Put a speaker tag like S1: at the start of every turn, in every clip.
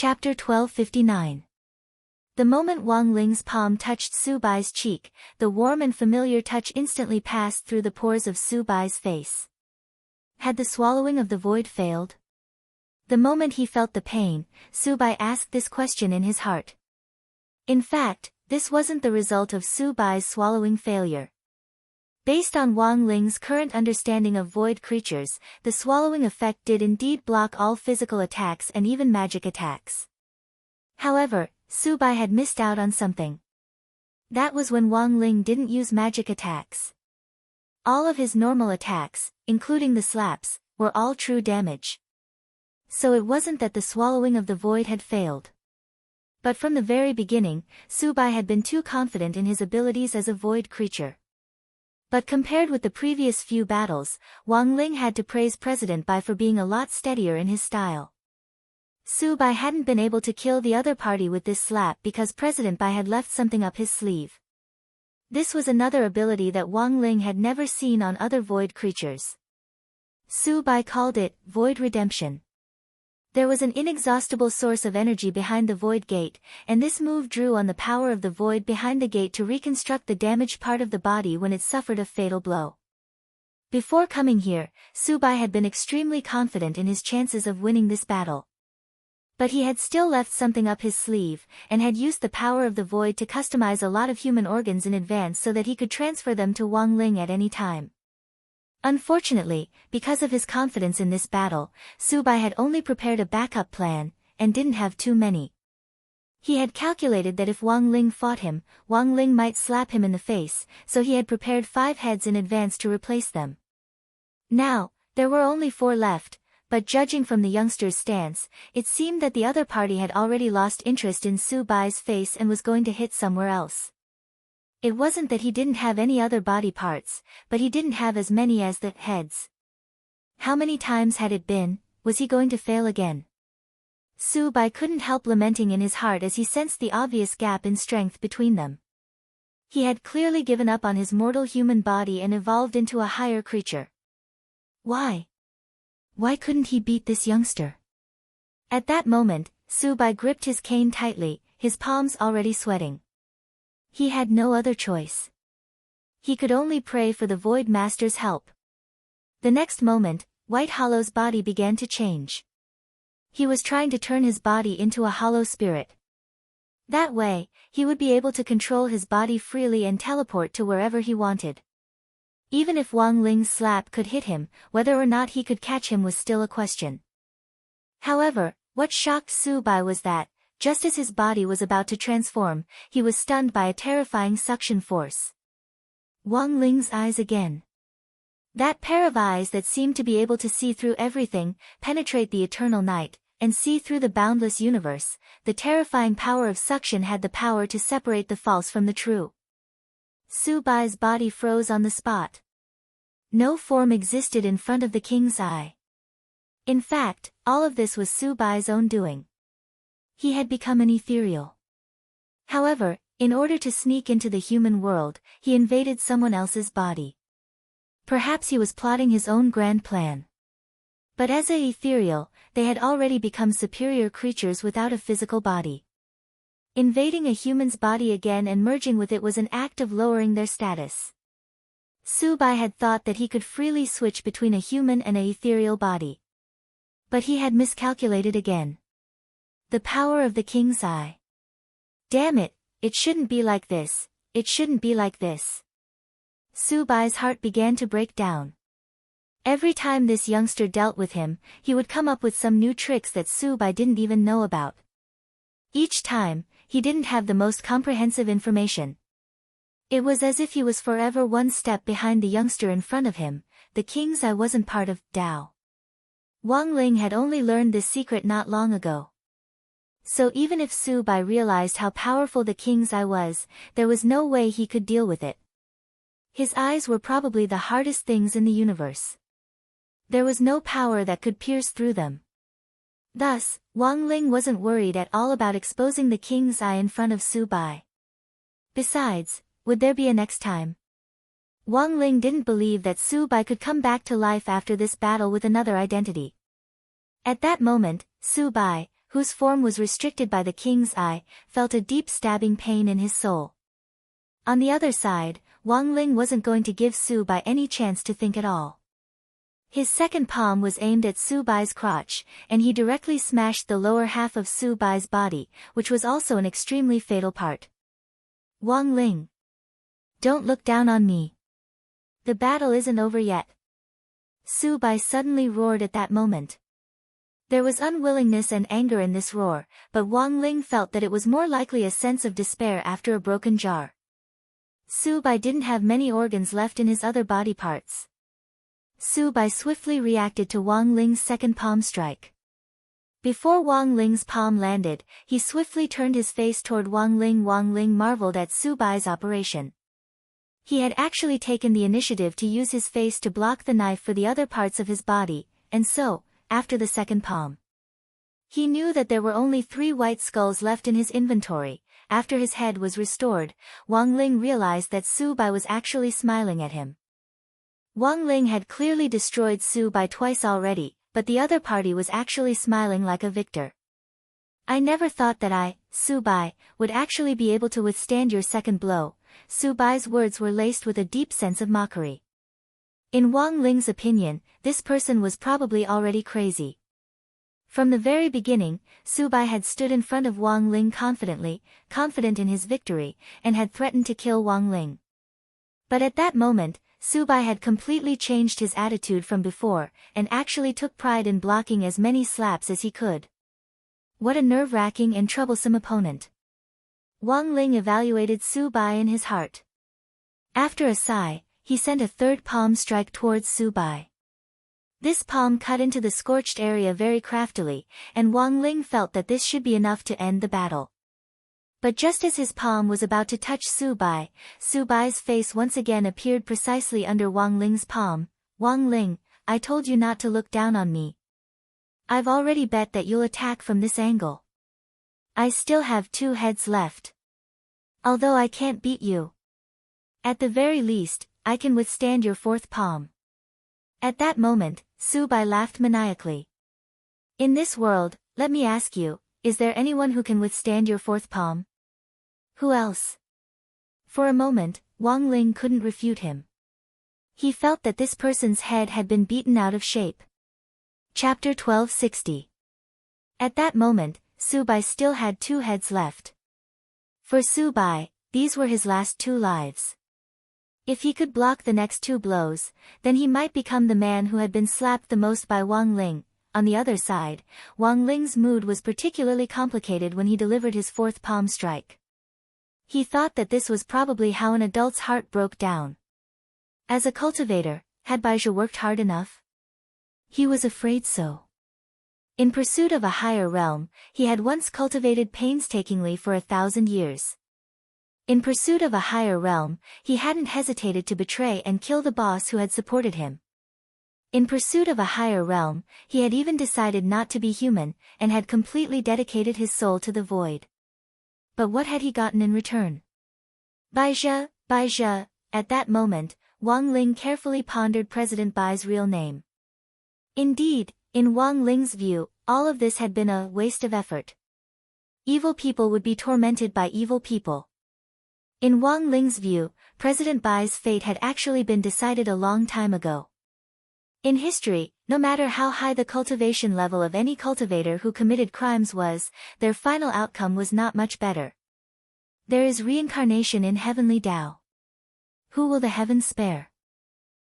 S1: Chapter 1259. The moment Wang Ling's palm touched Su Bai's cheek, the warm and familiar touch instantly passed through the pores of Su Bai's face. Had the swallowing of the void failed? The moment he felt the pain, Su Bai asked this question in his heart. In fact, this wasn't the result of Su Bai's swallowing failure. Based on Wang Ling's current understanding of void creatures, the swallowing effect did indeed block all physical attacks and even magic attacks. However, Su Bai had missed out on something. That was when Wang Ling didn't use magic attacks. All of his normal attacks, including the slaps, were all true damage. So it wasn't that the swallowing of the void had failed. But from the very beginning, Su Bai had been too confident in his abilities as a void creature. But compared with the previous few battles, Wang Ling had to praise President Bai for being a lot steadier in his style. Su Bai hadn't been able to kill the other party with this slap because President Bai had left something up his sleeve. This was another ability that Wang Ling had never seen on other void creatures. Su Bai called it Void Redemption. There was an inexhaustible source of energy behind the void gate, and this move drew on the power of the void behind the gate to reconstruct the damaged part of the body when it suffered a fatal blow. Before coming here, Su Bai had been extremely confident in his chances of winning this battle. But he had still left something up his sleeve, and had used the power of the void to customize a lot of human organs in advance so that he could transfer them to Wang Ling at any time. Unfortunately, because of his confidence in this battle, Su Bai had only prepared a backup plan, and didn't have too many. He had calculated that if Wang Ling fought him, Wang Ling might slap him in the face, so he had prepared 5 heads in advance to replace them. Now, there were only 4 left, but judging from the youngster's stance, it seemed that the other party had already lost interest in Su Bai's face and was going to hit somewhere else. It wasn't that he didn't have any other body parts, but he didn't have as many as the heads. How many times had it been? Was he going to fail again? Su Bai couldn't help lamenting in his heart as he sensed the obvious gap in strength between them. He had clearly given up on his mortal human body and evolved into a higher creature. Why? Why couldn't he beat this youngster? At that moment, Su Bai gripped his cane tightly, his palms already sweating. He had no other choice. He could only pray for the Void Master's help. The next moment, White Hollow's body began to change. He was trying to turn his body into a hollow spirit. That way, he would be able to control his body freely and teleport to wherever he wanted. Even if Wang Ling's slap could hit him, whether or not he could catch him was still a question. However, what shocked Su Bai was that, just as his body was about to transform, he was stunned by a terrifying suction force. Wang Ling's eyes again. That pair of eyes that seemed to be able to see through everything, penetrate the eternal night, and see through the boundless universe, the terrifying power of suction had the power to separate the false from the true. Su Bai's body froze on the spot. No form existed in front of the king's eye. In fact, all of this was Su Bai's own doing. He had become an ethereal. However, in order to sneak into the human world, he invaded someone else's body. Perhaps he was plotting his own grand plan. But as an ethereal, they had already become superior creatures without a physical body. Invading a human's body again and merging with it was an act of lowering their status. Su Bai had thought that he could freely switch between a human and an ethereal body. But he had miscalculated again. The power of the king's eye. Damn it, it shouldn't be like this, it shouldn't be like this. Su Bai's heart began to break down. Every time this youngster dealt with him, he would come up with some new tricks that Su Bai didn't even know about. Each time, he didn't have the most comprehensive information. It was as if he was forever one step behind the youngster in front of him. The king's eye wasn't part of Tao. Wang Ling had only learned this secret not long ago. So even if Su Bai realized how powerful the king's eye was, there was no way he could deal with it. His eyes were probably the hardest things in the universe. There was no power that could pierce through them. Thus, Wang Ling wasn't worried at all about exposing the king's eye in front of Su Bai. Besides, would there be a next time? Wang Ling didn't believe that Su Bai could come back to life after this battle with another identity. At that moment, Su Bai, whose form was restricted by the king's eye, felt a deep stabbing pain in his soul. On the other side, Wang Ling wasn't going to give Su Bai any chance to think at all. His second palm was aimed at Su Bai's crotch, and he directly smashed the lower half of Su Bai's body, which was also an extremely fatal part. Wang Ling. Don't look down on me. The battle isn't over yet. Su Bai suddenly roared at that moment. There was unwillingness and anger in this roar, but Wang Ling felt that it was more likely a sense of despair after a broken jar. Su Bai didn't have many organs left in his other body parts. Su Bai swiftly reacted to Wang Ling's second palm strike. Before Wang Ling's palm landed, he swiftly turned his face toward Wang Ling. Wang Ling marveled at Su Bai's operation. He had actually taken the initiative to use his face to block the knife for the other parts of his body, and so, after the second palm, he knew that there were only 3 white skulls left in his inventory. After his head was restored, Wang Ling realized that Su Bai was actually smiling at him. Wang Ling had clearly destroyed Su Bai twice already, but the other party was actually smiling like a victor. I never thought that I, Su Bai, would actually be able to withstand your second blow. Su Bai's words were laced with a deep sense of mockery. In Wang Ling's opinion, this person was probably already crazy. From the very beginning, Su Bai had stood in front of Wang Ling confidently, confident in his victory, and had threatened to kill Wang Ling. But at that moment, Su Bai had completely changed his attitude from before, and actually took pride in blocking as many slaps as he could. What a nerve-wracking and troublesome opponent. Wang Ling evaluated Su Bai in his heart. After a sigh, he sent a third palm strike towards Su Bai. This palm cut into the scorched area very craftily, and Wang Ling felt that this should be enough to end the battle. But just as his palm was about to touch Su Bai's face once again appeared precisely under Wang Ling's palm. Wang Ling, I told you not to look down on me. I've already bet that you'll attack from this angle. I still have 2 heads left. Although I can't beat you, at the very least, I can withstand your 4th palm. At that moment, Su Bai laughed maniacally. In this world, let me ask you, is there anyone who can withstand your 4th palm? Who else? For a moment, Wang Ling couldn't refute him. He felt that this person's head had been beaten out of shape. Chapter 1260. At that moment, Su Bai still had 2 heads left. For Su Bai, these were his last 2 lives. If he could block the next 2 blows, then he might become the man who had been slapped the most by Wang Ling. On the other side, Wang Ling's mood was particularly complicated when he delivered his 4th palm strike. He thought that this was probably how an adult's heart broke down. As a cultivator, had Baizhi worked hard enough? He was afraid so. In pursuit of a higher realm, he had once cultivated painstakingly for 1,000 years. In pursuit of a higher realm, he hadn't hesitated to betray and kill the boss who had supported him. In pursuit of a higher realm, he had even decided not to be human, and had completely dedicated his soul to the void. But what had he gotten in return? Baizhi. At that moment, Wang Ling carefully pondered President Bai's real name. Indeed, in Wang Ling's view, all of this had been a waste of effort. Evil people would be tormented by evil people. In Wang Ling's view, President Bai's fate had actually been decided a long time ago. In history, no matter how high the cultivation level of any cultivator who committed crimes was, their final outcome was not much better. There is reincarnation in heavenly Tao. Who will the heavens spare?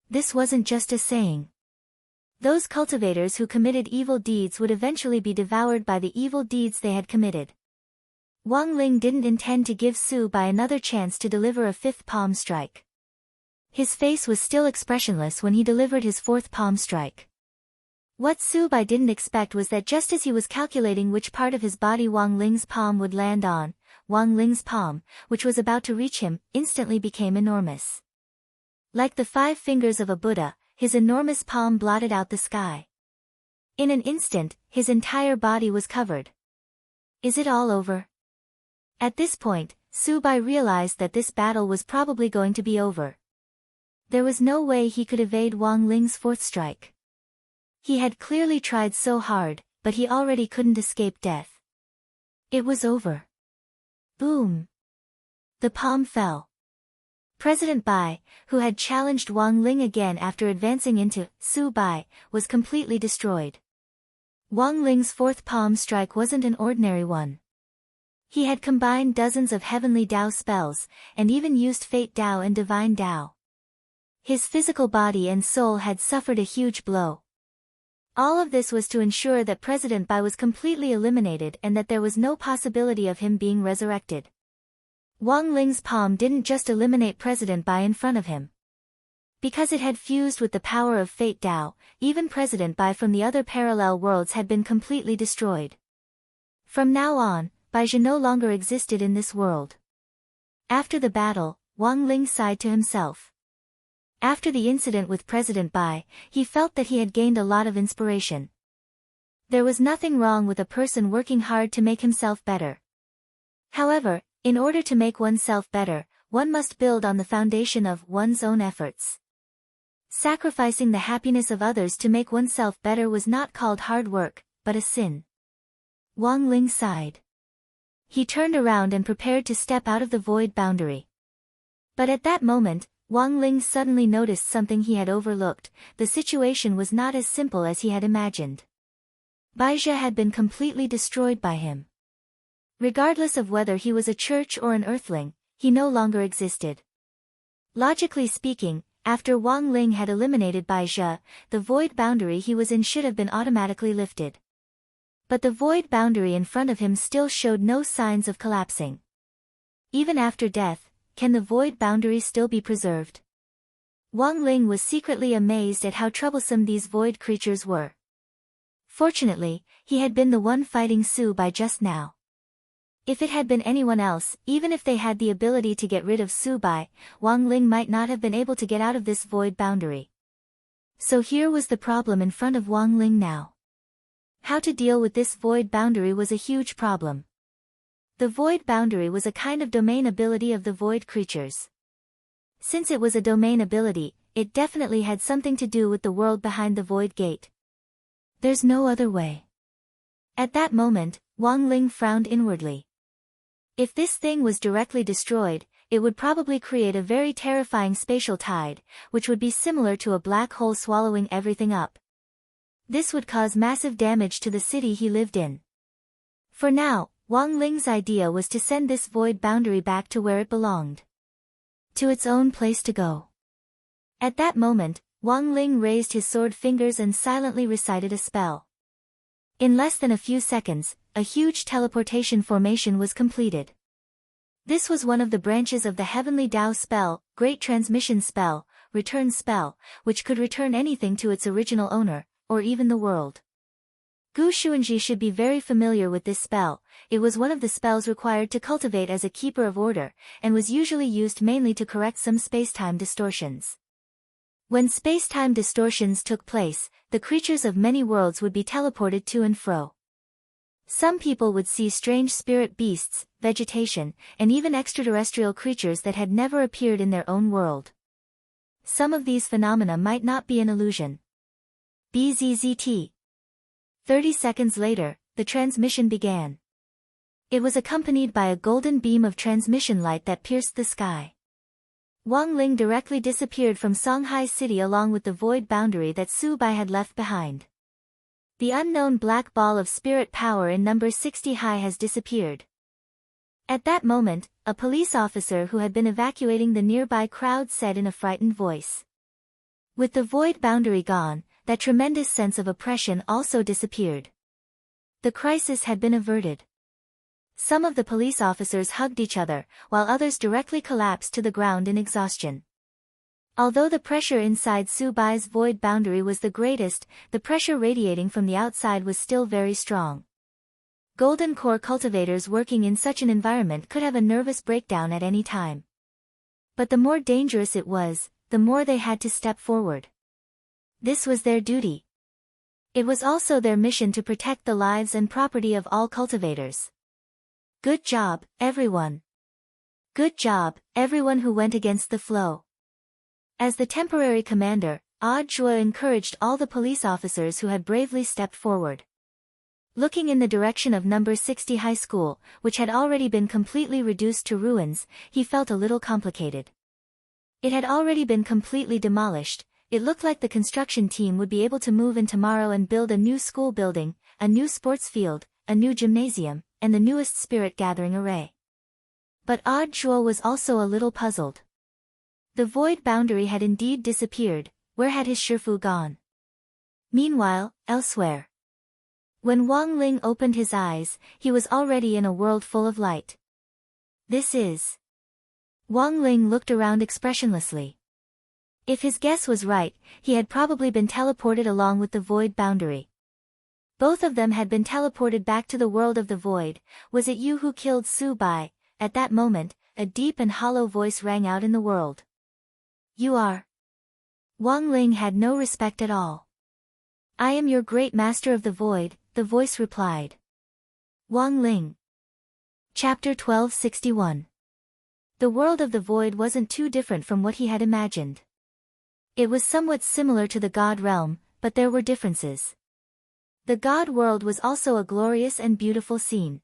S1: This wasn't just a saying. Those cultivators who committed evil deeds would eventually be devoured by the evil deeds they had committed. Wang Ling didn't intend to give Su Bai another chance to deliver a 5th palm strike. His face was still expressionless when he delivered his 4th palm strike. What Su Bai didn't expect was that just as he was calculating which part of his body Wang Ling's palm would land on, Wang Ling's palm, which was about to reach him, instantly became enormous. Like the 5 fingers of a Buddha, his enormous palm blotted out the sky. In an instant, his entire body was covered. Is it all over? At this point, Su Bai realized that this battle was probably going to be over. There was no way he could evade Wang Ling's 4th strike. He had clearly tried so hard, but he already couldn't escape death. It was over. Boom! The palm fell. President Bai, who had challenged Wang Ling again after advancing into Su Bai, was completely destroyed. Wang Ling's fourth palm strike wasn't an ordinary one. He had combined dozens of heavenly Dao spells, and even used Fate Dao and Divine Dao. His physical body and soul had suffered a huge blow. All of this was to ensure that President Bai was completely eliminated and that there was no possibility of him being resurrected. Wang Ling's palm didn't just eliminate President Bai in front of him. Because it had fused with the power of Fate Dao, even President Bai from the other parallel worlds had been completely destroyed. From now on, Baizhi no longer existed in this world. After the battle, Wang Ling sighed to himself. After the incident with President Bai, he felt that he had gained a lot of inspiration. There was nothing wrong with a person working hard to make himself better. However, in order to make oneself better, one must build on the foundation of one's own efforts. Sacrificing the happiness of others to make oneself better was not called hard work, but a sin. Wang Ling sighed. He turned around and prepared to step out of the void boundary. But at that moment, Wang Ling suddenly noticed something he had overlooked. The situation was not as simple as he had imagined. Baizhi had been completely destroyed by him. Regardless of whether he was a church or an earthling, he no longer existed. Logically speaking, after Wang Ling had eliminated Baizhi, the void boundary he was in should have been automatically lifted. But the void boundary in front of him still showed no signs of collapsing. Even after death, can the void boundary still be preserved? Wang Ling was secretly amazed at how troublesome these void creatures were. Fortunately, he had been the one fighting Su Bai just now. If it had been anyone else, even if they had the ability to get rid of Su Bai, Wang Ling might not have been able to get out of this void boundary. So here was the problem in front of Wang Ling now. How to deal with this void boundary was a huge problem. The void boundary was a kind of domain ability of the void creatures. Since it was a domain ability, it definitely had something to do with the world behind the void gate. There's no other way. At that moment, Wang Ling frowned inwardly. If this thing was directly destroyed, it would probably create a very terrifying spatial tide, which would be similar to a black hole swallowing everything up. This would cause massive damage to the city he lived in. For now, Wang Ling's idea was to send this void boundary back to where it belonged. To its own place to go. At that moment, Wang Ling raised his sword fingers and silently recited a spell. In less than a few seconds, a huge teleportation formation was completed. This was one of the branches of the Heavenly Dao spell, Great Transmission spell, Return spell, which could return anything to its original owner, or even the world. Gu Xuanji should be very familiar with this spell. It was one of the spells required to cultivate as a keeper of order, and was usually used mainly to correct some space-time distortions. When space-time distortions took place, the creatures of many worlds would be teleported to and fro. Some people would see strange spirit beasts, vegetation, and even extraterrestrial creatures that had never appeared in their own world. Some of these phenomena might not be an illusion. BZZT. 30 seconds later, the transmission began. It was accompanied by a golden beam of transmission light that pierced the sky. Wang Ling directly disappeared from Songhai City along with the void boundary that Su Bai had left behind. The unknown black ball of spirit power in number 60 high has disappeared. At that moment, a police officer who had been evacuating the nearby crowd said in a frightened voice. With the void boundary gone, that tremendous sense of oppression also disappeared. The crisis had been averted. Some of the police officers hugged each other, while others directly collapsed to the ground in exhaustion. Although the pressure inside Su Bai's void boundary was the greatest, the pressure radiating from the outside was still very strong. Golden core cultivators working in such an environment could have a nervous breakdown at any time. But the more dangerous it was, the more they had to step forward. This was their duty. It was also their mission to protect the lives and property of all cultivators. Good job, everyone. Good job, everyone who went against the flow. As the temporary commander, Zhuo encouraged all the police officers who had bravely stepped forward. Looking in the direction of number 60 high school, which had already been completely reduced to ruins, he felt a little complicated. It had already been completely demolished. It looked like the construction team would be able to move in tomorrow and build a new school building, a new sports field, a new gymnasium, and the newest spirit gathering array. But Odd Zhuo was also a little puzzled. The void boundary had indeed disappeared. Where had his Shifu gone? Meanwhile, elsewhere. When Wang Ling opened his eyes, he was already in a world full of light. This is... Wang Ling looked around expressionlessly. If his guess was right, he had probably been teleported along with the void boundary. Both of them had been teleported back to the world of the void. Was it you who killed Su Bai? At that moment, a deep and hollow voice rang out in the world. You are... Wang Ling had no respect at all. I am your great master of the void, the voice replied. Wang Ling. Chapter 1261. The world of the void wasn't too different from what he had imagined. It was somewhat similar to the God realm, but there were differences. The God world was also a glorious and beautiful scene.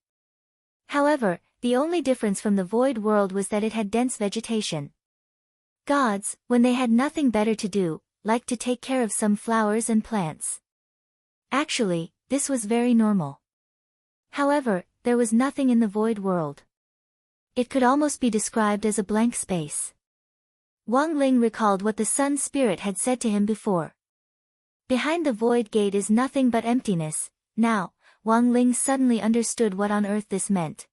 S1: However, the only difference from the void world was that it had dense vegetation. Gods, when they had nothing better to do, liked to take care of some flowers and plants. Actually, this was very normal. However, there was nothing in the void world. It could almost be described as a blank space. Wang Ling recalled what the Sun Spirit had said to him before. Behind the void gate is nothing but emptiness. Now, Wang Ling suddenly understood what on earth this meant.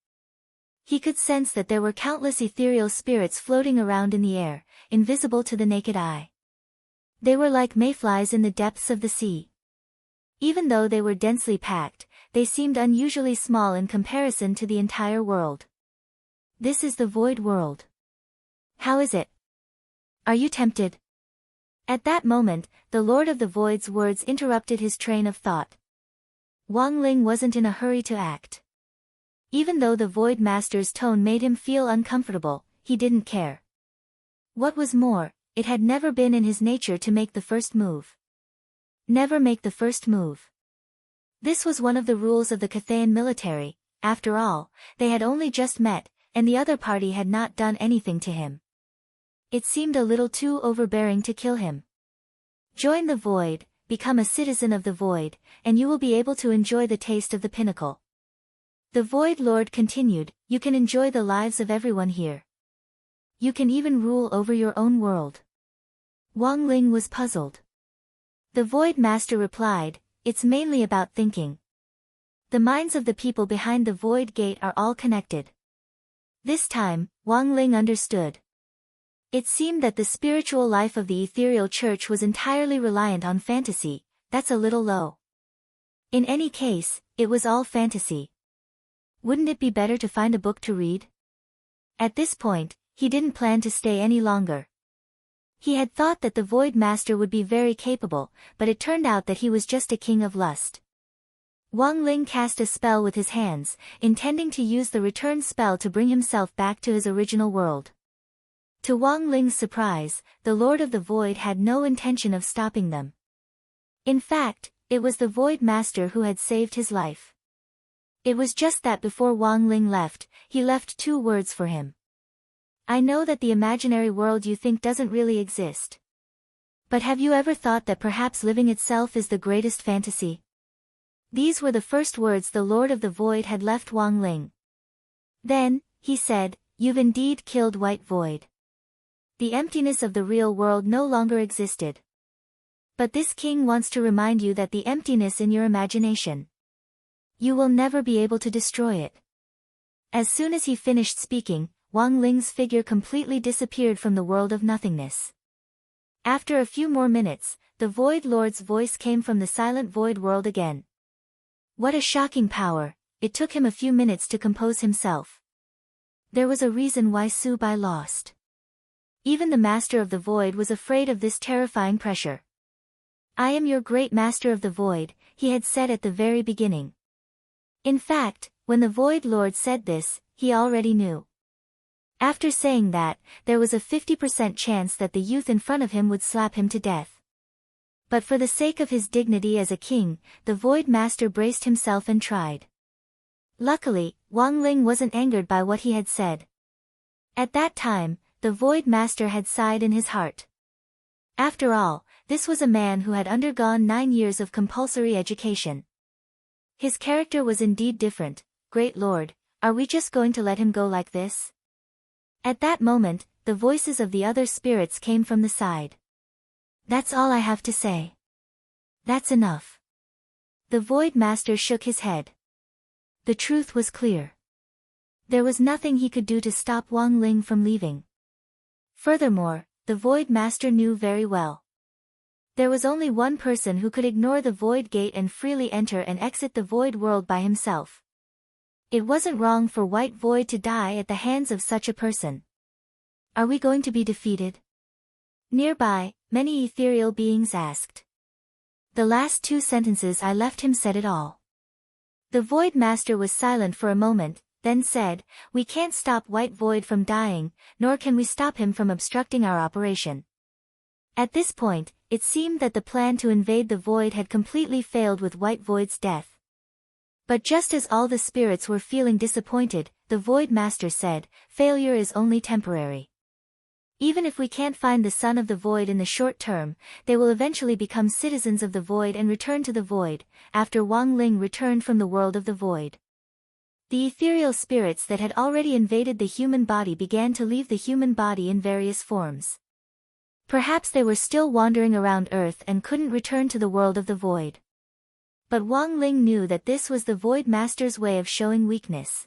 S1: He could sense that there were countless ethereal spirits floating around in the air, invisible to the naked eye. They were like mayflies in the depths of the sea. Even though they were densely packed, they seemed unusually small in comparison to the entire world. This is the void world. How is it? Are you tempted? At that moment, the Lord of the Void's words interrupted his train of thought. Wang Ling wasn't in a hurry to act. Even though the Void Master's tone made him feel uncomfortable, he didn't care. What was more, it had never been in his nature to make the first move. Never make the first move. This was one of the rules of the Cathayan military. After all, they had only just met, and the other party had not done anything to him. It seemed a little too overbearing to kill him. Join the void, become a citizen of the void, and you will be able to enjoy the taste of the pinnacle. The Void Lord continued, you can enjoy the lives of everyone here. You can even rule over your own world. Wang Ling was puzzled. The Void Master replied, it's mainly about thinking. The minds of the people behind the Void Gate are all connected. This time, Wang Ling understood. It seemed that the spiritual life of the ethereal church was entirely reliant on fantasy. That's a little low. In any case, it was all fantasy. Wouldn't it be better to find a book to read? At this point, he didn't plan to stay any longer. He had thought that the Void Master would be very capable, but it turned out that he was just a king of lust. Wang Ling cast a spell with his hands, intending to use the return spell to bring himself back to his original world. To Wang Ling's surprise, the Lord of the Void had no intention of stopping them. In fact, it was the Void Master who had saved his life. It was just that before Wang Ling left, he left 2 words for him. I know that the imaginary world you think doesn't really exist. But have you ever thought that perhaps living itself is the greatest fantasy? These were the first words the Lord of the Void had left Wang Ling. Then, he said, you've indeed killed White Void. The emptiness of the real world no longer existed. But this king wants to remind you that the emptiness in your imagination. You will never be able to destroy it. As soon as he finished speaking, Wang Ling's figure completely disappeared from the world of nothingness. After a few more minutes, the Void Lord's voice came from the silent void world again. What a shocking power! It took him a few minutes to compose himself. There was a reason why Su Bai lost. Even the Master of the Void was afraid of this terrifying pressure. I am your great Master of the Void, he had said at the very beginning. In fact, when the Void Lord said this, he already knew. After saying that, there was a 50% chance that the youth in front of him would slap him to death. But for the sake of his dignity as a king, the Void Master braced himself and tried. Luckily, Wang Ling wasn't angered by what he had said. At that time, the Void Master had sighed in his heart. After all, this was a man who had undergone 9 years of compulsory education. His character was indeed different. Great Lord, are we just going to let him go like this? At that moment, the voices of the other spirits came from the side. That's all I have to say. That's enough. The Void Master shook his head. The truth was clear. There was nothing he could do to stop Wang Ling from leaving. Furthermore, the Void Master knew very well. There was only one person who could ignore the Void Gate and freely enter and exit the Void World by himself. It wasn't wrong for White Void to die at the hands of such a person. Are we going to be defeated? Nearby, many ethereal beings asked. The last 2 sentences I left him said it all. The Void Master was silent for a moment, then said, we can't stop White Void from dying, nor can we stop him from obstructing our operation. At this point, it seemed that the plan to invade the Void had completely failed with White Void's death. But just as all the spirits were feeling disappointed, the Void Master said, failure is only temporary. Even if we can't find the Son of the Void in the short term, they will eventually become citizens of the Void and return to the Void, after Wang Ling returned from the world of the Void. The ethereal spirits that had already invaded the human body began to leave the human body in various forms. Perhaps they were still wandering around Earth and couldn't return to the world of the Void. But Wang Ling knew that this was the Void Master's way of showing weakness.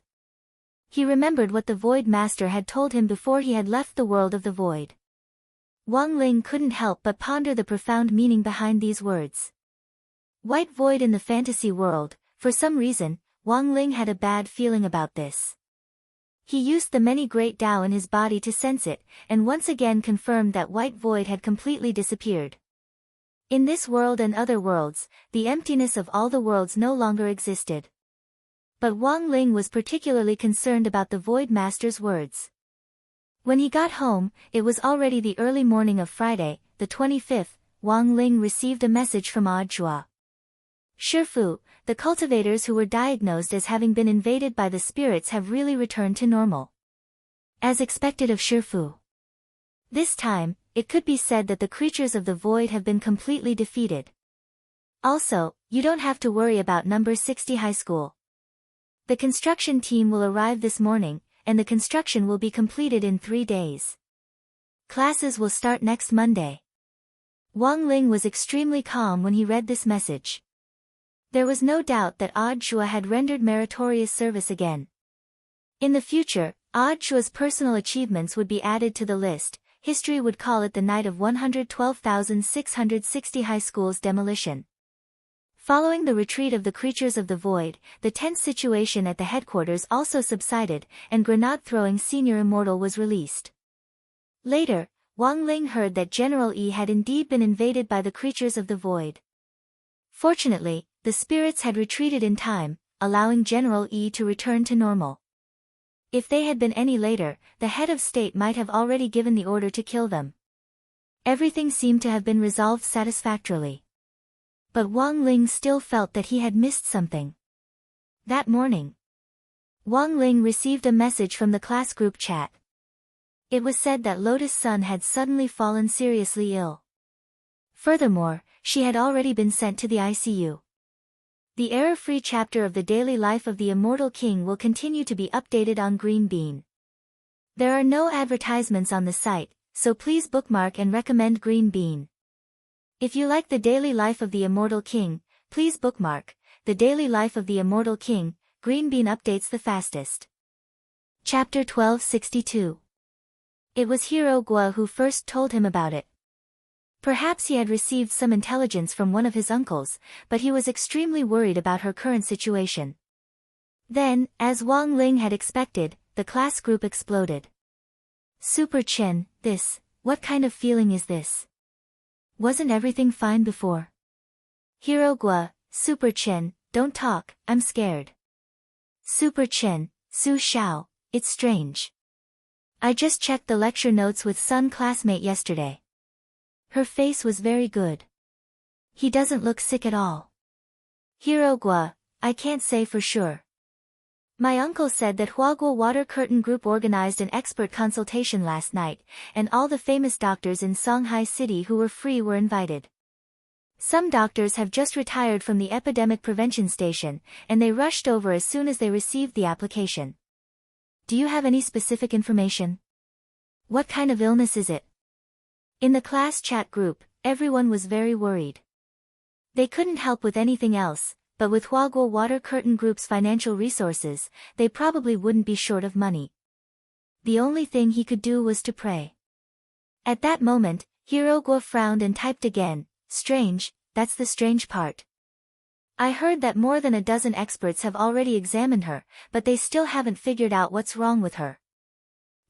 S1: He remembered what the Void Master had told him before he had left the world of the Void. Wang Ling couldn't help but ponder the profound meaning behind these words. White Void in the fantasy world, for some reason, Wang Ling had a bad feeling about this. He used the many great Tao in his body to sense it, and once again confirmed that White Void had completely disappeared. In this world and other worlds, the emptiness of all the worlds no longer existed. But Wang Ling was particularly concerned about the Void Master's words. When he got home, it was already the early morning of Friday, the 25th, Wang Ling received a message from Audiobook. Shifu, the cultivators who were diagnosed as having been invaded by the spirits have really returned to normal. As expected of Shifu. This time, it could be said that the creatures of the Void have been completely defeated. Also, you don't have to worry about number 60 high school. The construction team will arrive this morning, and the construction will be completed in 3 days. Classes will start next Monday. Wang Ling was extremely calm when he read this message. There was no doubt that Audiobook had rendered meritorious service again. In the future, Audiobook's personal achievements would be added to the list. History would call it the night of 112,660 high school's demolition. Following the retreat of the creatures of the Void, the tense situation at the headquarters also subsided, and grenade-throwing Senior Immortal was released. Later, Wang Ling heard that General Yi had indeed been invaded by the creatures of the Void. Fortunately, the spirits had retreated in time, allowing General Yi to return to normal. If they had been any later, the head of state might have already given the order to kill them. Everything seemed to have been resolved satisfactorily. But Wang Ling still felt that he had missed something. That morning, Wang Ling received a message from the class group chat. It was said that Lotus Sun had suddenly fallen seriously ill. Furthermore, she had already been sent to the ICU. The error-free chapter of the daily life of the Immortal King will continue to be updated on Green Bean. There are no advertisements on the site, so please bookmark and recommend Green Bean. If you like the daily life of the Immortal King, please bookmark the daily life of the Immortal King. Green Bean updates the fastest. Chapter 1262. It was Hero Gua who first told him about it. Perhaps he had received some intelligence from one of his uncles, but he was extremely worried about her current situation. Then, as Wang Ling had expected, the class group exploded. Super Chen, what kind of feeling is this? Wasn't everything fine before? Hero Gua, Super Chen, don't talk, I'm scared. Super Chen, Su Xiao, it's strange. I just checked the lecture notes with Sun classmate yesterday. Her face was very good. He doesn't look sick at all. Hirogwa, I can't say for sure. My uncle said that Huagua Water Curtain Group organized an expert consultation last night, and all the famous doctors in Songhai City who were free were invited. Some doctors have just retired from the epidemic prevention station, and they rushed over as soon as they received the application. Do you have any specific information? What kind of illness is it? In the class chat group, everyone was very worried. They couldn't help with anything else, but with Huagua Water Curtain Group's financial resources, they probably wouldn't be short of money. The only thing he could do was to pray. At that moment, Hirogwa frowned and typed again, strange, that's the strange part. I heard that more than a dozen experts have already examined her, but they still haven't figured out what's wrong with her.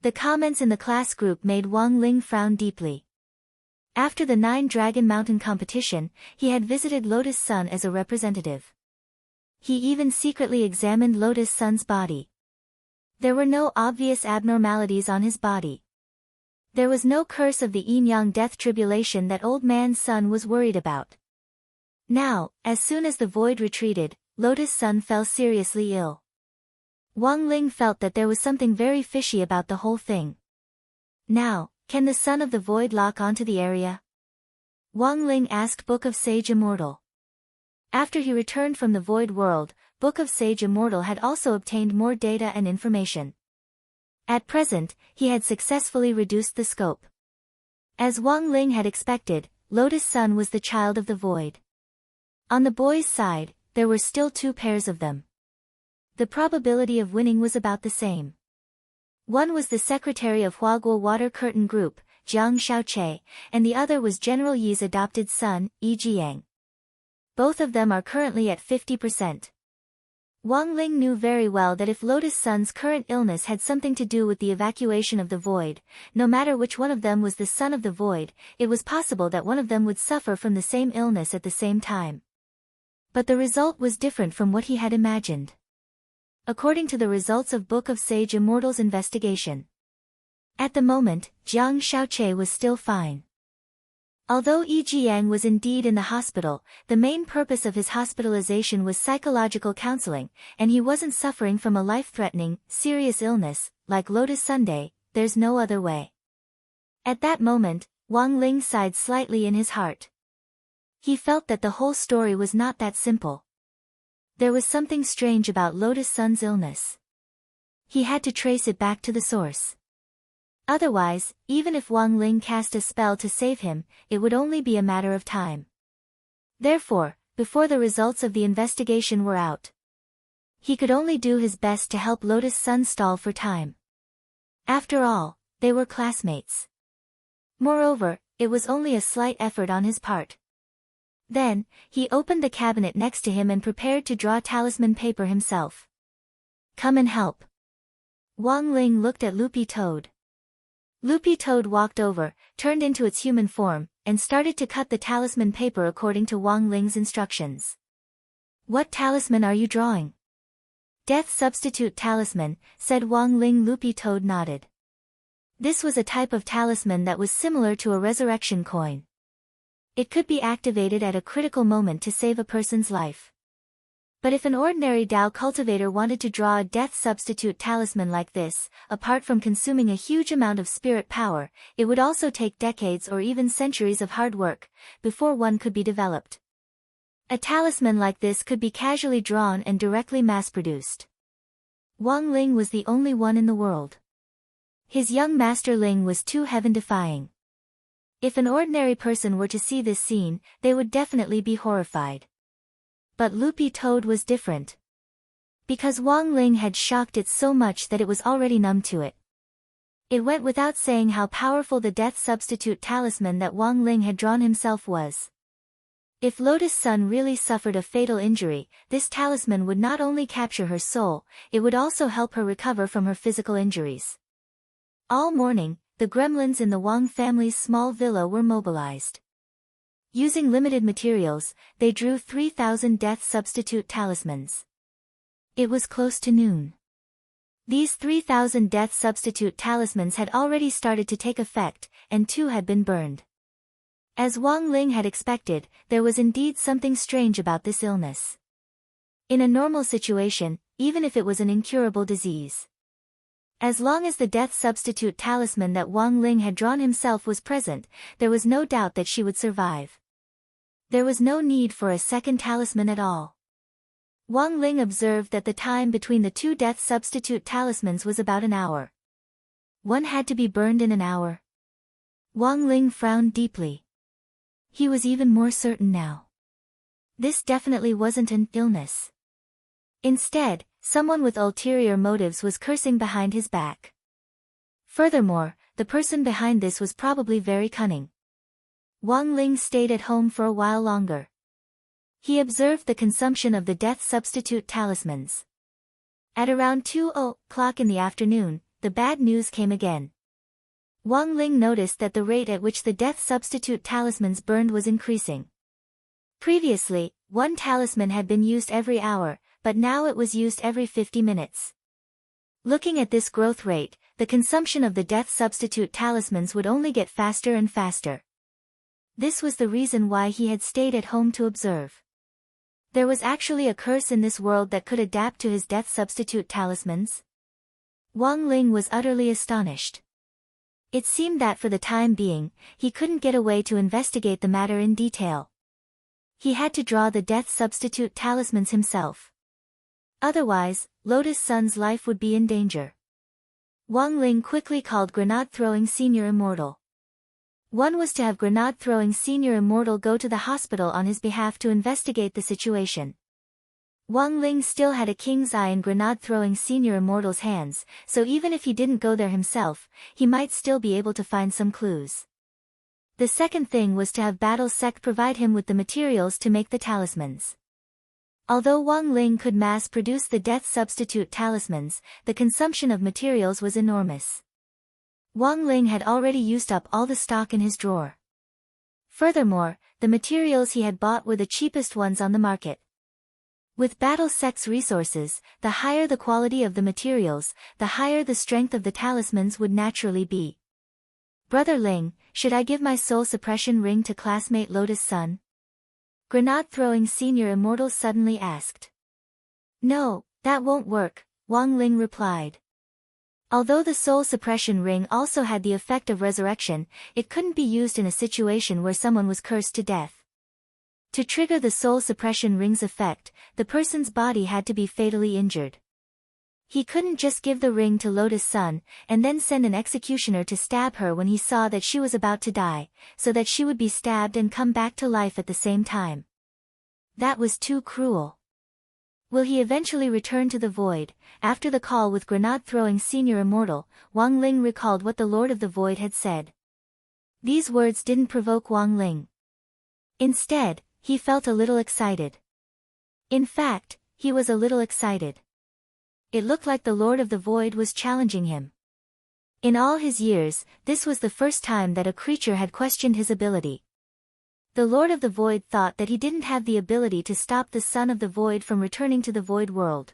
S1: The comments in the class group made Wang Ling frown deeply. After the 9 Dragon Mountain competition, he had visited Lotus Sun as a representative. He even secretly examined Lotus Sun's body. There were no obvious abnormalities on his body. There was no curse of the yin-yang death tribulation that Old Man Sun was worried about. Now, as soon as the void retreated, Lotus Sun fell seriously ill. Wang Ling felt that there was something very fishy about the whole thing. Now, can the Son of the Void lock onto the area? Wang Ling asked Book of Sage Immortal. After he returned from the Void World, Book of Sage Immortal had also obtained more data and information. At present, he had successfully reduced the scope. As Wang Ling had expected, Lotus Sun was the child of the Void. On the boys' side, there were still 2 pairs of them. The probability of winning was about the same. One was the secretary of Huagua Water Curtain Group, Jiang Xiaoche, and the other was General Yi's adopted son, Yi Jiang. Both of them are currently at 50%. Wang Ling knew very well that if Lotus Sun's current illness had something to do with the evacuation of the void, no matter which one of them was the son of the void, it was possible that one of them would suffer from the same illness at the same time. But the result was different from what he had imagined. According to the results of Book of Sage Immortal's investigation, at the moment, Jiang Xiaoche was still fine. Although Yi Jiang was indeed in the hospital, the main purpose of his hospitalization was psychological counseling, and he wasn't suffering from a life-threatening, serious illness, like Lotus Sunday. There's no other way. At that moment, Wang Ling sighed slightly in his heart. He felt that the whole story was not that simple. There was something strange about Lotus Sun's illness. He had to trace it back to the source. Otherwise, even if Wang Ling cast a spell to save him, it would only be a matter of time. Therefore, before the results of the investigation were out, he could only do his best to help Lotus Sun stall for time. After all, they were classmates. Moreover, it was only a slight effort on his part. Then, he opened the cabinet next to him and prepared to draw talisman paper himself. Come and help. Wang Ling looked at Loopy Toad. Loopy Toad walked over, turned into its human form, and started to cut the talisman paper according to Wang Ling's instructions. What talisman are you drawing? Death Substitute Talisman, said Wang Ling. Loopy Toad nodded. This was a type of talisman that was similar to a resurrection coin. It could be activated at a critical moment to save a person's life. But if an ordinary Dao cultivator wanted to draw a death substitute talisman like this, apart from consuming a huge amount of spirit power, it would also take decades or even centuries of hard work, before one could be developed. A talisman like this could be casually drawn and directly mass-produced. Wang Ling was the only one in the world. His young master Ling was too heaven-defying. If an ordinary person were to see this scene, they would definitely be horrified. But Loopy Toad was different. Because Wang Ling had shocked it so much that it was already numb to it. It went without saying how powerful the death substitute talisman that Wang Ling had drawn himself was. If Lotus Sun really suffered a fatal injury, this talisman would not only capture her soul, it would also help her recover from her physical injuries. All morning, the gremlins in the Wang family's small villa were mobilized. Using limited materials, they drew 3,000 death substitute talismans. It was close to noon. These 3,000 death substitute talismans had already started to take effect, and 2 had been burned. As Wang Ling had expected, there was indeed something strange about this illness. In a normal situation, even if it was an incurable disease, as long as the death substitute talisman that Wang Ling had drawn himself was present, there was no doubt that she would survive. There was no need for a second talisman at all. Wang Ling observed that the time between the two death substitute talismans was about an hour. One had to be burned in an hour. Wang Ling frowned deeply. He was even more certain now. This definitely wasn't an illness. Instead, someone with ulterior motives was cursing behind his back. Furthermore, the person behind this was probably very cunning. Wang Ling stayed at home for a while longer. He observed the consumption of the death substitute talismans. At around 2:00 in the afternoon, the bad news came again. Wang Ling noticed that the rate at which the death substitute talismans burned was increasing. Previously, one talisman had been used every hour, but now it was used every 50 minutes. Looking at this growth rate, the consumption of the death substitute talismans would only get faster and faster. This was the reason why he had stayed at home to observe. There was actually a curse in this world that could adapt to his death substitute talismans? Wang Ling was utterly astonished. It seemed that for the time being, he couldn't get away to investigate the matter in detail. He had to draw the death substitute talismans himself. Otherwise, Lotus Sun's life would be in danger. Wang Ling quickly called Grenade-throwing Senior Immortal. One was to have Grenade-throwing Senior Immortal go to the hospital on his behalf to investigate the situation. Wang Ling still had a king's eye in Grenade-throwing Senior Immortal's hands, so even if he didn't go there himself, he might still be able to find some clues. The second thing was to have Battle Sect provide him with the materials to make the talismans. Although Wang Ling could mass-produce the death substitute talismans, the consumption of materials was enormous. Wang Ling had already used up all the stock in his drawer. Furthermore, the materials he had bought were the cheapest ones on the market. With Battle Sect's resources, the higher the quality of the materials, the higher the strength of the talismans would naturally be. Brother Ling, should I give my soul suppression ring to classmate Lotus Sun? Grenade-throwing Senior Immortal suddenly asked. No, that won't work, Wang Ling replied. Although the soul suppression ring also had the effect of resurrection, it couldn't be used in a situation where someone was cursed to death. To trigger the soul suppression ring's effect, the person's body had to be fatally injured. He couldn't just give the ring to Lotus Sun, and then send an executioner to stab her when he saw that she was about to die, so that she would be stabbed and come back to life at the same time. That was too cruel. Will he eventually return to the void? After the call with Grenade-throwing Senior Immortal, Wang Ling recalled what the Lord of the Void had said. These words didn't provoke Wang Ling. Instead, he felt a little excited. In fact, he was a little excited. It looked like the Lord of the Void was challenging him. In all his years, this was the first time that a creature had questioned his ability. The Lord of the Void thought that he didn't have the ability to stop the Son of the Void from returning to the Void world.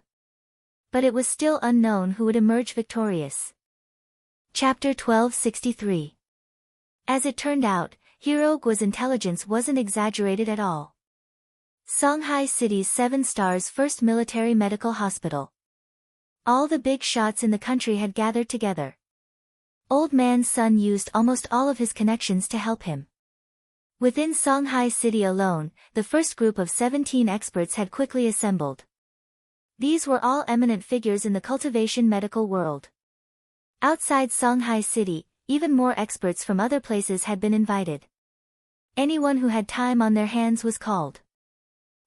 S1: But it was still unknown who would emerge victorious. Chapter 1263. As it turned out, Hero Guo's intelligence wasn't exaggerated at all. Songhai City's 7 stars first military medical hospital. All the big shots in the country had gathered together. Old Man Sun used almost all of his connections to help him. Within Songhai City alone, the first group of 17 experts had quickly assembled. These were all eminent figures in the cultivation medical world. Outside Songhai City, even more experts from other places had been invited. Anyone who had time on their hands was called.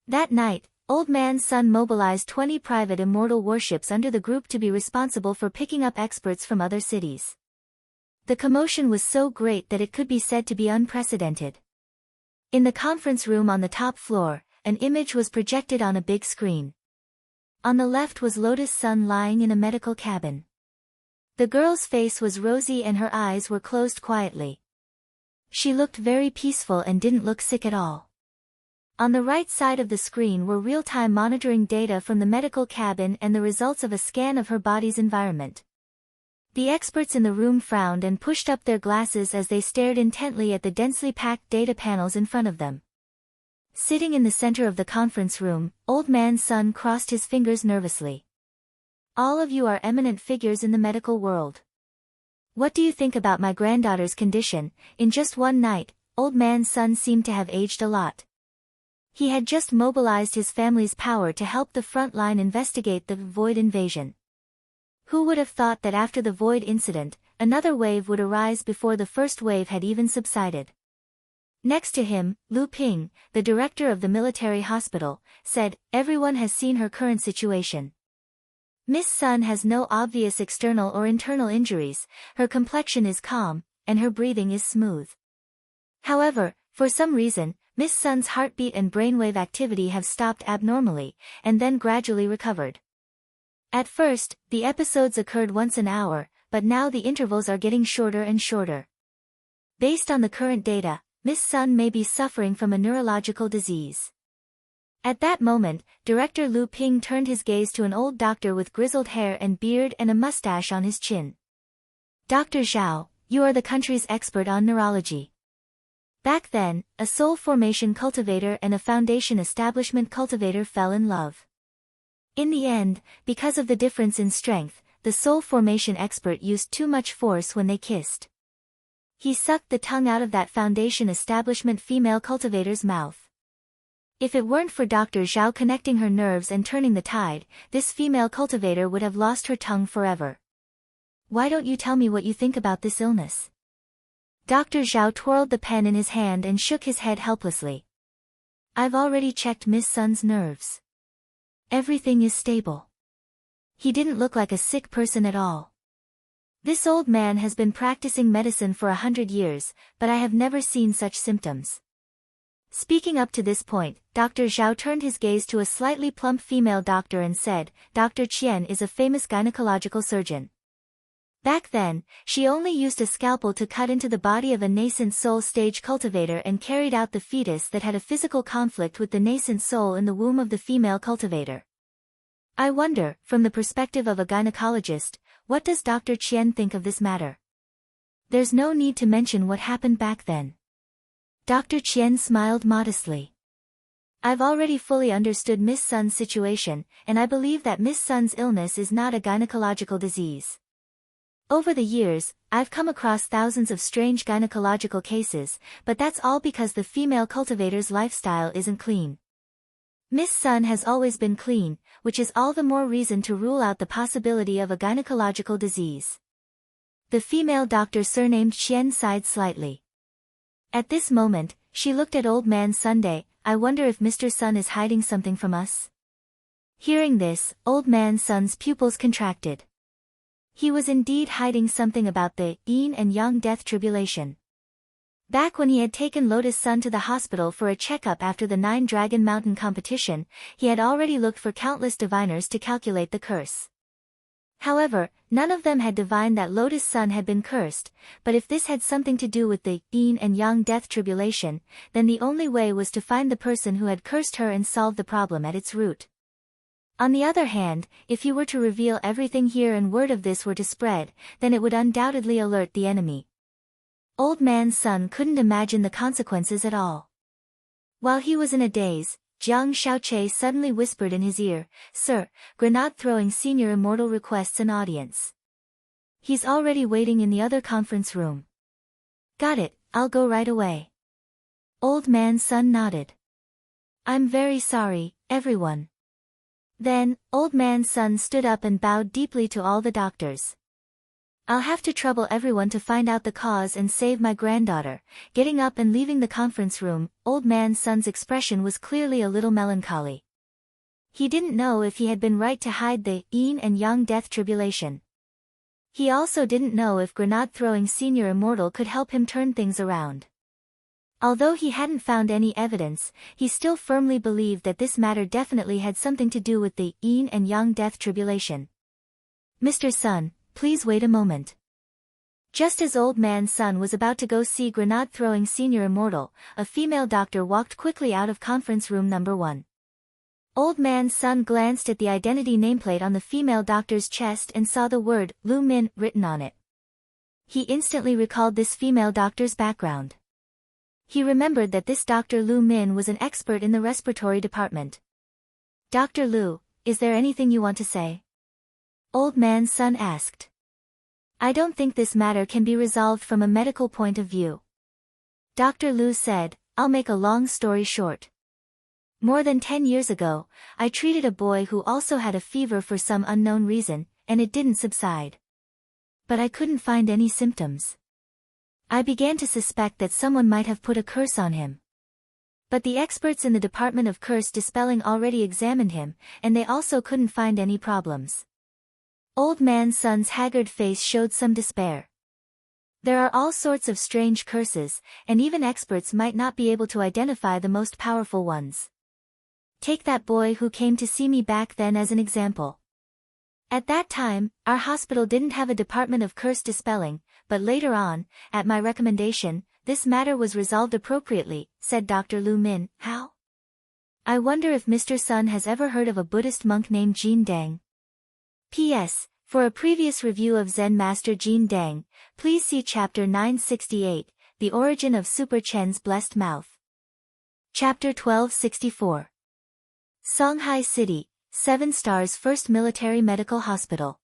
S1: That night, Old Man Sun mobilized 20 private immortal warships under the group to be responsible for picking up experts from other cities. The commotion was so great that it could be said to be unprecedented. In the conference room on the top floor, an image was projected on a big screen. On the left was Lotus Sun lying in a medical cabin. The girl's face was rosy and her eyes were closed quietly. She looked very peaceful and didn't look sick at all. On the right side of the screen were real-time monitoring data from the medical cabin and the results of a scan of her body's environment. The experts in the room frowned and pushed up their glasses as they stared intently at the densely packed data panels in front of them. Sitting in the center of the conference room, Old Man Sun crossed his fingers nervously. All of you are eminent figures in the medical world. What do you think about my granddaughter's condition? In just one night, Old Man Sun seemed to have aged a lot. He had just mobilized his family's power to help the front line investigate the Void invasion. Who would have thought that after the Void incident, another wave would arise before the first wave had even subsided? Next to him, Lu Ping, the director of the military hospital, said, "Everyone has seen her current situation. Miss Sun has no obvious external or internal injuries, her complexion is calm, and her breathing is smooth. However, for some reason, Miss Sun's heartbeat and brainwave activity have stopped abnormally, and then gradually recovered. At first, the episodes occurred once an hour, but now the intervals are getting shorter and shorter. Based on the current data, Miss Sun may be suffering from a neurological disease." At that moment, Director Lu Ping turned his gaze to an old doctor with grizzled hair and beard and a mustache on his chin. "Dr. Zhao, you are the country's expert on neurology. Back then, a soul formation cultivator and a foundation establishment cultivator fell in love. In the end, because of the difference in strength, the soul formation expert used too much force when they kissed. He sucked the tongue out of that foundation establishment female cultivator's mouth. If it weren't for Dr. Zhao connecting her nerves and turning the tide, this female cultivator would have lost her tongue forever. Why don't you tell me what you think about this illness?" Dr. Zhao twirled the pen in his hand and shook his head helplessly. "I've already checked Miss Sun's nerves. Everything is stable. He didn't look like a sick person at all. This old man has been practicing medicine for 100 years, but I have never seen such symptoms." Speaking up to this point, Dr. Zhao turned his gaze to a slightly plump female doctor and said, "Dr. Qian is a famous gynecological surgeon. Back then, she only used a scalpel to cut into the body of a nascent soul stage cultivator and carried out the fetus that had a physical conflict with the nascent soul in the womb of the female cultivator. I wonder, from the perspective of a gynecologist, what does Dr. Qian think of this matter?" "There's no need to mention what happened back then." Dr. Qian smiled modestly. "I've already fully understood Miss Sun's situation, and I believe that Miss Sun's illness is not a gynecological disease. Over the years, I've come across thousands of strange gynecological cases, but that's all because the female cultivator's lifestyle isn't clean. Miss Sun has always been clean, which is all the more reason to rule out the possibility of a gynecological disease." The female doctor surnamed Qian sighed slightly. At this moment, she looked at Old Man Sunday. "I wonder if Mr. Sun is hiding something from us?" Hearing this, Old Man Sun's pupils contracted. He was indeed hiding something about the yin and yang death tribulation. Back when he had taken Lotus Sun to the hospital for a checkup after the 9 Dragon Mountain competition, he had already looked for countless diviners to calculate the curse. However, none of them had divined that Lotus Sun had been cursed, but if this had something to do with the yin and yang death tribulation, then the only way was to find the person who had cursed her and solve the problem at its root. On the other hand, if he were to reveal everything here and word of this were to spread, then it would undoubtedly alert the enemy. Old Man Sun couldn't imagine the consequences at all. While he was in a daze, Jiang Xiaoche suddenly whispered in his ear, "Sir, Grenade-throwing senior immortal requests an audience. He's already waiting in the other conference room." "Got it, I'll go right away." Old Man Sun nodded. "I'm very sorry, everyone." Then, Old Man Sun stood up and bowed deeply to all the doctors. "I'll have to trouble everyone to find out the cause and save my granddaughter." Getting up and leaving the conference room, Old Man Sun's expression was clearly a little melancholy. He didn't know if he had been right to hide the yin and yang death tribulation. He also didn't know if Grenade-throwing senior immortal could help him turn things around. Although he hadn't found any evidence, he still firmly believed that this matter definitely had something to do with the yin and yang death tribulation. "Mr. Sun, please wait a moment." Just as Old Man Sun was about to go see Grenade-throwing senior immortal, a female doctor walked quickly out of conference room number 1. Old Man Sun glanced at the identity nameplate on the female doctor's chest and saw the word, Lu Min, written on it. He instantly recalled this female doctor's background. He remembered that this Dr. Lu Min was an expert in the respiratory department. Dr. Lu, is there anything you want to say? Old Man Sun asked. I don't think this matter can be resolved from a medical point of view. Dr. Lu said, I'll make a long story short. More than 10 years ago, I treated a boy who also had a fever for some unknown reason, and it didn't subside. But I couldn't find any symptoms. I began to suspect that someone might have put a curse on him. But the experts in the Department of Curse Dispelling already examined him, and they also couldn't find any problems. Old Man Sun's haggard face showed some despair. There are all sorts of strange curses, and even experts might not be able to identify the most powerful ones. Take that boy who came to see me back then as an example. At that time, our hospital didn't have a Department of Curse Dispelling, but later on, at my recommendation, this matter was resolved appropriately, said Dr. Lu Min. How? I wonder if Mr. Sun has ever heard of a Buddhist monk named Jin Dang. P.S. For a previous review of Zen Master Jin Dang, please see Chapter 968, The Origin of Super Chen's Blessed Mouth. Chapter 1264. Songhai City, 7 Stars First Military Medical Hospital.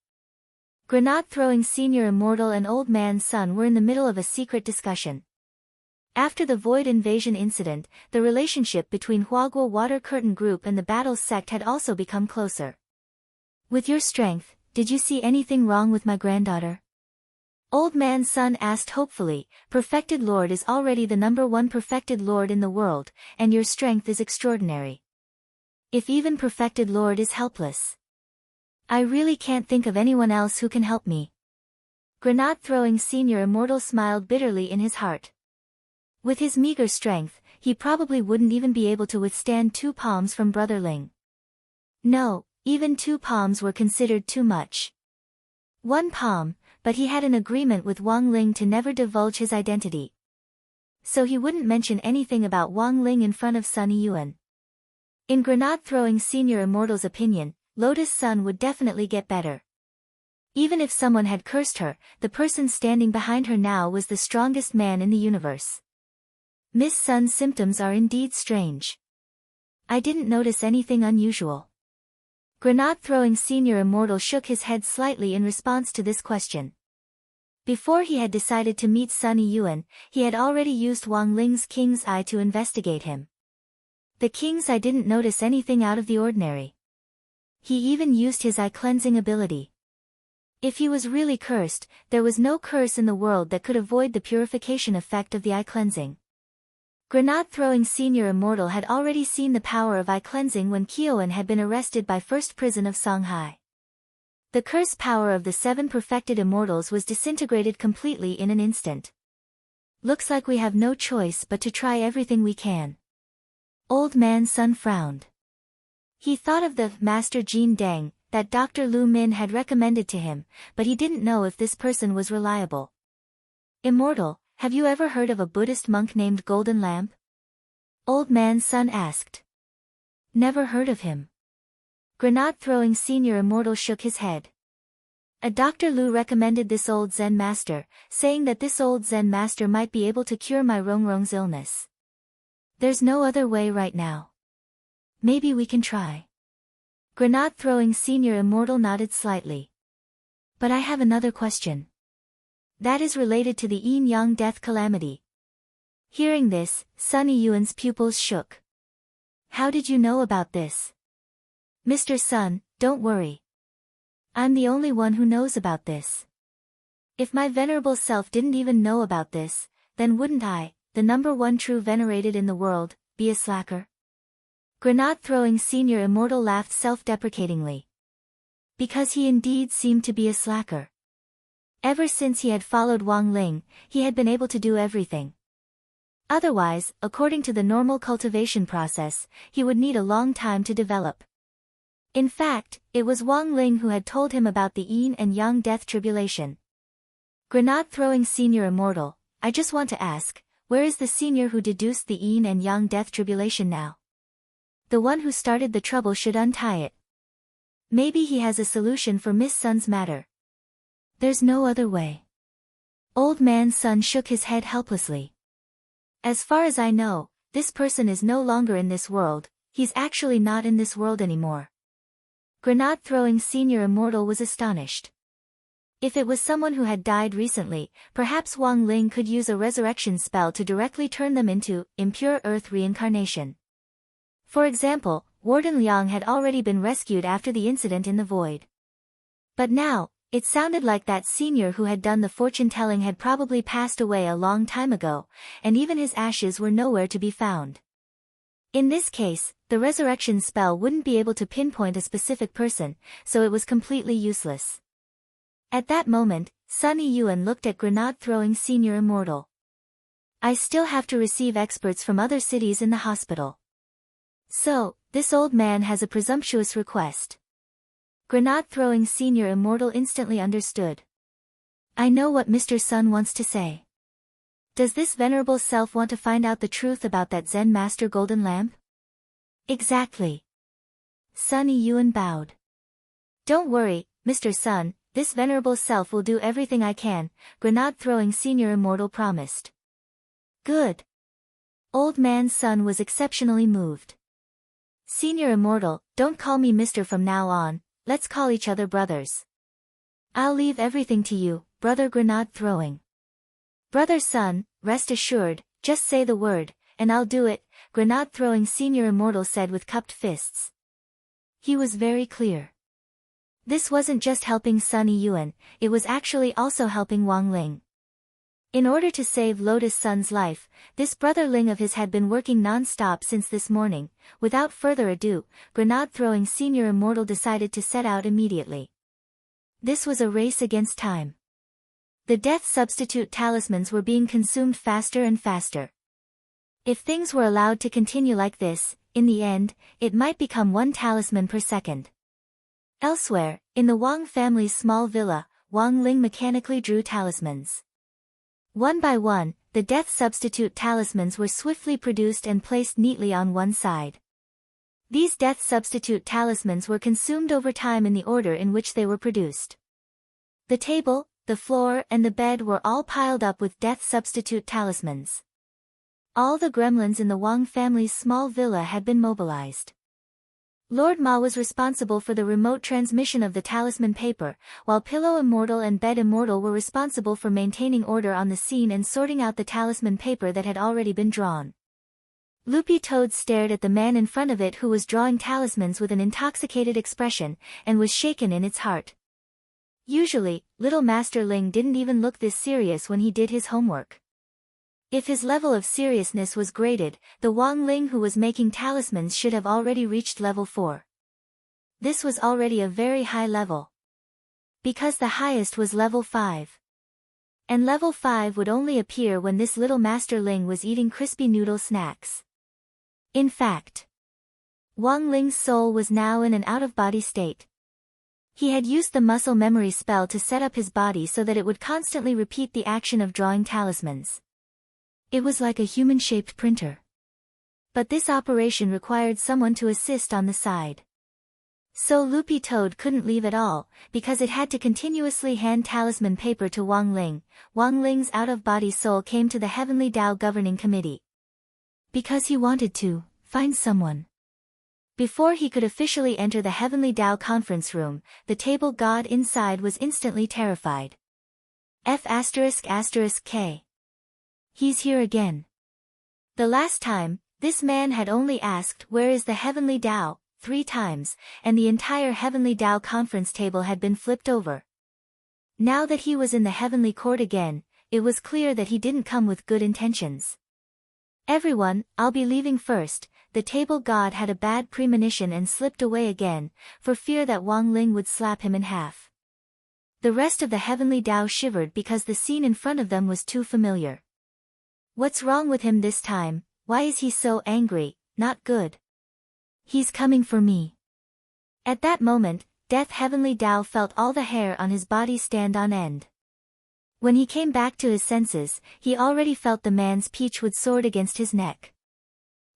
S1: Grenade-throwing Senior Immortal and Old Man Sun were in the middle of a secret discussion. After the Void Invasion incident, the relationship between Huaguo Water Curtain Group and the Battles sect had also become closer. With your strength, did you see anything wrong with my granddaughter? Old Man Sun asked hopefully. Perfected Lord is already the #1 Perfected Lord in the world, and your strength is extraordinary. If even Perfected Lord is helpless, I really can't think of anyone else who can help me. Grenade-throwing Senior Immortal smiled bitterly in his heart. With his meager strength, he probably wouldn't even be able to withstand 2 palms from Brother Ling. No, even 2 palms were considered too much. 1 palm, but he had an agreement with Wang Ling to never divulge his identity. So he wouldn't mention anything about Wang Ling in front of Sun Yiyuan. In Grenade-throwing Senior Immortal's opinion, Lotus Sun would definitely get better. Even if someone had cursed her, the person standing behind her now was the strongest man in the universe. Miss Sun's symptoms are indeed strange. I didn't notice anything unusual. Grenade-throwing Senior Immortal shook his head slightly in response to this question. Before he had decided to meet Sun Yiyuan, he had already used Wang Ling's King's Eye to investigate him. The King's Eye didn't notice anything out of the ordinary. He even used his eye cleansing ability. If he was really cursed, there was no curse in the world that could avoid the purification effect of the eye cleansing. Grenade-throwing Senior Immortal had already seen the power of eye cleansing when Kyoan had been arrested by First Prison of Songhai. The curse power of the 7 perfected immortals was disintegrated completely in an instant. Looks like we have no choice but to try everything we can. Old Man Sun frowned. He thought of the Master Jin Dang that Dr. Lu Min had recommended to him, but he didn't know if this person was reliable. Immortal, have you ever heard of a Buddhist monk named Golden Lamp? Old Man Sun asked. Never heard of him. Grenade-throwing Senior Immortal shook his head. A Dr. Lu recommended this old Zen master, saying that this old Zen master might be able to cure my Rongrong's illness. There's no other way right now. Maybe we can try. Grenade-throwing Senior Immortal nodded slightly. But I have another question. That is related to the yin-yang death calamity. Hearing this, Sun Yiyuan's pupils shook. How did you know about this? Mr. Sun, don't worry. I'm the only one who knows about this. If my venerable self didn't even know about this, then wouldn't I, the #1 true venerated in the world, be a slacker? Grenade-throwing Senior Immortal laughed self-deprecatingly. Because he indeed seemed to be a slacker. Ever since he had followed Wang Ling, he had been able to do everything. Otherwise, according to the normal cultivation process, he would need a long time to develop. In fact, it was Wang Ling who had told him about the yin and yang death tribulation. Grenade-throwing Senior Immortal, I just want to ask, where is the senior who deduced the yin and yang death tribulation now? The one who started the trouble should untie it. Maybe he has a solution for Miss Sun's matter. There's no other way. Old man Sun shook his head helplessly. As far as I know, this person is no longer in this world. He's actually not in this world anymore. Grenade-throwing Senior Immortal was astonished. If it was someone who had died recently, perhaps Wang Ling could use a resurrection spell to directly turn them into impure earth reincarnation. For example, Warden Liang had already been rescued after the incident in the void. But now, it sounded like that senior who had done the fortune-telling had probably passed away a long time ago, and even his ashes were nowhere to be found. In this case, the resurrection spell wouldn't be able to pinpoint a specific person, so it was completely useless. At that moment, Sun Yiyuan looked at Grenade-throwing Senior Immortal. I still have to receive experts from other cities in the hospital. So, this old man has a presumptuous request. Grenade-throwing Senior Immortal instantly understood. I know what Mr. Sun wants to say. Does this venerable self want to find out the truth about that Zen Master Golden Lamp? Exactly. Sun Yiyuan bowed. Don't worry, Mr. Sun, this venerable self will do everything I can, Grenade-throwing Senior Immortal promised. Good. Old man Sun was exceptionally moved. Senior Immortal, don't call me Mr. from now on, let's call each other brothers. I'll leave everything to you, Brother Grenade-throwing. Brother Sun, rest assured, just say the word, and I'll do it, Grenade-throwing Senior Immortal said with cupped fists. He was very clear. This wasn't just helping Sun Yiyuan, it was actually also helping Wang Ling. In order to save Lotus Sun's life, this brother Ling of his had been working non-stop since this morning. Without further ado, Grenade-throwing Senior Immortal decided to set out immediately. This was a race against time. The death substitute talismans were being consumed faster and faster. If things were allowed to continue like this, in the end, it might become 1 talisman per second. Elsewhere, in the Wang family's small villa, Wang Ling mechanically drew talismans. One by one, the death substitute talismans were swiftly produced and placed neatly on one side. These death substitute talismans were consumed over time in the order in which they were produced. The table, the floor and the bed were all piled up with death substitute talismans. All the gremlins in the Wang family's small villa had been mobilized. Lord Ma was responsible for the remote transmission of the talisman paper, while Pillow Immortal and Bed Immortal were responsible for maintaining order on the scene and sorting out the talisman paper that had already been drawn. Loopy Toad stared at the man in front of it who was drawing talismans with an intoxicated expression, and was shaken in its heart. Usually, little Master Ling didn't even look this serious when he did his homework. If his level of seriousness was graded, the Wang Ling who was making talismans should have already reached level 4. This was already a very high level. Because the highest was level 5. And level 5 would only appear when this little Master Ling was eating crispy noodle snacks. In fact, Wang Ling's soul was now in an out-of-body state. He had used the muscle memory spell to set up his body so that it would constantly repeat the action of drawing talismans. It was like a human-shaped printer. But this operation required someone to assist on the side. So Loopy Toad couldn't leave at all, because it had to continuously hand talisman paper to Wang Ling. Wang Ling's out-of-body soul came to the Heavenly Dao Governing Committee. Because he wanted to find someone. Before he could officially enter the Heavenly Dao conference room, the table god inside was instantly terrified. F***K. He's here again. The last time, this man had only asked where is the Heavenly Dao, 3 times, and the entire Heavenly Dao conference table had been flipped over. Now that he was in the Heavenly Court again, it was clear that he didn't come with good intentions. Everyone, I'll be leaving first. The table god had a bad premonition and slipped away again, for fear that Wang Ling would slap him in half. The rest of the Heavenly Dao shivered because the scene in front of them was too familiar. What's wrong with him this time? Why is he so angry? Not good. He's coming for me. At that moment, Death Heavenly Dao felt all the hair on his body stand on end. When he came back to his senses, he already felt the man's peachwood sword against his neck.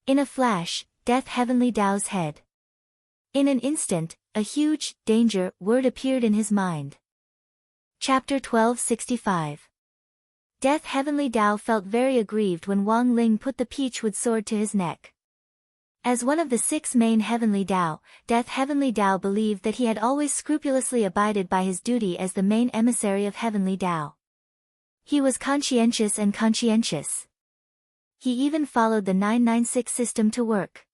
S1: In a flash, Death Heavenly Dao's head. In an instant, a huge, danger, word appeared in his mind. Chapter 1265. Death Heavenly Dao felt very aggrieved when Wang Ling put the peachwood sword to his neck. As one of the 6 main Heavenly Dao, Death Heavenly Dao believed that he had always scrupulously abided by his duty as the main emissary of Heavenly Dao. He was conscientious and conscientious. He even followed the 996 system to work.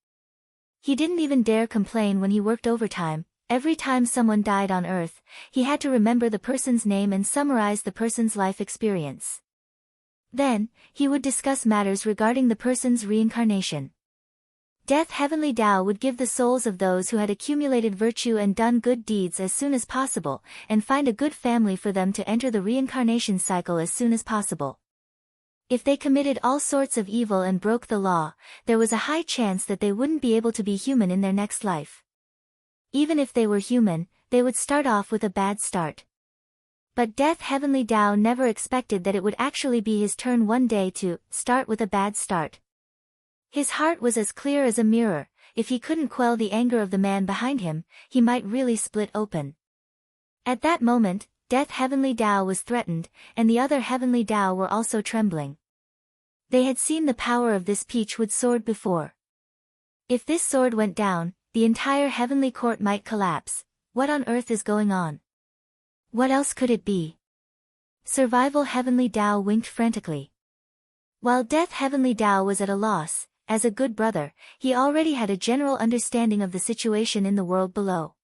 S1: He didn't even dare complain when he worked overtime. Every time someone died on Earth, he had to remember the person's name and summarize the person's life experience. Then, he would discuss matters regarding the person's reincarnation. Death Heavenly Dao would give the souls of those who had accumulated virtue and done good deeds as soon as possible, and find a good family for them to enter the reincarnation cycle as soon as possible. If they committed all sorts of evil and broke the law, there was a high chance that they wouldn't be able to be human in their next life. Even if they were human, they would start off with a bad start. But Death Heavenly Dao never expected that it would actually be his turn one day to start with a bad start. His heart was as clear as a mirror. If he couldn't quell the anger of the man behind him, he might really split open. At that moment, Death Heavenly Dao was threatened, and the other Heavenly Dao were also trembling. They had seen the power of this peachwood sword before. If this sword went down, the entire Heavenly Court might collapse. What on earth is going on? What else could it be? Survival Heavenly Dao winked frantically. While Death Heavenly Dao was at a loss, as a good brother, he already had a general understanding of the situation in the world below.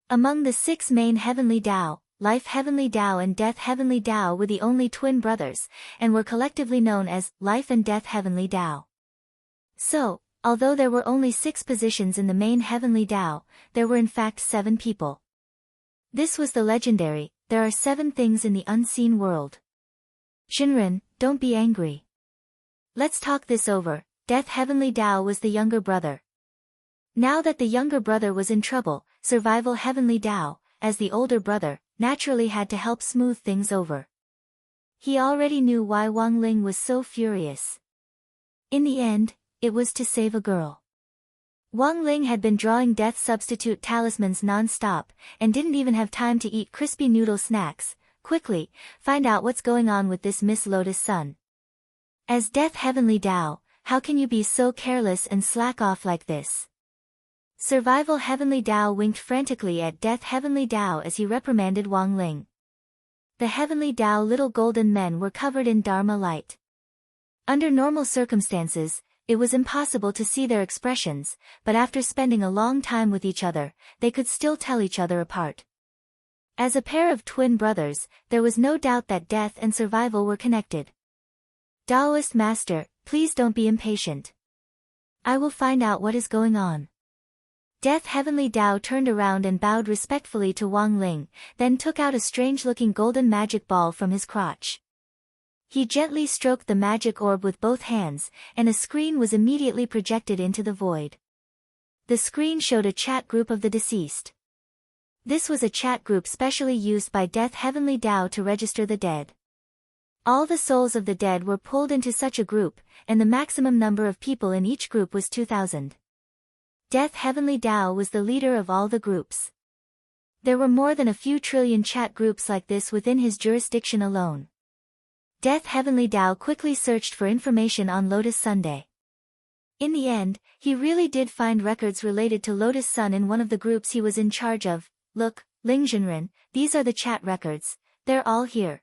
S1: Among the 6 main Heavenly Dao, Life Heavenly Dao and Death Heavenly Dao were the only twin brothers, and were collectively known as Life and Death Heavenly Dao. So, although there were only 6 positions in the main Heavenly Dao, there were in fact 7 people. This was the legendary, there are 7 things in the unseen world. Shinren, don't be angry. Let's talk this over. Death Heavenly Dao was the younger brother. Now that the younger brother was in trouble, Survival Heavenly Dao, as the older brother, naturally had to help smooth things over. He already knew why Wang Ling was so furious. In the end, it was to save a girl. Wang Ling had been drawing death substitute talismans non-stop, and didn't even have time to eat crispy noodle snacks. Quickly, find out what's going on with this Miss Lotus Sun. As Death Heavenly Dao, how can you be so careless and slack off like this? Survival Heavenly Dao winked frantically at Death Heavenly Dao as he reprimanded Wang Ling. The Heavenly Dao little golden men were covered in Dharma light. Under normal circumstances, it was impossible to see their expressions, but after spending a long time with each other, they could still tell each other apart. As a pair of twin brothers, there was no doubt that death and survival were connected. Daoist Master, please don't be impatient. I will find out what is going on. Death Heavenly Dao turned around and bowed respectfully to Wang Ling, then took out a strange-looking golden magic ball from his crotch. He gently stroked the magic orb with both hands, and a screen was immediately projected into the void. The screen showed a chat group of the deceased. This was a chat group specially used by Death Heavenly Dao to register the dead. All the souls of the dead were pulled into such a group, and the maximum number of people in each group was 2,000. Death Heavenly Dao was the leader of all the groups. There were more than a few trillion chat groups like this within his jurisdiction alone. Death Heavenly Dao quickly searched for information on Lotus Sunday. In the end, he really did find records related to Lotus Sun in one of the groups he was in charge of. Look, Ling Zhenren, these are the chat records, they're all here.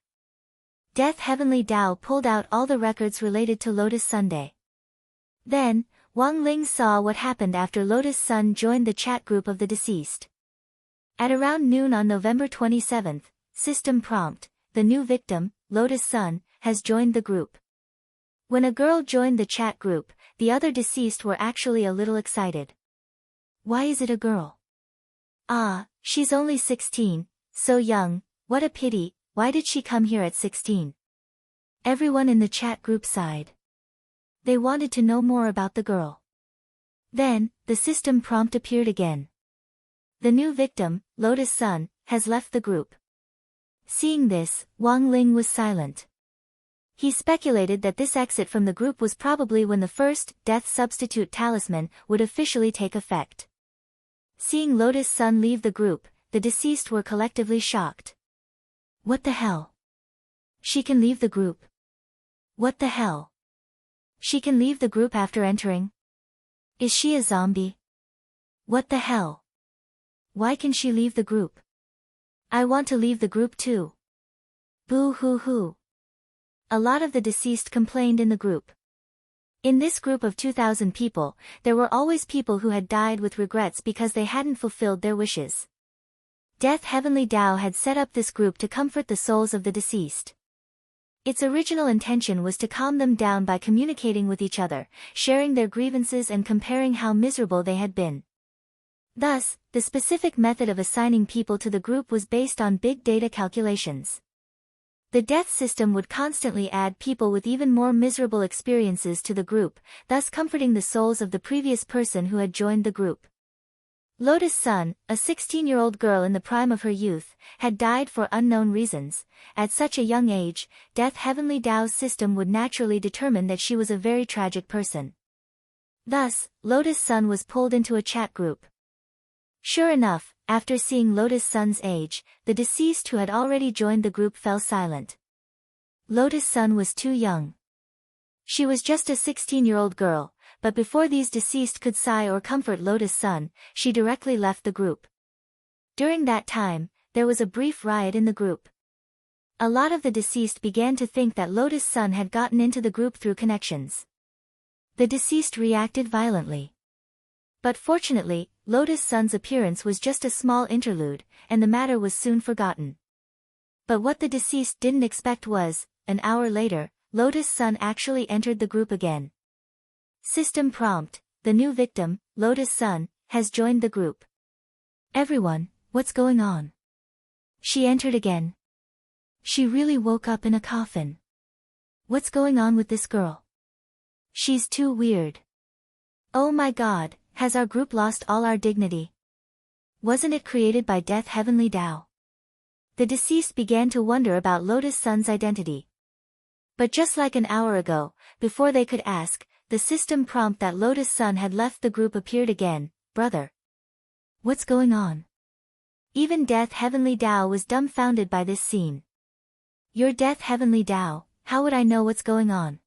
S1: Death Heavenly Dao pulled out all the records related to Lotus Sunday. Then, Wang Ling saw what happened after Lotus Sun joined the chat group of the deceased. At around noon on November 27th, system prompt, the new victim, Lotus Sun, has joined the group. When a girl joined the chat group, the other deceased were actually a little excited. Why is it a girl? Ah, she's only 16, so young, what a pity, why did she come here at 16? Everyone in the chat group sighed. They wanted to know more about the girl. Then, the system prompt appeared again. The new victim, Lotus Sun, has left the group. Seeing this, Wang Ling was silent. He speculated that this exit from the group was probably when the first death substitute talisman would officially take effect. Seeing Lotus Sun leave the group, the deceased were collectively shocked. What the hell? She can leave the group. What the hell? She can leave the group after entering? Is she a zombie? What the hell? Why can she leave the group? I want to leave the group too. Boo hoo hoo. A lot of the deceased complained in the group. In this group of 2,000 people, there were always people who had died with regrets because they hadn't fulfilled their wishes. Death Heavenly Tao had set up this group to comfort the souls of the deceased. Its original intention was to calm them down by communicating with each other, sharing their grievances and comparing how miserable they had been. Thus, the specific method of assigning people to the group was based on big data calculations. The death system would constantly add people with even more miserable experiences to the group, thus comforting the souls of the previous person who had joined the group. Lotus Sun, a 16-year-old girl in the prime of her youth, had died for unknown reasons. At such a young age, Death Heavenly Tao's system would naturally determine that she was a very tragic person. Thus, Lotus Sun was pulled into a chat group. Sure enough, after seeing Lotus Sun's age, the deceased who had already joined the group fell silent. Lotus Sun was too young. She was just a 16-year-old girl, but before these deceased could sigh or comfort Lotus Sun, she directly left the group. During that time, there was a brief riot in the group. A lot of the deceased began to think that Lotus Sun had gotten into the group through connections. The deceased reacted violently. But fortunately, Lotus Sun's appearance was just a small interlude, and the matter was soon forgotten. But what the deceased didn't expect was, an hour later, Lotus Sun actually entered the group again. System prompt: the new victim, Lotus Sun, has joined the group. Everyone, what's going on? She entered again. She really woke up in a coffin. What's going on with this girl? She's too weird. Oh my God, has our group lost all our dignity? Wasn't it created by Death Heavenly Tao? The deceased began to wonder about Lotus Sun's identity. But just like an hour ago, before they could ask, the system prompt that Lotus Sun had left the group appeared again. Brother. What's going on? Even Death Heavenly Tao was dumbfounded by this scene. You're Death Heavenly Tao, how would I know what's going on?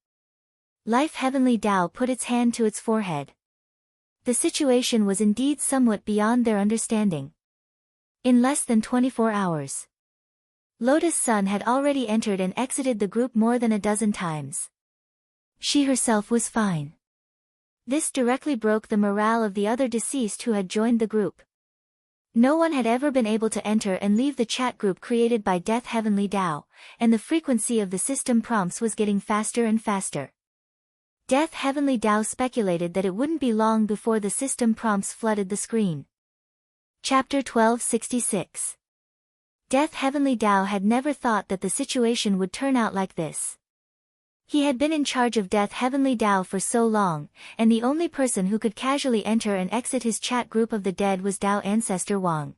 S1: Life Heavenly Tao put its hand to its forehead. The situation was indeed somewhat beyond their understanding. In less than 24 hours, Lotus Sun had already entered and exited the group more than a dozen times. She herself was fine. This directly broke the morale of the other deceased who had joined the group. No one had ever been able to enter and leave the chat group created by Death Heavenly Tao, and the frequency of the system prompts was getting faster and faster. Death Heavenly Tao speculated that it wouldn't be long before the system prompts flooded the screen. Chapter 1266. Death Heavenly Tao had never thought that the situation would turn out like this. He had been in charge of Death Heavenly Tao for so long, and the only person who could casually enter and exit his chat group of the dead was Tao Ancestor Wang.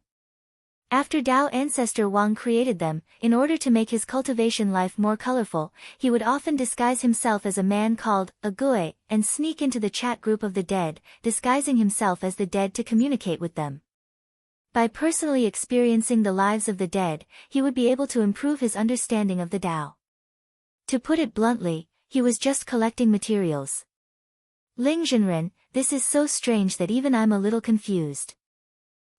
S1: After Tao Ancestor Wang created them, in order to make his cultivation life more colorful, he would often disguise himself as a man called a Gui, and sneak into the chat group of the dead, disguising himself as the dead to communicate with them. By personally experiencing the lives of the dead, he would be able to improve his understanding of the Tao. To put it bluntly, he was just collecting materials. Ling Zhenren, this is so strange that even I'm a little confused.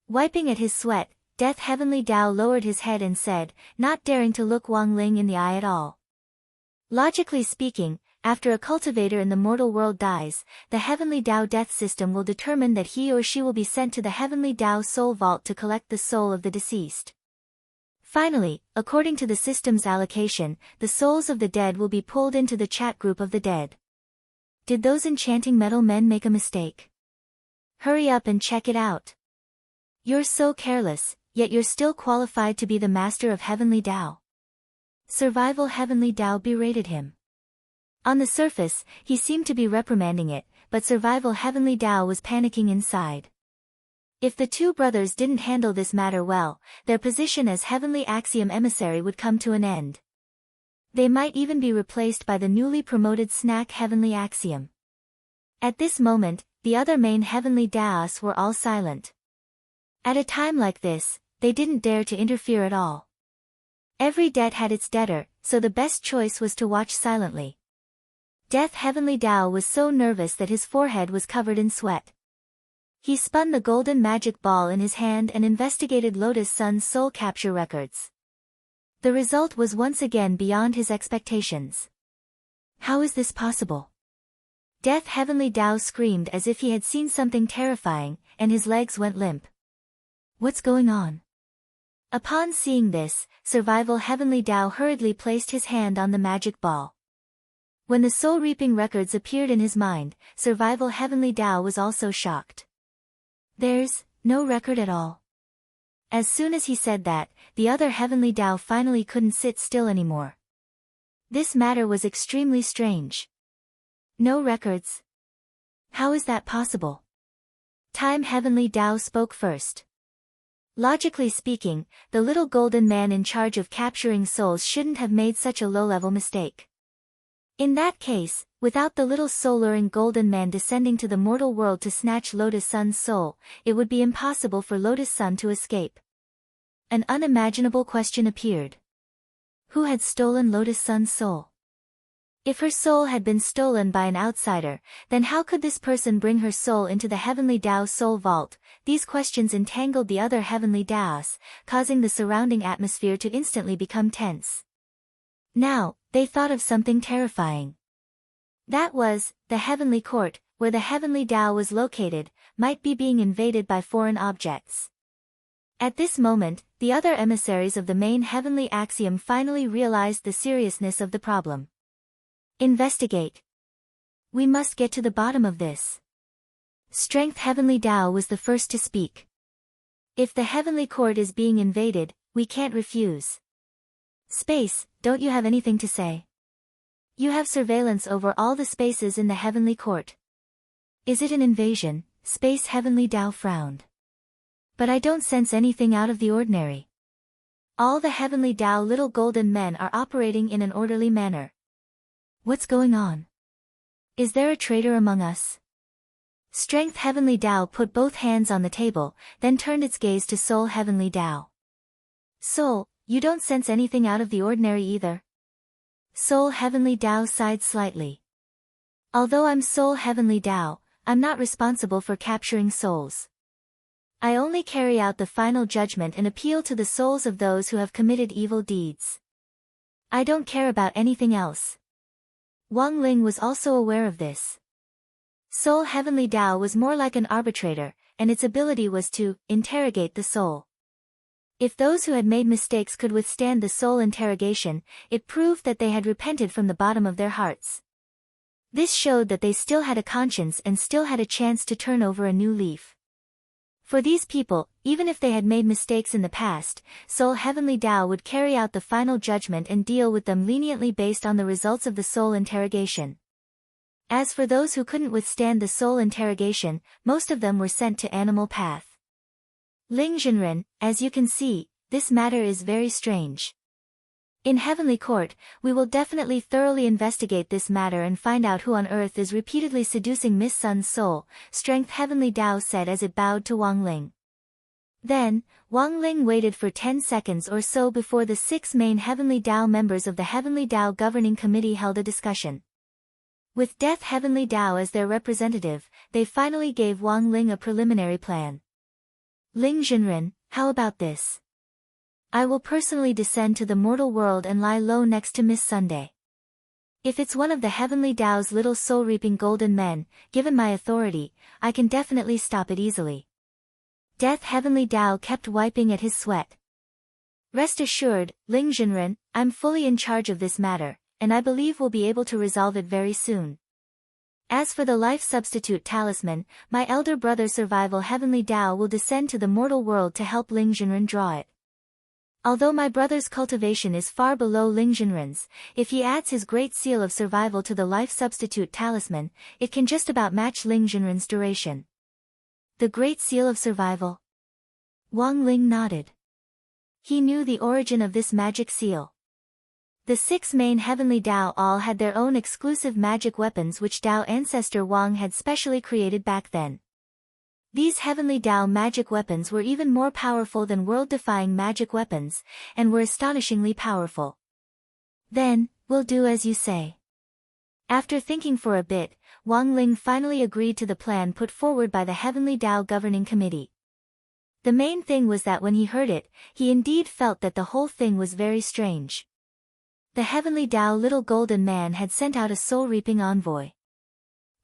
S1: Wiping at his sweat, Death Heavenly Tao lowered his head and said, not daring to look Wang Ling in the eye at all. Logically speaking, after a cultivator in the mortal world dies, the Heavenly Tao death system will determine that he or she will be sent to the Heavenly Tao soul vault to collect the soul of the deceased. Finally, according to the system's allocation, the souls of the dead will be pulled into the chat group of the dead. Did those enchanting metal men make a mistake? Hurry up and check it out. You're so careless, yet you're still qualified to be the master of Heavenly Tao. Survival Heavenly Tao berated him. On the surface, he seemed to be reprimanding it, but Survival Heavenly Tao was panicking inside. If the two brothers didn't handle this matter well, their position as Heavenly Axiom Emissary would come to an end. They might even be replaced by the newly promoted snack heavenly axiom. At this moment, the other main heavenly daos were all silent. At a time like this, they didn't dare to interfere at all. Every debt had its debtor, so the best choice was to watch silently. Death Heavenly Dao was so nervous that his forehead was covered in sweat. He spun the golden magic ball in his hand and investigated Lotus Sun's soul capture records. The result was once again beyond his expectations. How is this possible? Death Heavenly Dao screamed as if he had seen something terrifying, and his legs went limp. What's going on? Upon seeing this, Survival Heavenly Dao hurriedly placed his hand on the magic ball. When the soul-reaping records appeared in his mind, Survival Heavenly Dao was also shocked. There's no record at all. As soon as he said that, the other Heavenly Dao finally couldn't sit still anymore. This matter was extremely strange. No records? How is that possible? Time Heavenly Dao spoke first. Logically speaking, the little golden man in charge of capturing souls shouldn't have made such a low-level mistake. In that case, without the little soul-luring golden man descending to the mortal world to snatch Lotus Sun's soul, it would be impossible for Lotus Sun to escape. An unimaginable question appeared. Who had stolen Lotus Sun's soul? If her soul had been stolen by an outsider, then how could this person bring her soul into the Heavenly Dao Soul Vault? These questions entangled the other Heavenly Daos, causing the surrounding atmosphere to instantly become tense. Now, they thought of something terrifying. That was, the Heavenly Court, where the Heavenly Dao was located, might be being invaded by foreign objects. At this moment, the other emissaries of the main heavenly axiom finally realized the seriousness of the problem. Investigate. We must get to the bottom of this. Strength Heavenly Dao was the first to speak. If the Heavenly Court is being invaded, we can't refuse. Space, don't you have anything to say? You have surveillance over all the spaces in the Heavenly Court. Is it an invasion? Space Heavenly Dao frowned. But I don't sense anything out of the ordinary. All the Heavenly Dao little golden men are operating in an orderly manner. What's going on? Is there a traitor among us? Strength Heavenly Dao put both hands on the table, then turned its gaze to Soul Heavenly Dao. Soul, you don't sense anything out of the ordinary either? Soul Heavenly Dao sighed slightly. Although I'm Soul Heavenly Dao, I'm not responsible for capturing souls. I only carry out the final judgment and appeal to the souls of those who have committed evil deeds. I don't care about anything else. Wang Ling was also aware of this. Soul Heavenly Dao was more like an arbitrator, and its ability was to interrogate the soul. If those who had made mistakes could withstand the soul interrogation, it proved that they had repented from the bottom of their hearts. This showed that they still had a conscience and still had a chance to turn over a new leaf. For these people, even if they had made mistakes in the past, Soul Heavenly Dao would carry out the final judgment and deal with them leniently based on the results of the soul interrogation. As for those who couldn't withstand the soul interrogation, most of them were sent to Animal Path. Ling Zhenren, as you can see, this matter is very strange. In Heavenly Court, we will definitely thoroughly investigate this matter and find out who on earth is repeatedly seducing Miss Sun's soul, Strength Heavenly Dao said as it bowed to Wang Ling. Then, Wang Ling waited for 10 seconds or so before the 6 main Heavenly Dao members of the Heavenly Dao Governing Committee held a discussion. With Death Heavenly Dao as their representative, they finally gave Wang Ling a preliminary plan. Ling Zhenren, how about this? I will personally descend to the mortal world and lie low next to Miss Sunday. If it's one of the Heavenly Dao's little soul-reaping golden men, given my authority, I can definitely stop it easily. Death Heavenly Dao kept wiping at his sweat. Rest assured, Ling Zhenren, I'm fully in charge of this matter, and I believe we'll be able to resolve it very soon. As for the life substitute talisman, my elder brother Survival Heavenly Dao will descend to the mortal world to help Ling Zhenren draw it. Although my brother's cultivation is far below Ling Zhenren's, if he adds his great seal of survival to the life substitute talisman, it can just about match Ling Zhenren's duration. The great seal of survival? Wang Ling nodded. He knew the origin of this magic seal. The 6 main heavenly Dao all had their own exclusive magic weapons which Dao ancestor Wang had specially created back then. These heavenly Dao magic weapons were even more powerful than world-defying magic weapons, and were astonishingly powerful. Then, we'll do as you say. After thinking for a bit, Wang Ling finally agreed to the plan put forward by the Heavenly Dao Governing Committee. The main thing was that when he heard it, he indeed felt that the whole thing was very strange. The Heavenly Dao Little Golden Man had sent out a soul-reaping envoy.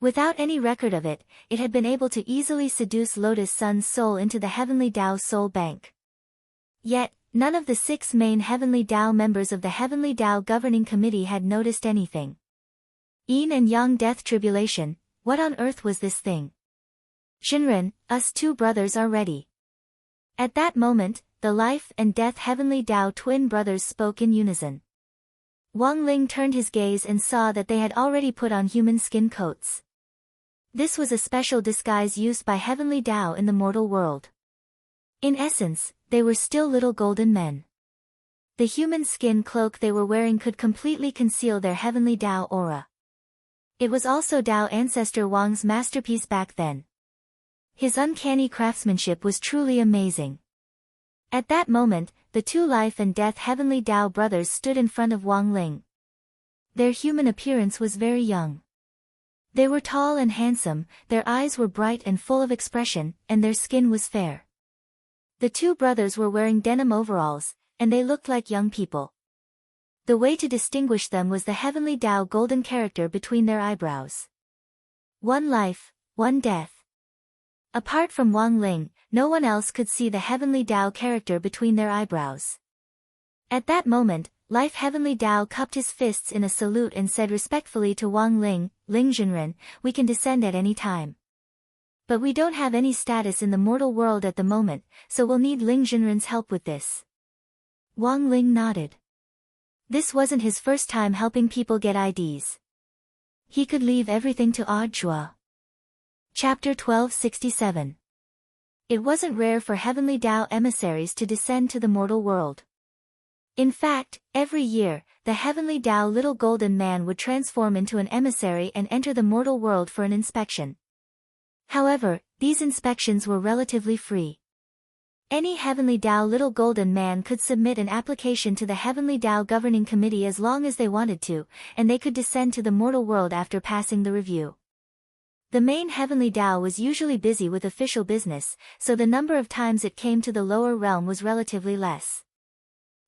S1: Without any record of it, it had been able to easily seduce Lotus Sun's soul into the Heavenly Dao Soul Bank. Yet, none of the 6 main Heavenly Dao members of the Heavenly Dao Governing Committee had noticed anything. Yin and Yang Death Tribulation, what on earth was this thing? Shinren, us 2 brothers are ready. At that moment, the Life and Death Heavenly Dao twin brothers spoke in unison. Wang Ling turned his gaze and saw that they had already put on human skin coats. This was a special disguise used by Heavenly Dao in the mortal world. In essence, they were still little golden men. The human skin cloak they were wearing could completely conceal their Heavenly Dao aura. It was also Dao ancestor Wang's masterpiece back then. His uncanny craftsmanship was truly amazing. At that moment, the 2 Life and Death Heavenly Dao brothers stood in front of Wang Ling. Their human appearance was very young. They were tall and handsome, their eyes were bright and full of expression, and their skin was fair. The 2 brothers were wearing denim overalls, and they looked like young people. The way to distinguish them was the Heavenly Dao golden character between their eyebrows. 1 life, 1 death. Apart from Wang Ling, no one else could see the Heavenly Dao character between their eyebrows. At that moment, Life Heavenly Dao cupped his fists in a salute and said respectfully to Wang Ling, Ling Zhenren, we can descend at any time. But we don't have any status in the mortal world at the moment, so we'll need Ling Zhenren's help with this. Wang Ling nodded. This wasn't his first time helping people get IDs. He could leave everything to Audiobook. Chapter 1267. It wasn't rare for Heavenly Dao emissaries to descend to the mortal world. In fact, every year, the Heavenly Dao Little Golden Man would transform into an emissary and enter the mortal world for an inspection. However, these inspections were relatively free. Any Heavenly Dao Little Golden Man could submit an application to the Heavenly Dao Governing Committee as long as they wanted to, and they could descend to the mortal world after passing the review. The main Heavenly Dao was usually busy with official business, so the number of times it came to the lower realm was relatively less.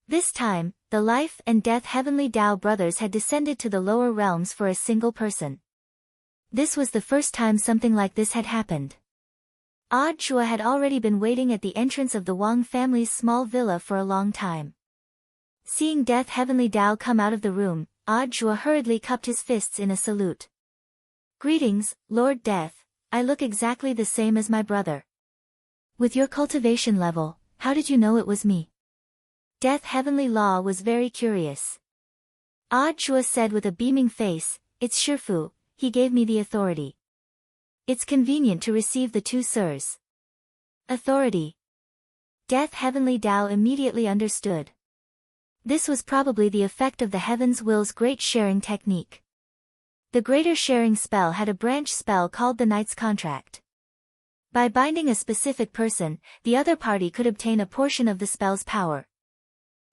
S1: This time, the Life and Death Heavenly Dao brothers had descended to the lower realms for a single person. This was the first time something like this had happened. Audiobook had already been waiting at the entrance of the Wang family's small villa for a long time. Seeing Death Heavenly Dao come out of the room, Audiobook hurriedly cupped his fists in a salute. Greetings, Lord Death, I look exactly the same as my brother. With your cultivation level, how did you know it was me? Death Heavenly Law was very curious. Audiobook said with a beaming face, it's Shifu, he gave me the authority. It's convenient to receive the 2 sirs. Authority. Death Heavenly Dao immediately understood. This was probably the effect of the Heaven's Will's great sharing technique. The greater sharing spell had a branch spell called the Knight's Contract. By binding a specific person, the other party could obtain a portion of the spell's power.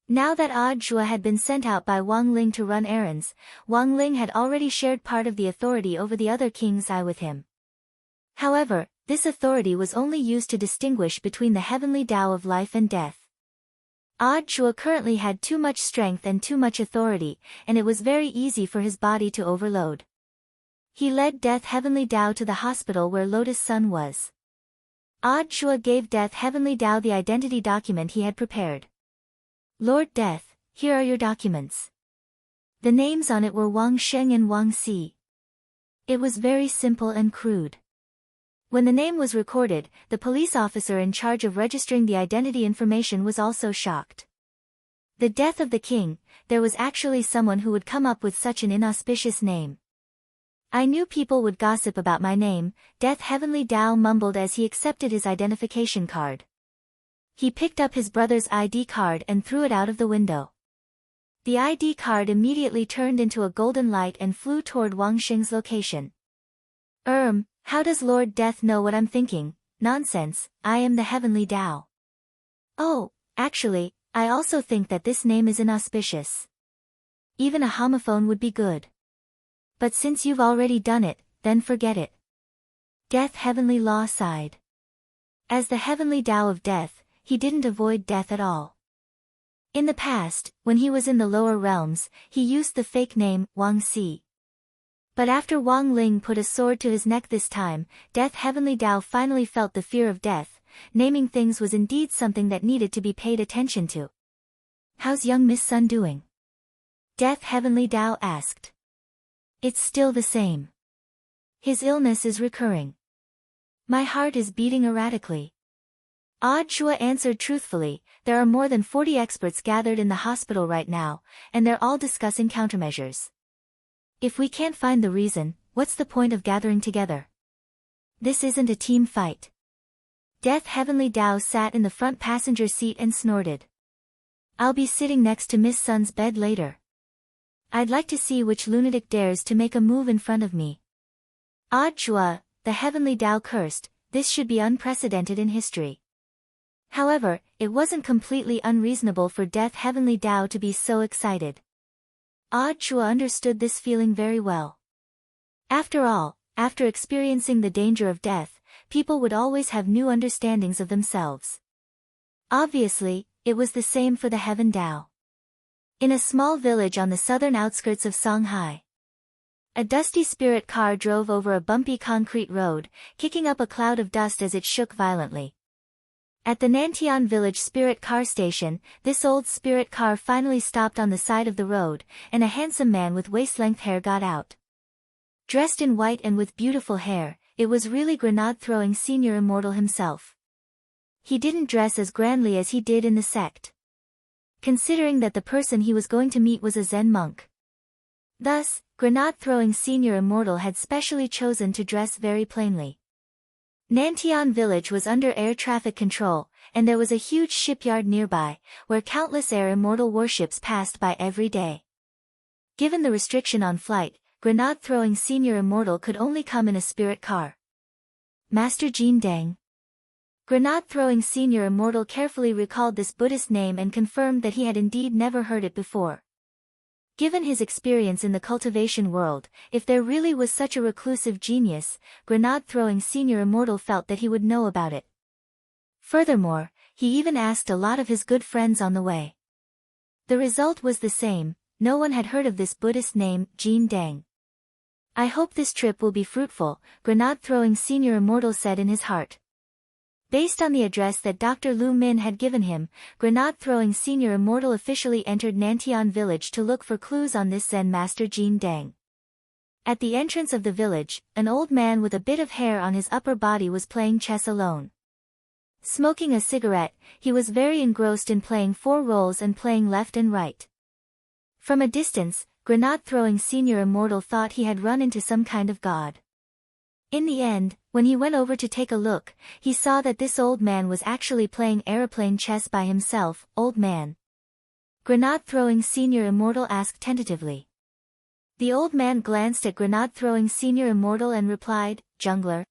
S1: Now that Audiobook had been sent out by Wang Ling to run errands, Wang Ling had already shared part of the authority over the other King's Eye with him. However, this authority was only used to distinguish between the Heavenly Dao of life and death. Audiobook currently had too much strength and too much authority, and it was very easy for his body to overload. He led Death Heavenly Dao to the hospital where Lotus Sun was. Audiobook gave Death Heavenly Dao the identity document he had prepared. Lord Death, here are your documents. The names on it were Wang Sheng and Wang Si. It was very simple and crude. When the name was recorded, the police officer in charge of registering the identity information was also shocked. The death of the king, there was actually someone who would come up with such an inauspicious name. I knew people would gossip about my name, Death Heavenly Dao mumbled as he accepted his identification card. He picked up his brother's ID card and threw it out of the window. The ID card immediately turned into a golden light and flew toward Wang Xing's location. How does Lord Death know what I'm thinking? Nonsense, I am the Heavenly Tao. Oh, actually, I also think that this name is inauspicious. Even a homophone would be good. But since you've already done it, then forget it. Death Heavenly Law sighed. As the Heavenly Tao of Death, he didn't avoid death at all. In the past, when he was in the lower realms, he used the fake name, Wang Si. But after Wang Ling put a sword to his neck this time, Death Heavenly Tao finally felt the fear of death. Naming things was indeed something that needed to be paid attention to. How's young Miss Sun doing? Death Heavenly Tao asked. It's still the same. His illness is recurring. My heart is beating erratically. Odd Shua answered truthfully, there are more than 40 experts gathered in the hospital right now, and they're all discussing countermeasures. If we can't find the reason, what's the point of gathering together? This isn't a team fight. Death Heavenly Tao sat in the front passenger seat and snorted. I'll be sitting next to Miss Sun's bed later. I'd like to see which lunatic dares to make a move in front of me. Odd Shua, the Heavenly Tao cursed, this should be unprecedented in history. However, it wasn't completely unreasonable for Death Heavenly Tao to be so excited. Odd Shua understood this feeling very well. After all, after experiencing the danger of death, people would always have new understandings of themselves. Obviously, it was the same for the Heaven Tao. In a small village on the southern outskirts of Shanghai, a dusty spirit car drove over a bumpy concrete road, kicking up a cloud of dust as it shook violently. At the Nantian Village Spirit Car Station, this old spirit car finally stopped on the side of the road, and a handsome man with waist-length hair got out. Dressed in white and with beautiful hair, it was really grenade-throwing Senior Immortal himself. He didn't dress as grandly as he did in the sect, considering that the person he was going to meet was a Zen monk. Thus, grenade-throwing Senior Immortal had specially chosen to dress very plainly. Nantian Village was under air traffic control, and there was a huge shipyard nearby, where countless air immortal warships passed by every day. Given the restriction on flight, grenade-throwing Senior Immortal could only come in a spirit car. Master Jin Deng. Grenade-throwing Senior Immortal carefully recalled this Buddhist name and confirmed that he had indeed never heard it before. Given his experience in the cultivation world, if there really was such a reclusive genius, grenade-throwing Senior Immortal felt that he would know about it. Furthermore, he even asked a lot of his good friends on the way. The result was the same, no one had heard of this Buddhist name, Jin Deng. I hope this trip will be fruitful, grenade-throwing Senior Immortal said in his heart. Based on the address that Dr. Lu Min had given him, grenade-throwing Senior Immortal officially entered Nantian Village to look for clues on this Zen master Jin Deng. At the entrance of the village, an old man with a bit of hair on his upper body was playing chess alone. Smoking a cigarette, he was very engrossed in playing 4 roles and playing left and right. From a distance, grenade-throwing Senior Immortal thought he had run into some kind of god. In the end, when he went over to take a look, he saw that this old man was actually playing aeroplane chess by himself. Old man? Grenade-throwing Senior Immortal asked tentatively. The old man glanced at grenade-throwing Senior Immortal and replied, Jungler.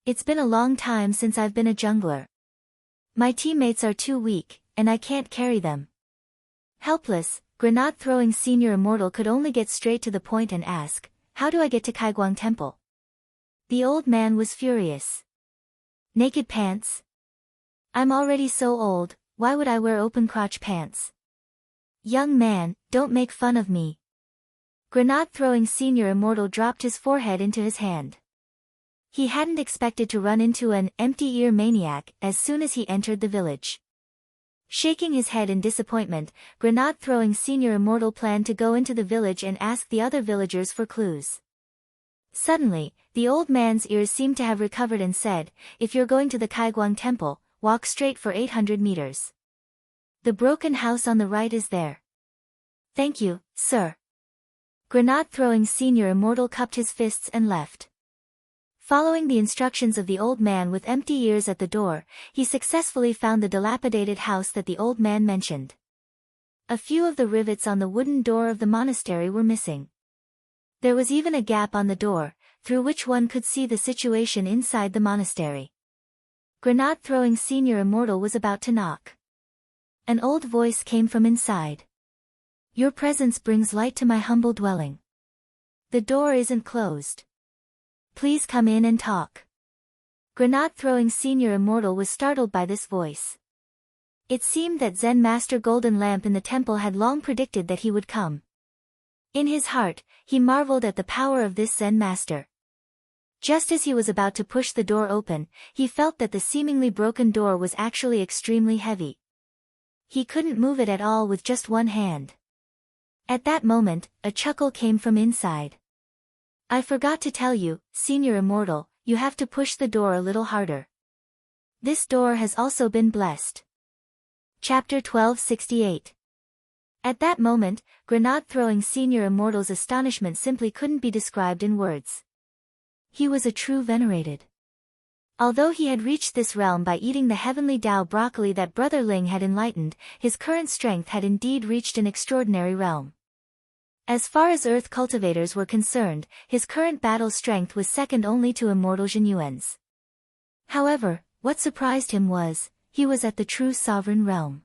S1: It's been a long time since I've been a jungler. My teammates are too weak, and I can't carry them. Helpless, grenade-throwing Senior Immortal could only get straight to the point and ask, how do I get to Kaiguang Temple? The old man was furious. Naked pants? I'm already so old, why would I wear open-crotch pants? Young man, don't make fun of me. Grenade-throwing Senior Immortal dropped his forehead into his hand. He hadn't expected to run into an empty-ear maniac as soon as he entered the village. Shaking his head in disappointment, grenade-throwing Senior Immortal planned to go into the village and ask the other villagers for clues. Suddenly, the old man's ears seemed to have recovered and said, if you're going to the Kaiguang Temple, walk straight for 800 meters. The broken house on the right is there. Thank you, sir. Grenade-throwing Senior Immortal cupped his fists and left. Following the instructions of the old man with empty ears at the door, he successfully found the dilapidated house that the old man mentioned. A few of the rivets on the wooden door of the monastery were missing. There was even a gap on the door, through which one could see the situation inside the monastery. Grenade-throwing senior immortal was about to knock. An old voice came from inside. Your presence brings light to my humble dwelling. The door isn't closed. Please come in and talk. Grenade-throwing senior immortal was startled by this voice. It seemed that Zen Master Golden Lamp in the temple had long predicted that he would come. In his heart, he marveled at the power of this Zen Master. Just as he was about to push the door open, he felt that the seemingly broken door was actually extremely heavy. He couldn't move it at all with just one hand. At that moment, a chuckle came from inside. I forgot to tell you, Senior Immortal, you have to push the door a little harder. This door has also been blessed. Chapter 1268. At that moment, Grenade-throwing Senior Immortal's astonishment simply couldn't be described in words. He was a true venerated. Although he had reached this realm by eating the heavenly Tao broccoli that Brother Ling had enlightened, his current strength had indeed reached an extraordinary realm. As far as Earth cultivators were concerned, his current battle strength was second only to Immortal Jinyuan's. However, what surprised him was, he was at the true sovereign realm.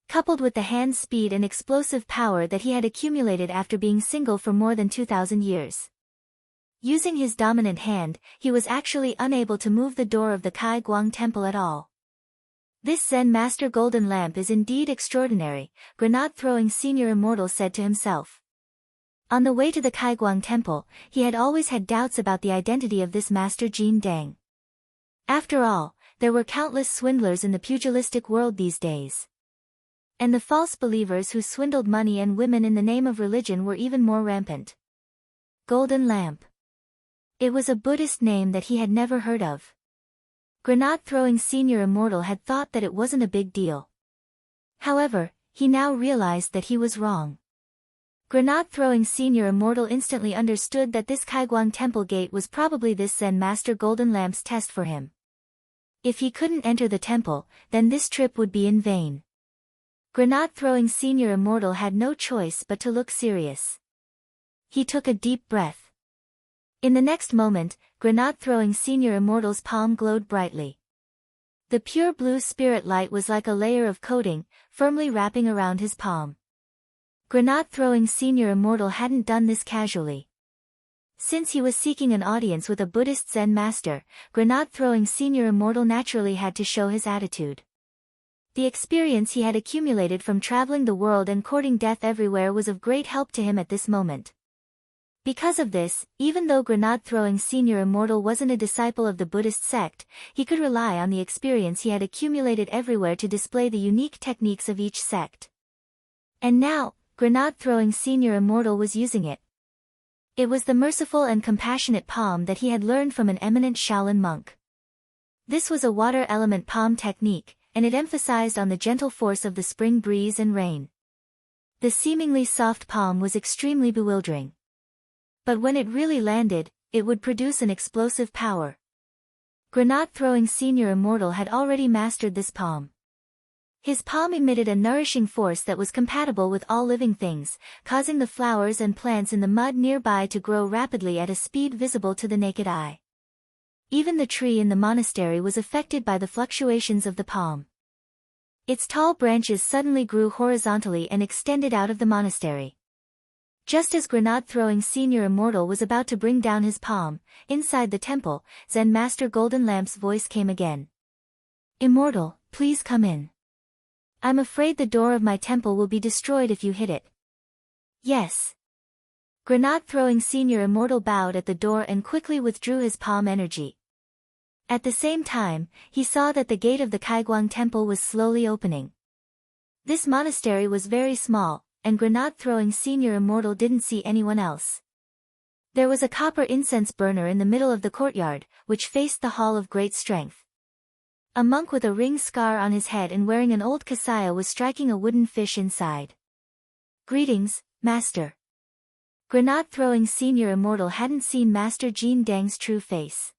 S1: Coupled with the hand speed and explosive power that he had accumulated after being single for more than 2,000 years. Using his dominant hand, he was actually unable to move the door of the Kai Guang temple at all. This Zen Master Golden Lamp is indeed extraordinary, Grenade-throwing Senior Immortal said to himself. On the way to the Kai Guang temple, he had always had doubts about the identity of this Master Jin Dang. After all, there were countless swindlers in the pugilistic world these days. And the false believers who swindled money and women in the name of religion were even more rampant. Golden Lamp. It was a Buddhist name that he had never heard of. Grenade-throwing Senior Immortal had thought that it wasn't a big deal. However, he now realized that he was wrong. Grenade-throwing Senior Immortal instantly understood that this Kaiguang Temple gate was probably this Zen Master Golden Lamp's test for him. If he couldn't enter the temple, then this trip would be in vain. Grenade-throwing Senior Immortal had no choice but to look serious. He took a deep breath. In the next moment, Grenade-throwing Senior Immortal's palm glowed brightly. The pure blue spirit light was like a layer of coating, firmly wrapping around his palm. Grenade-throwing Senior Immortal hadn't done this casually. Since he was seeking an audience with a Buddhist Zen master, Grenade-throwing Senior Immortal naturally had to show his attitude. The experience he had accumulated from traveling the world and courting death everywhere was of great help to him at this moment. Because of this, even though Grenade-throwing Senior Immortal wasn't a disciple of the Buddhist sect, he could rely on the experience he had accumulated everywhere to display the unique techniques of each sect. And now, Grenade-throwing Senior Immortal was using it. It was the merciful and compassionate palm that he had learned from an eminent Shaolin monk. This was a water element palm technique, and it emphasized on the gentle force of the spring breeze and rain. The seemingly soft palm was extremely bewildering. But when it really landed, it would produce an explosive power. Grenade-throwing Senior Immortal had already mastered this palm. His palm emitted a nourishing force that was compatible with all living things, causing the flowers and plants in the mud nearby to grow rapidly at a speed visible to the naked eye. Even the tree in the monastery was affected by the fluctuations of the palm. Its tall branches suddenly grew horizontally and extended out of the monastery. Just as Grenade-throwing Senior Immortal was about to bring down his palm, inside the temple, Zen Master Golden Lamp's voice came again. Immortal, please come in. I'm afraid the door of my temple will be destroyed if you hit it. Yes. Grenade-throwing Senior Immortal bowed at the door and quickly withdrew his palm energy. At the same time, he saw that the gate of the Kaiguang temple was slowly opening. This monastery was very small, and Grenade-throwing Senior Immortal didn't see anyone else. There was a copper incense burner in the middle of the courtyard, which faced the hall of great strength. A monk with a ring scar on his head and wearing an old kasaya was striking a wooden fish inside. Greetings, Master. Grenade-throwing Senior Immortal hadn't seen Master Jin Dang's true face.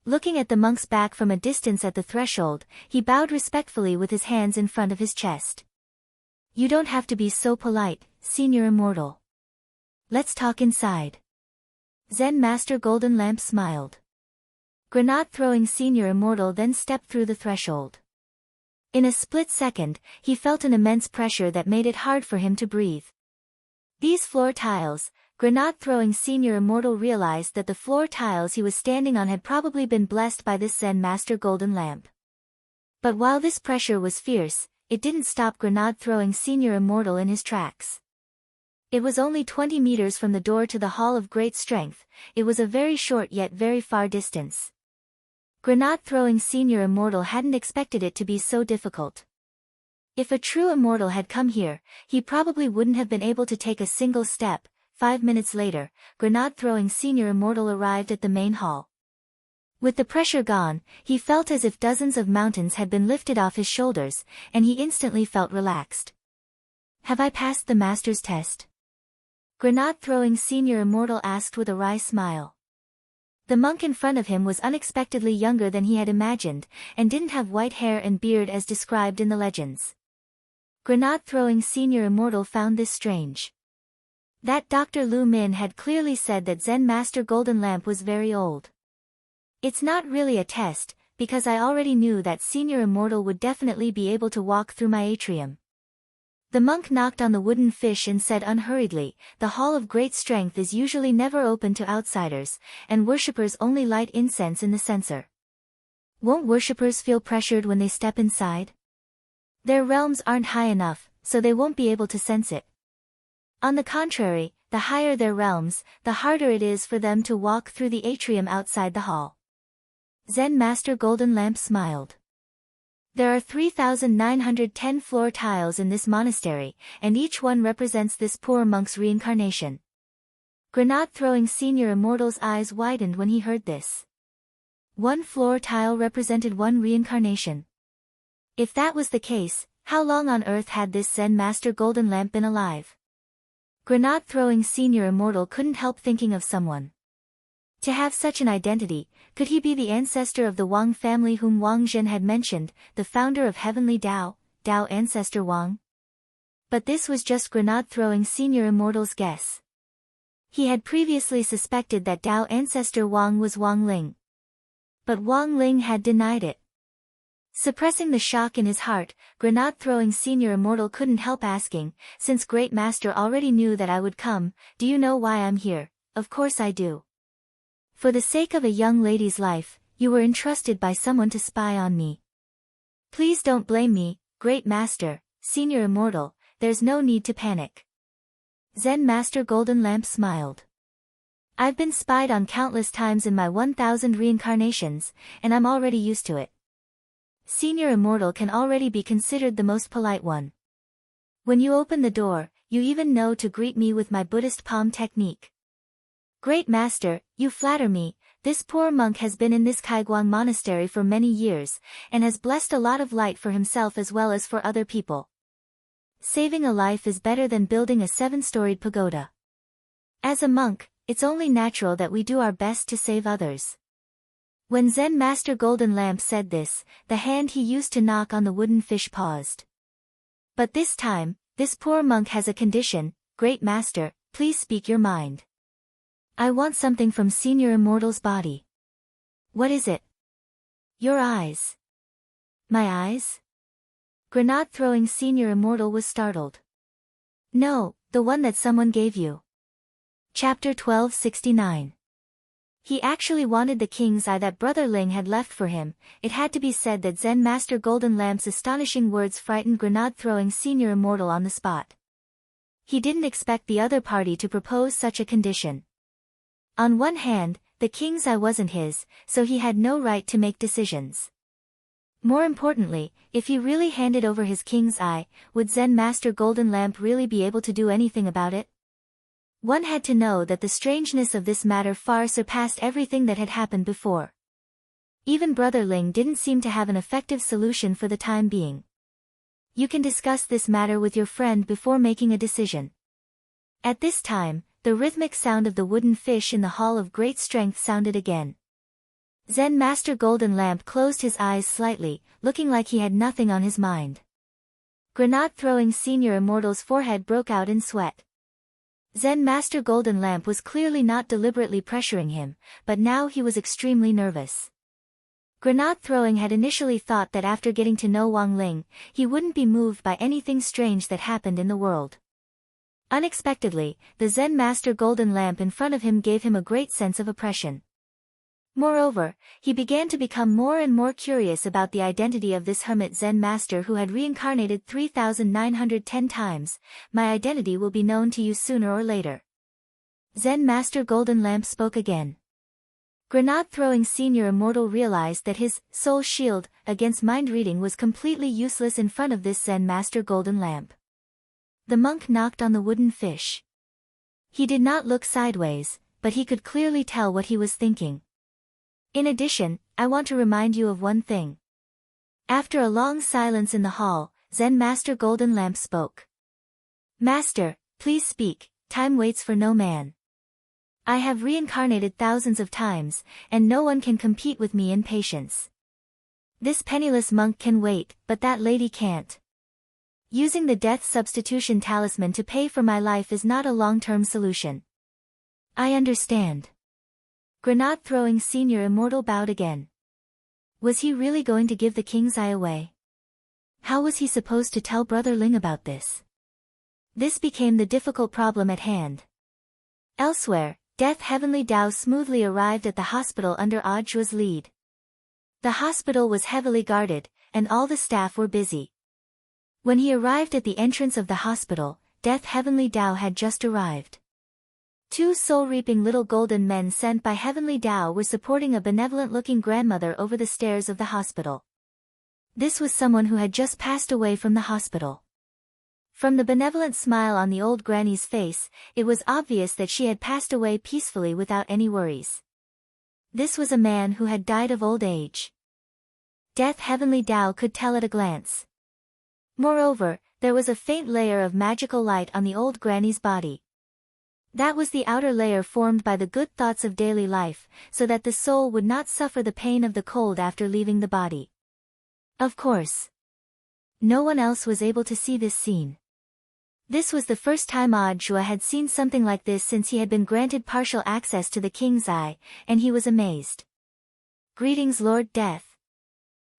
S1: Looking at the monk's back from a distance at the threshold, he bowed respectfully with his hands in front of his chest. You don't have to be so polite, Senior Immortal. Let's talk inside. Zen Master Golden Lamp smiled. Grenade-throwing Senior Immortal then stepped through the threshold. In a split second, he felt an immense pressure that made it hard for him to breathe. These floor tiles, Grenade-throwing Senior Immortal realized that the floor tiles he was standing on had probably been blessed by this Zen Master Golden Lamp. But while this pressure was fierce, it didn't stop Grenade-throwing Senior Immortal in his tracks. It was only 20 meters from the door to the Hall of Great Strength. It was a very short yet very far distance. Grenade-throwing Senior Immortal hadn't expected it to be so difficult. If a true immortal had come here, he probably wouldn't have been able to take a single step. 5 minutes later, Grenade-throwing Senior Immortal arrived at the main hall. With the pressure gone, he felt as if dozens of mountains had been lifted off his shoulders, and he instantly felt relaxed. Have I passed the master's test? Grenade-throwing Senior Immortal asked with a wry smile. The monk in front of him was unexpectedly younger than he had imagined, and didn't have white hair and beard as described in the legends. Grenade-throwing Senior Immortal found this strange. That Dr. Lu Min had clearly said that Zen Master Golden Lamp was very old. It's not really a test, because I already knew that Senior Immortal would definitely be able to walk through my atrium. The monk knocked on the wooden fish and said unhurriedly, the Hall of Great Strength is usually never open to outsiders, and worshippers only light incense in the censer. Won't worshippers feel pressured when they step inside? Their realms aren't high enough, so they won't be able to sense it. On the contrary, the higher their realms, the harder it is for them to walk through the atrium outside the hall. Zen Master Golden Lamp smiled. There are 3,910 floor tiles in this monastery, and each one represents this poor monk's reincarnation. Grenade-throwing Senior Immortal's eyes widened when he heard this. One floor tile represented one reincarnation. If that was the case, how long on earth had this Zen Master Golden Lamp been alive? Grenade-throwing Senior Immortal couldn't help thinking of someone. To have such an identity, could he be the ancestor of the Wang family whom Wang Zhen had mentioned, the founder of Heavenly Tao, Tao ancestor Wang? But this was just Grenade-throwing Senior Immortal's guess. He had previously suspected that Tao ancestor Wang was Wang Ling. But Wang Ling had denied it. Suppressing the shock in his heart, Grenade-throwing Senior Immortal couldn't help asking, since Great Master already knew that I would come, do you know why I'm here? Of course I do. For the sake of a young lady's life, you were entrusted by someone to spy on me. Please don't blame me, Great Master, Senior Immortal, there's no need to panic. Zen Master Golden Lamp smiled. I've been spied on countless times in my 1,000 reincarnations, and I'm already used to it. Senior Immortal can already be considered the most polite one. When you open the door, you even know to greet me with my Buddhist palm technique. Great Master, you flatter me. This poor monk has been in this Kaiguang monastery for many years, and has blessed a lot of light for himself as well as for other people. Saving a life is better than building a 7-storied pagoda. As a monk, it's only natural that we do our best to save others. When Zen Master Golden Lamp said this, the hand he used to knock on the wooden fish paused. But this time, this poor monk has a condition. Great Master, please speak your mind. I want something from Senior Immortal's body. What is it? Your eyes. My eyes? Grenade-throwing Senior Immortal was startled. No, the one that someone gave you. Chapter 1269. He actually wanted the king's eye that Brother Ling had left for him. It had to be said that Zen Master Golden Lamp's astonishing words frightened Grenade-throwing Senior Immortal on the spot. He didn't expect the other party to propose such a condition. On one hand, the king's eye wasn't his, so he had no right to make decisions. More importantly, if he really handed over his king's eye, would Zen Master Golden Lamp really be able to do anything about it? One had to know that the strangeness of this matter far surpassed everything that had happened before. Even Brother Ling didn't seem to have an effective solution for the time being. You can discuss this matter with your friend before making a decision. At this time, the rhythmic sound of the wooden fish in the Hall of Great Strength sounded again. Zen Master Golden Lamp closed his eyes slightly, looking like he had nothing on his mind. Grenade-throwing Senior Immortal's forehead broke out in sweat. Zen Master Golden Lamp was clearly not deliberately pressuring him, but now he was extremely nervous. Grenade-throwing had initially thought that after getting to know Wang Ling, he wouldn't be moved by anything strange that happened in the world. Unexpectedly, the Zen Master Golden Lamp in front of him gave him a great sense of oppression. Moreover, he began to become more and more curious about the identity of this hermit Zen Master who had reincarnated 3,910 times. My identity will be known to you sooner or later. Zen Master Golden Lamp spoke again. Grenade-throwing Senior Immortal realized that his soul shield against mind reading was completely useless in front of this Zen Master Golden Lamp. The monk knocked on the wooden fish. He did not look sideways, but he could clearly tell what he was thinking. In addition, I want to remind you of one thing. After a long silence in the hall, Zen Master Golden Lamp spoke. Master, please speak, time waits for no man. I have reincarnated thousands of times, and no one can compete with me in patience. This penniless monk can wait, but that lady can't. Using the death substitution talisman to pay for my life is not a long-term solution. I understand. Grenade-throwing Senior Immortal bowed again. Was he really going to give the king's eye away? How was he supposed to tell Brother Ling about this? This became the difficult problem at hand. Elsewhere, Death Heavenly Dao smoothly arrived at the hospital under Ajua's lead. The hospital was heavily guarded, and all the staff were busy. When he arrived at the entrance of the hospital, Death Heavenly Dao had just arrived. Two soul-reaping little golden men sent by Heavenly Dao were supporting a benevolent-looking grandmother over the stairs of the hospital. This was someone who had just passed away from the hospital. From the benevolent smile on the old granny's face, it was obvious that she had passed away peacefully without any worries. This was a man who had died of old age. Death Heavenly Dao could tell at a glance. Moreover, there was a faint layer of magical light on the old granny's body. That was the outer layer formed by the good thoughts of daily life, so that the soul would not suffer the pain of the cold after leaving the body. Of course, no one else was able to see this scene. This was the first time Ajua had seen something like this since he had been granted partial access to the king's eye, and he was amazed. Greetings, Lord Death.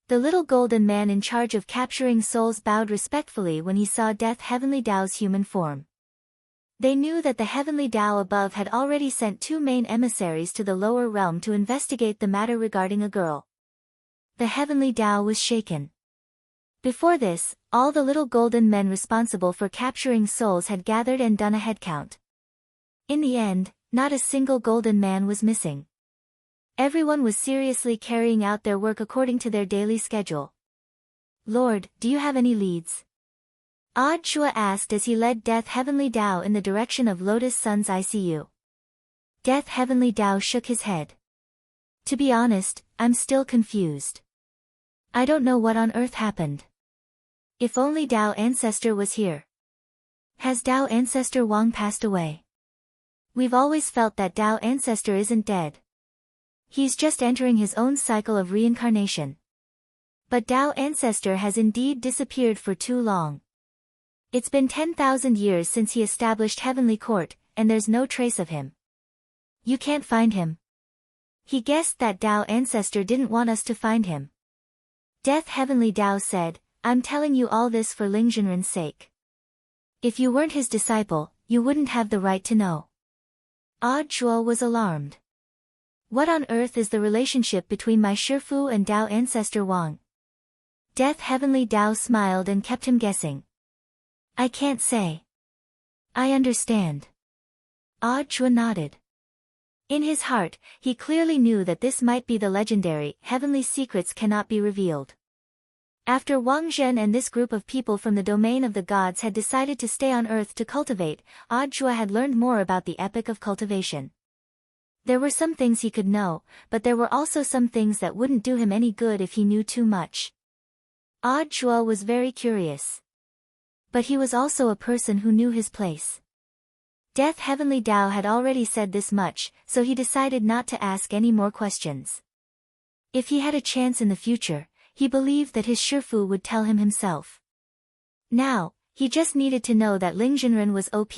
S1: The little golden man in charge of capturing souls bowed respectfully when he saw Death Heavenly Dao's human form. They knew that the Heavenly Dao above had already sent two main emissaries to the lower realm to investigate the matter regarding a girl. The Heavenly Dao was shaken. Before this, all the little golden men responsible for capturing souls had gathered and done a headcount. In the end, not a single golden man was missing. Everyone was seriously carrying out their work according to their daily schedule. Lord, do you have any leads? Ajua asked as he led Death Heavenly Dao in the direction of Lotus Sun's ICU. Death Heavenly Dao shook his head. To be honest, I'm still confused. I don't know what on earth happened. If only Dao Ancestor was here. Has Dao Ancestor Wang passed away? We've always felt that Dao Ancestor isn't dead. He's just entering his own cycle of reincarnation. But Dao Ancestor has indeed disappeared for too long. It's been 10,000 years since he established Heavenly Court, and there's no trace of him. You can't find him. He guessed that Dao Ancestor didn't want us to find him. Death Heavenly Dao said, I'm telling you all this for Ling Zhenren's sake. If you weren't his disciple, you wouldn't have the right to know. Ajua was alarmed. What on earth is the relationship between my Shifu and Dao Ancestor Wang? Death Heavenly Dao smiled and kept him guessing. I can't say. I understand. Ajua nodded. In his heart, he clearly knew that this might be the legendary, heavenly secrets cannot be revealed. After Wang Zhen and this group of people from the domain of the gods had decided to stay on Earth to cultivate, Ajua had learned more about the epic of cultivation. There were some things he could know, but there were also some things that wouldn't do him any good if he knew too much. Ajua was very curious. But he was also a person who knew his place. Death Heavenly Dao had already said this much, so he decided not to ask any more questions. If he had a chance in the future, he believed that his Shifu would tell him himself. Now, he just needed to know that Ling Jinren was OP.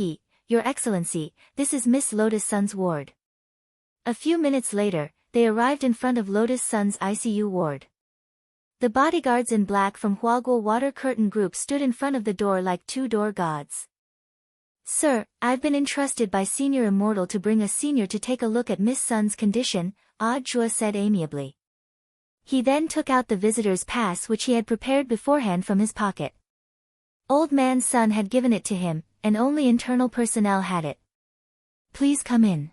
S1: Your Excellency, this is Miss Lotus Sun's ward. A few minutes later, they arrived in front of Lotus Sun's ICU ward. The bodyguards in black from Huaguo Water Curtain Group stood in front of the door like two door gods. Sir, I've been entrusted by Senior Immortal to bring a senior to take a look at Miss Sun's condition, Jua said amiably. He then took out the visitor's pass which he had prepared beforehand from his pocket. Old Man Sun had given it to him, and only internal personnel had it. Please come in.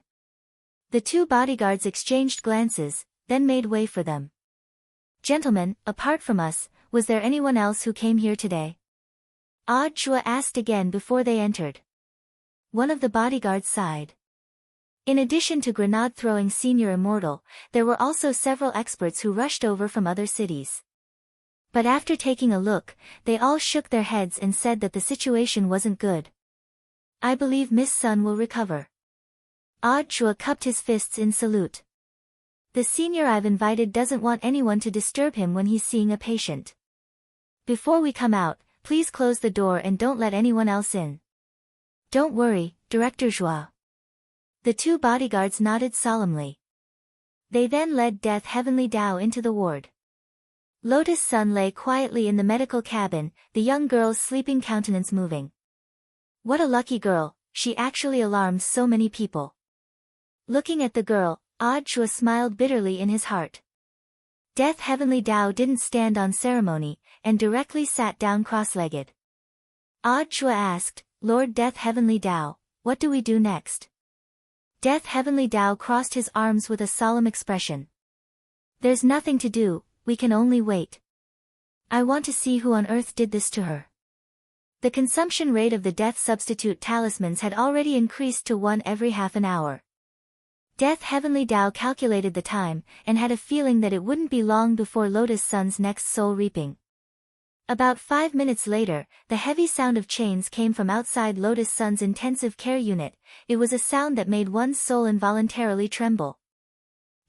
S1: The two bodyguards exchanged glances, then made way for them. Gentlemen, apart from us, was there anyone else who came here today? Jua asked again before they entered. One of the bodyguards sighed. In addition to grenade-throwing Senior Immortal, there were also several experts who rushed over from other cities. But after taking a look, they all shook their heads and said that the situation wasn't good. I believe Miss Sun will recover. Jua cupped his fists in salute. The senior I've invited doesn't want anyone to disturb him when he's seeing a patient. Before we come out, please close the door and don't let anyone else in. Don't worry, Director Zhua. The two bodyguards nodded solemnly. They then led Death Heavenly Dao into the ward. Lotus Sun lay quietly in the medical cabin, the young girl's sleeping countenance moving. What a lucky girl, she actually alarmed so many people. Looking at the girl, Jua smiled bitterly in his heart. Death Heavenly Dao didn't stand on ceremony, and directly sat down cross-legged. Jua asked, Lord Death Heavenly Dao, what do we do next? Death Heavenly Dao crossed his arms with a solemn expression. There's nothing to do, we can only wait. I want to see who on earth did this to her. The consumption rate of the death substitute talismans had already increased to 1 every half an hour. Death Heavenly Dao calculated the time, and had a feeling that it wouldn't be long before Lotus Sun's next soul reaping. About 5 minutes later, the heavy sound of chains came from outside Lotus Sun's intensive care unit. It was a sound that made one's soul involuntarily tremble.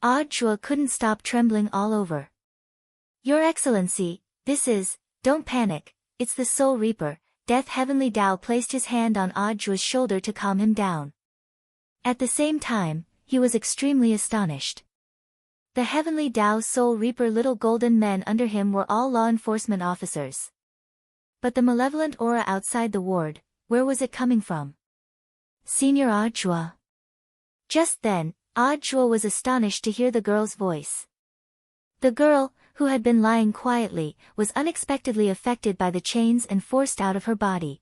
S1: Jua couldn't stop trembling all over. Your Excellency, this is, don't panic, it's the Soul Reaper. Death Heavenly Dao placed his hand on Jua's shoulder to calm him down. At the same time, he was extremely astonished. The Heavenly Dao Soul Reaper little golden men under him were all law enforcement officers. But the malevolent aura outside the ward, where was it coming from? Senior Jua. Just then, Jua was astonished to hear the girl's voice. The girl, who had been lying quietly, was unexpectedly affected by the chains and forced out of her body.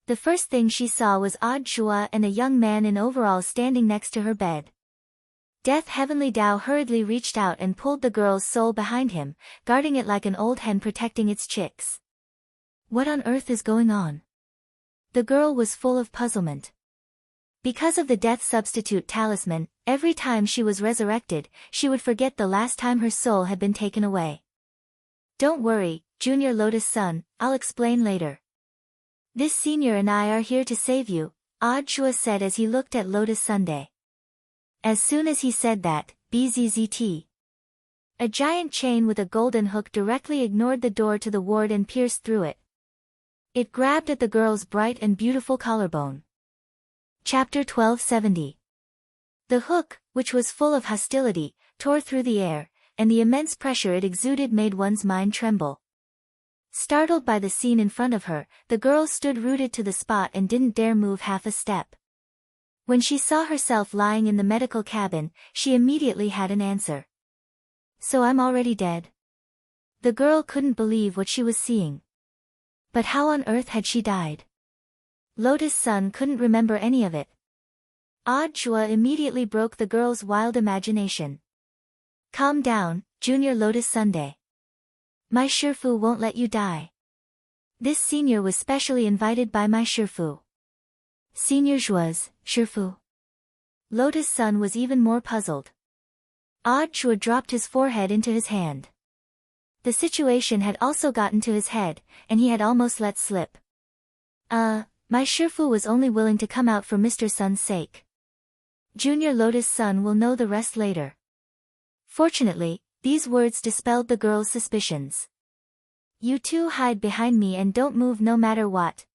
S1: The first thing she saw was Jua and a young man in overalls standing next to her bed. Death Heavenly Dao hurriedly reached out and pulled the girl's soul behind him, guarding it like an old hen protecting its chicks. What on earth is going on? The girl was full of puzzlement. Because of the death substitute talisman, every time she was resurrected, she would forget the last time her soul had been taken away. Don't worry, Junior Lotus Sun, I'll explain later. This senior and I are here to save you, Jua said as he looked at Lotus Sunday. As soon as he said that, bzzt. A giant chain with a golden hook directly ignored the door to the ward and pierced through it. It grabbed at the girl's bright and beautiful collarbone. Chapter 1270. The hook, which was full of hostility, tore through the air, and the immense pressure it exuded made one's mind tremble. Startled by the scene in front of her, the girl stood rooted to the spot and didn't dare move half a step. When she saw herself lying in the medical cabin, she immediately had an answer. So I'm already dead? The girl couldn't believe what she was seeing. But how on earth had she died? Lotus Sun couldn't remember any of it. Jua immediately broke the girl's wild imagination. Calm down, Junior Lotus Sunday. My Shifu won't let you die. This senior was specially invited by my Shifu. Senior Jua's, Shifu. Lotus Sun was even more puzzled. Jua dropped his forehead into his hand. The situation had also gotten to his head, and he had almost let slip. My Shifu was only willing to come out for Mr. Sun's sake. Junior Lotus Sun will know the rest later. Fortunately, these words dispelled the girl's suspicions. You two hide behind me and don't move no matter what.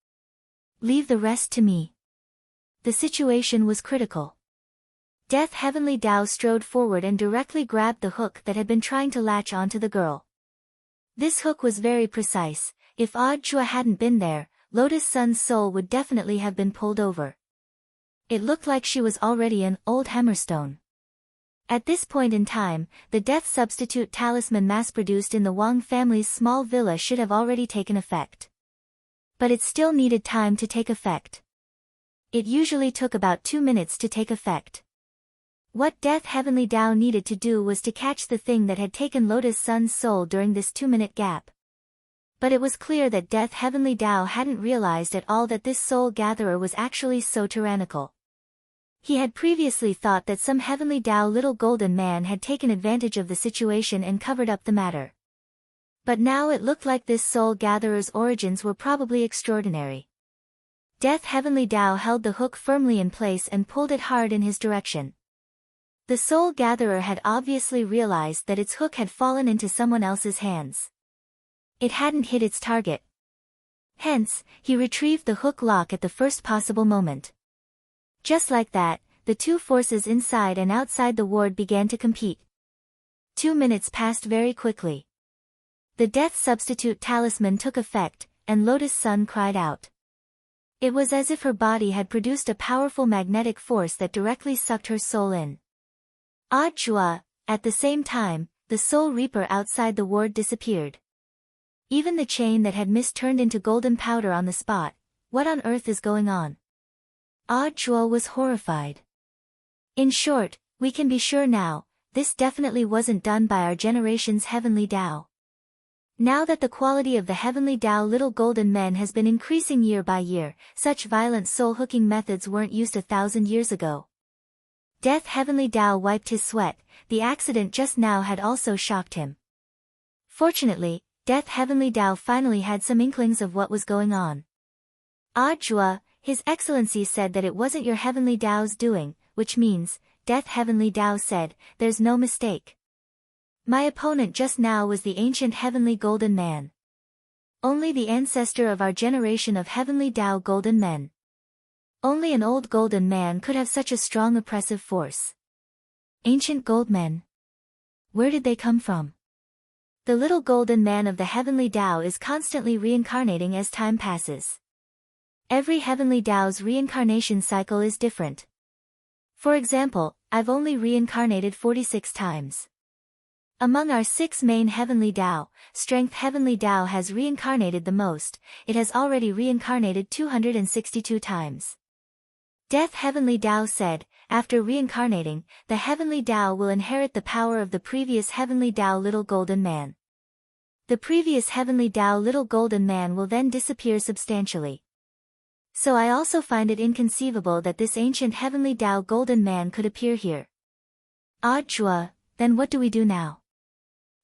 S1: Leave the rest to me. The situation was critical. Death Heavenly Dao strode forward and directly grabbed the hook that had been trying to latch onto the girl. This hook was very precise. If Odd Chua hadn't been there, Lotus Sun's soul would definitely have been pulled over. It looked like she was already an old hammerstone. At this point in time, the death substitute talisman mass-produced in the Wang family's small villa should have already taken effect. But it still needed time to take effect. It usually took about 2 minutes to take effect. What Death Heavenly Dao needed to do was to catch the thing that had taken Lotus Sun's soul during this 2-minute gap. But it was clear that Death Heavenly Dao hadn't realized at all that this soul gatherer was actually so tyrannical. He had previously thought that some Heavenly Dao little golden man had taken advantage of the situation and covered up the matter. But now it looked like this soul gatherer's origins were probably extraordinary. Death Heavenly Dao held the hook firmly in place and pulled it hard in his direction. The soul gatherer had obviously realized that its hook had fallen into someone else's hands. It hadn't hit its target. Hence, he retrieved the hook lock at the first possible moment. Just like that, the two forces inside and outside the ward began to compete. 2 minutes passed very quickly. The death substitute talisman took effect, and Lotus Sun cried out. It was as if her body had produced a powerful magnetic force that directly sucked her soul in. Odd Chua, at the same time, the soul reaper outside the ward disappeared. Even the chain that had mist turned into golden powder on the spot. What on earth is going on? Odd Chua was horrified. In short, we can be sure now, this definitely wasn't done by our generation's Heavenly Dao. Now that the quality of the Heavenly Dao little golden men has been increasing year by year, such violent soul-hooking methods weren't used 1,000 years ago. Death Heavenly Dao wiped his sweat. The accident just now had also shocked him. Fortunately, Death Heavenly Dao finally had some inklings of what was going on. Odd Chua, His Excellency said that it wasn't your Heavenly Dao's doing, which means, Death Heavenly Dao said, there's no mistake. My opponent just now was the ancient Heavenly Golden Man. Only the ancestor of our generation of Heavenly Dao Golden Men. Only an old golden man could have such a strong oppressive force. Ancient gold men. Where did they come from? The little golden man of the Heavenly Dao is constantly reincarnating as time passes. Every Heavenly Dao's reincarnation cycle is different. For example, I've only reincarnated 46 times. Among our 6 main Heavenly Dao, Strength Heavenly Dao has reincarnated the most. It has already reincarnated 262 times. Death Heavenly Dao said, after reincarnating, the Heavenly Dao will inherit the power of the previous Heavenly Dao Little Golden Man. The previous Heavenly Dao Little Golden Man will then disappear substantially. So I also find it inconceivable that this ancient Heavenly Dao Golden Man could appear here. Odd Chua, then what do we do now?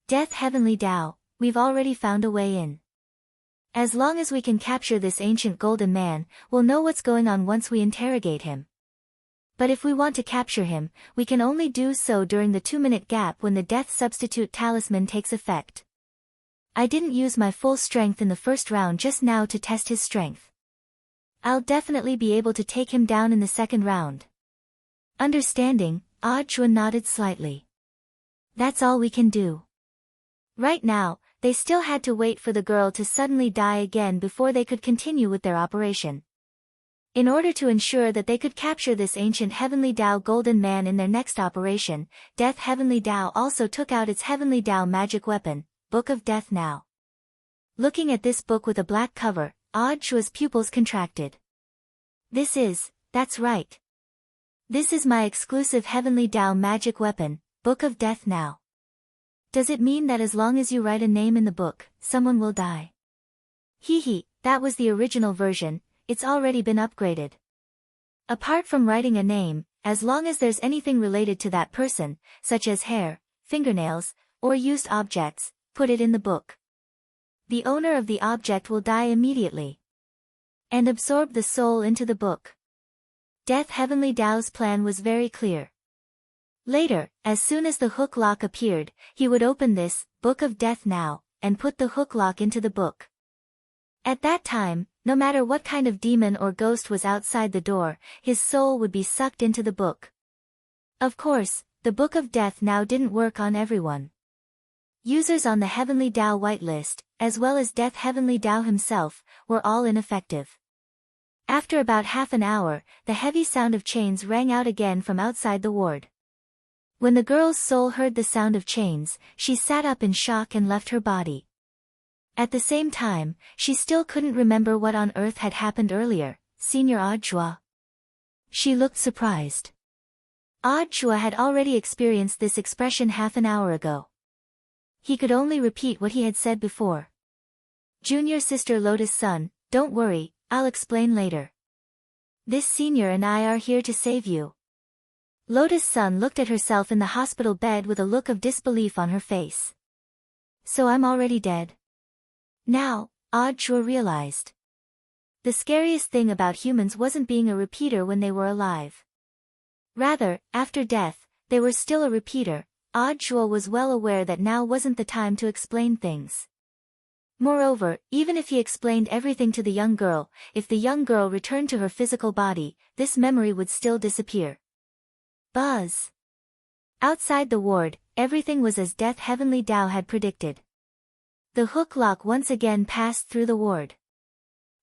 S1: Death Heavenly Dao, we've already found a way in. As long as we can capture this ancient golden man, we'll know what's going on once we interrogate him. But if we want to capture him, we can only do so during the 2-minute gap when the death substitute talisman takes effect. I didn't use my full strength in the first round just now to test his strength. I'll definitely be able to take him down in the second round. Understanding, Odd Chua nodded slightly. That's all we can do. Right now, they still had to wait for the girl to suddenly die again before they could continue with their operation. In order to ensure that they could capture this ancient Heavenly Dao Golden Man in their next operation, Death Heavenly Dao also took out its Heavenly Dao magic weapon, Book of Death Now. Looking at this book with a black cover, Odd Chua's pupils contracted. That's right. This is my exclusive Heavenly Dao magic weapon, Book of Death Now. Does it mean that as long as you write a name in the book, someone will die? Hee, that was the original version, it's already been upgraded. Apart from writing a name, as long as there's anything related to that person, such as hair, fingernails, or used objects, put it in the book. The owner of the object will die immediately. And absorb the soul into the book. Death Heavenly Dao's plan was very clear. Later, as soon as the hook lock appeared, he would open this, Book of Death Now, and put the hook lock into the book. At that time, no matter what kind of demon or ghost was outside the door, his soul would be sucked into the book. Of course, the Book of Death now didn't work on everyone. Users on the Heavenly Tao whitelist, as well as Death Heavenly Tao himself, were all ineffective. After about half an hour, the heavy sound of chains rang out again from outside the ward. When the girl's soul heard the sound of chains, she sat up in shock and left her body. At the same time, she still couldn't remember what on earth had happened earlier. Senior Audjua. She looked surprised. Audjua had already experienced this expression half an hour ago. He could only repeat what he had said before. Junior Sister Lotus Sun, don't worry, I'll explain later. This senior and I are here to save you. Lotus Sun looked at herself in the hospital bed with a look of disbelief on her face. So I'm already dead? Now, Audjua realized. The scariest thing about humans wasn't being a repeater when they were alive. Rather, after death, they were still a repeater. Audjua was well aware that now wasn't the time to explain things. Moreover, even if he explained everything to the young girl, if the young girl returned to her physical body, this memory would still disappear. Buzz. Outside the ward, everything was as Death Heavenly Tao had predicted. The hook lock once again passed through the ward.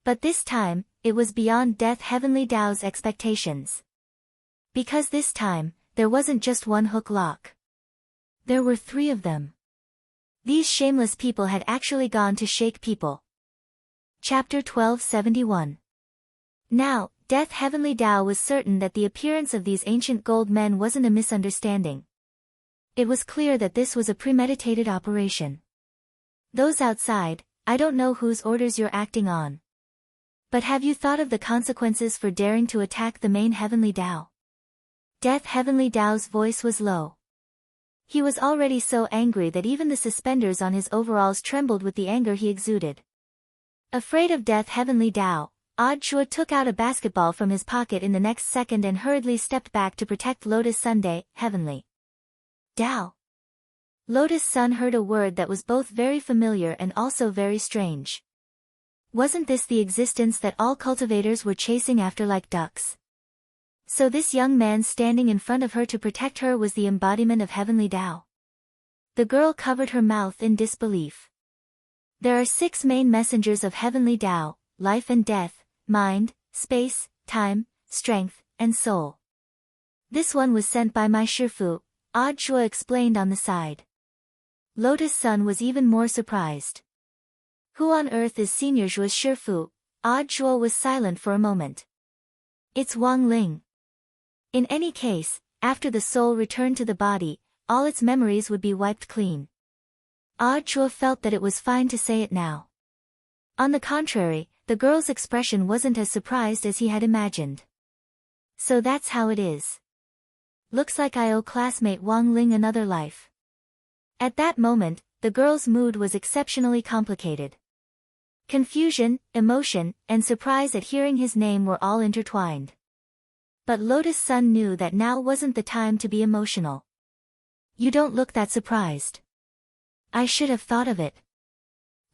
S1: But this time, it was beyond Death Heavenly Tao's expectations. Because this time, there wasn't just one hook lock. There were 3 of them. These shameless people had actually gone to shake people. Chapter 1271. Now, Death Heavenly Tao was certain that the appearance of these ancient gold men wasn't a misunderstanding. It was clear that this was a premeditated operation. Those outside, I don't know whose orders you're acting on. But have you thought of the consequences for daring to attack the main Heavenly Tao? Death Heavenly Tao's voice was low. He was already so angry that even the suspenders on his overalls trembled with the anger he exuded. Afraid of Death Heavenly Tao, Audjua took out a basketball from his pocket in the next second and hurriedly stepped back to protect Lotus Sunday, Heavenly Tao. Lotus Sun heard a word that was both very familiar and also very strange. Wasn't this the existence that all cultivators were chasing after like ducks? So this young man standing in front of her to protect her was the embodiment of Heavenly Tao. The girl covered her mouth in disbelief. There are 6 main messengers of Heavenly Tao: life and death, mind, space, time, strength, and soul. This one was sent by my Shifu, Audjua explained on the side. Lotus Sun was even more surprised. Who on earth is Senior Zhuo's Shifu? Audjua was silent for a moment. It's Wang Ling. In any case, after the soul returned to the body, all its memories would be wiped clean. Audjua felt that it was fine to say it now. On the contrary, the girl's expression wasn't as surprised as he had imagined. So that's how it is. Looks like I owe classmate Wang Ling another life. At that moment, the girl's mood was exceptionally complicated. Confusion, emotion, and surprise at hearing his name were all intertwined. But Lotus Sun knew that now wasn't the time to be emotional. You don't look that surprised. I should have thought of it.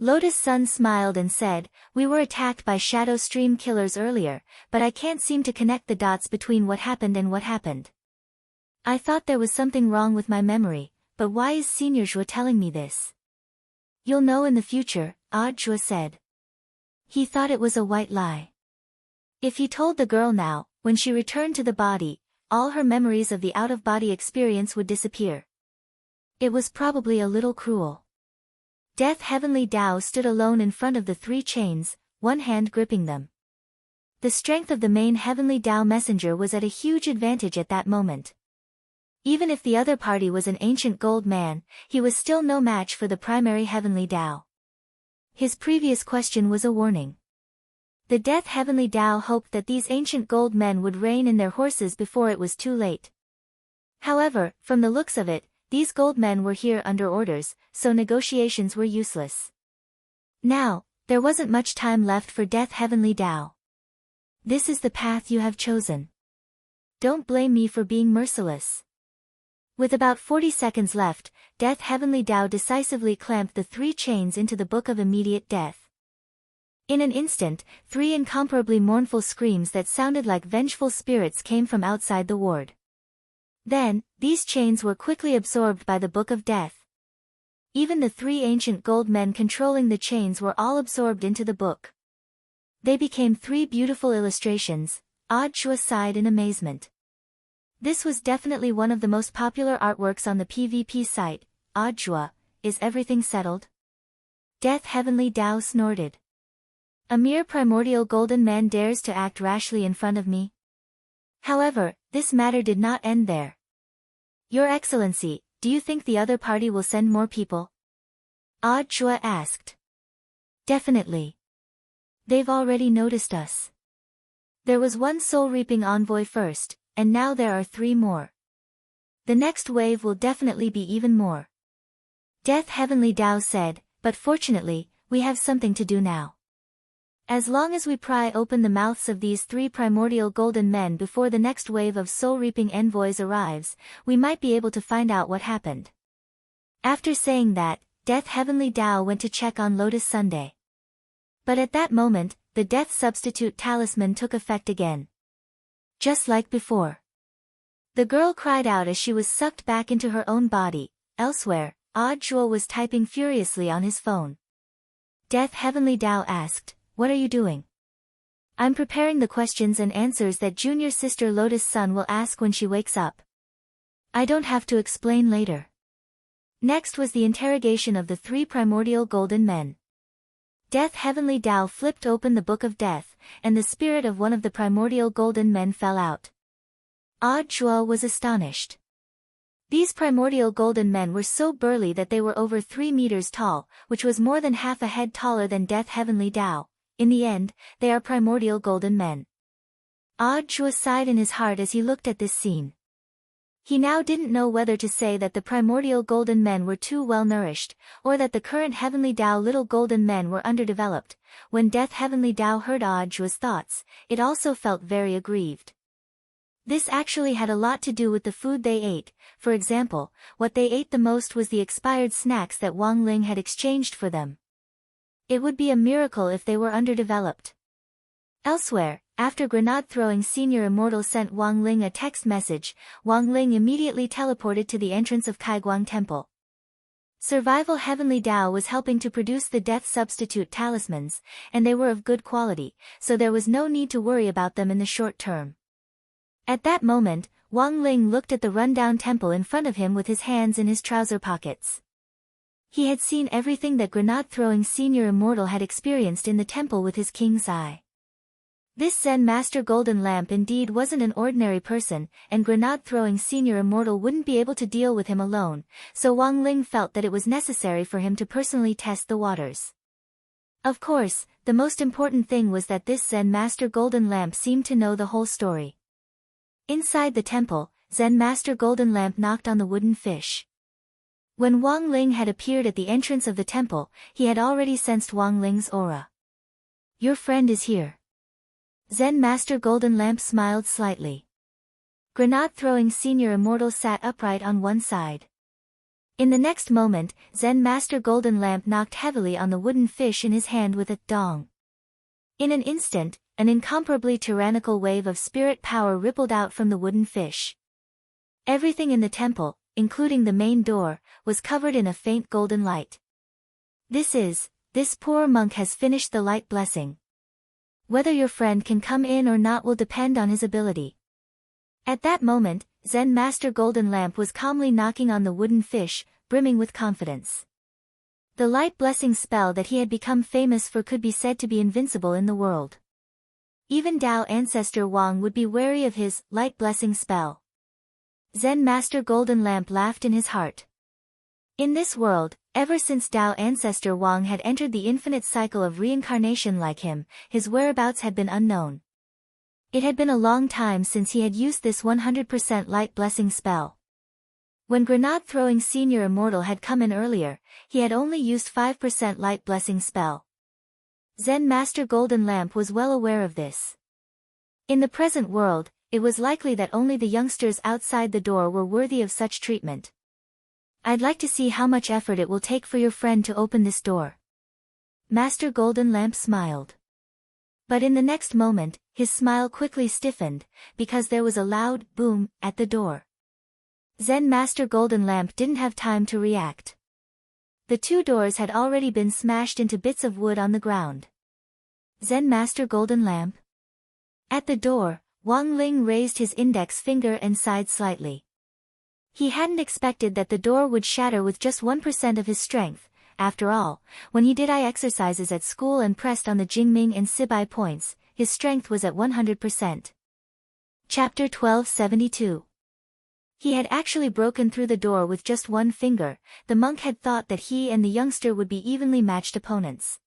S1: Lotus Sun smiled and said, we were attacked by Shadow Stream killers earlier, but I can't seem to connect the dots between what happened and what happened. I thought there was something wrong with my memory, but why is Senior Zhuo telling me this? You'll know in the future, Audjua said. He thought it was a white lie. If he told the girl now, when she returned to the body, all her memories of the out-of-body experience would disappear. It was probably a little cruel. Death Heavenly Tao stood alone in front of the 3 chains, one hand gripping them. The strength of the main Heavenly Tao messenger was at a huge advantage at that moment. Even if the other party was an ancient gold man, he was still no match for the primary Heavenly Tao. His previous question was a warning. The Death Heavenly Tao hoped that these ancient gold men would rein in their horses before it was too late. However, from the looks of it, these gold men were here under orders, so negotiations were useless. Now, there wasn't much time left for Death Heavenly Tao. This is the path you have chosen. Don't blame me for being merciless. With about 40 seconds left, Death Heavenly Tao decisively clamped the 3 chains into the Book of Immediate Death. In an instant, 3 incomparably mournful screams that sounded like vengeful spirits came from outside the ward. Then, these chains were quickly absorbed by the Book of Death. Even the 3 ancient gold men controlling the chains were all absorbed into the book. They became 3 beautiful illustrations. Audiobook sighed in amazement. This was definitely one of the most popular artworks on the PvP site. Audiobook, is everything settled? Death Heavenly Tao snorted. A mere primordial golden man dares to act rashly in front of me? However, this matter did not end there. Your Excellency, do you think the other party will send more people? Audiobook asked. Definitely. They've already noticed us. There was one soul-reaping envoy first, and now there are 3 more. The next wave will definitely be even more. Death Heavenly Tao said, but fortunately, we have something to do now. As long as we pry open the mouths of these 3 primordial golden men before the next wave of soul-reaping envoys arrives, we might be able to find out what happened. After saying that, Death Heavenly Tao went to check on Lotus Sunday. But at that moment, the death substitute talisman took effect again. Just like before. The girl cried out as she was sucked back into her own body. Elsewhere, Audiobook was typing furiously on his phone. Death Heavenly Tao asked, "What are you doing?" "I'm preparing the questions and answers that junior sister Lotus Sun will ask when she wakes up. I don't have to explain later." Next was the interrogation of the 3 primordial golden men. Death Heavenly Tao flipped open the Book of Death, and the spirit of one of the primordial golden men fell out. Audiobook was astonished. These primordial golden men were so burly that they were over 3 meters tall, which was more than half a head taller than Death Heavenly Tao. In the end, they are primordial golden men. Audiobook sighed in his heart as he looked at this scene. He now didn't know whether to say that the primordial golden men were too well nourished, or that the current Heavenly Tao little golden men were underdeveloped. When Death Heavenly Tao heard Audiobook's thoughts, it also felt very aggrieved. This actually had a lot to do with the food they ate. For example, what they ate the most was the expired snacks that Wang Ling had exchanged for them. It would be a miracle if they were underdeveloped. Elsewhere, after grenade-throwing Senior Immortal sent Wang Ling a text message, Wang Ling immediately teleported to the entrance of Kaiguang Temple. Survival Heavenly Tao was helping to produce the death substitute talismans, and they were of good quality, so there was no need to worry about them in the short term. At that moment, Wang Ling looked at the rundown temple in front of him with his hands in his trouser pockets. He had seen everything that grenade-throwing Senior Immortal had experienced in the temple with his king's eye. This Zen Master Golden Lamp indeed wasn't an ordinary person, and grenade-throwing Senior Immortal wouldn't be able to deal with him alone, so Wang Ling felt that it was necessary for him to personally test the waters. Of course, the most important thing was that this Zen Master Golden Lamp seemed to know the whole story. Inside the temple, Zen Master Golden Lamp knocked on the wooden fish. When Wang Ling had appeared at the entrance of the temple, he had already sensed Wang Ling's aura. "Your friend is here." Zen Master Golden Lamp smiled slightly. Grenade-throwing Senior Immortal sat upright on one side. In the next moment, Zen Master Golden Lamp knocked heavily on the wooden fish in his hand with a dong. In an instant, an incomparably tyrannical wave of spirit power rippled out from the wooden fish. Everything in the temple, including the main door, was covered in a faint golden light. This poor monk has finished the light blessing. Whether your friend can come in or not will depend on his ability. At that moment, Zen Master Golden Lamp was calmly knocking on the wooden fish, brimming with confidence. The light blessing spell that he had become famous for could be said to be invincible in the world. Even Tao Ancestor Wang would be wary of his light blessing spell. Zen Master Golden Lamp laughed in his heart. In this world, ever since Tao Ancestor Wang had entered the infinite cycle of reincarnation like him, his whereabouts had been unknown. It had been a long time since he had used this 100% light blessing spell. When grenade-throwing Senior Immortal had come in earlier, he had only used 5% light blessing spell. Zen Master Golden Lamp was well aware of this. In the present world, it was likely that only the youngsters outside the door were worthy of such treatment. I'd like to see how much effort it will take for your friend to open this door. Master Golden Lamp smiled. But in the next moment, his smile quickly stiffened, because there was a loud boom at the door. Zen Master Golden Lamp didn't have time to react. The two doors had already been smashed into bits of wood on the ground. Zen Master Golden Lamp? At the door, Wang Ling raised his index finger and sighed slightly. He hadn't expected that the door would shatter with just 1% of his strength. After all, when he did eye exercises at school and pressed on the Jingming and Sibai points, his strength was at 100%. Chapter 1272. He had actually broken through the door with just one finger. The monk had thought that he and the youngster would be evenly matched opponents.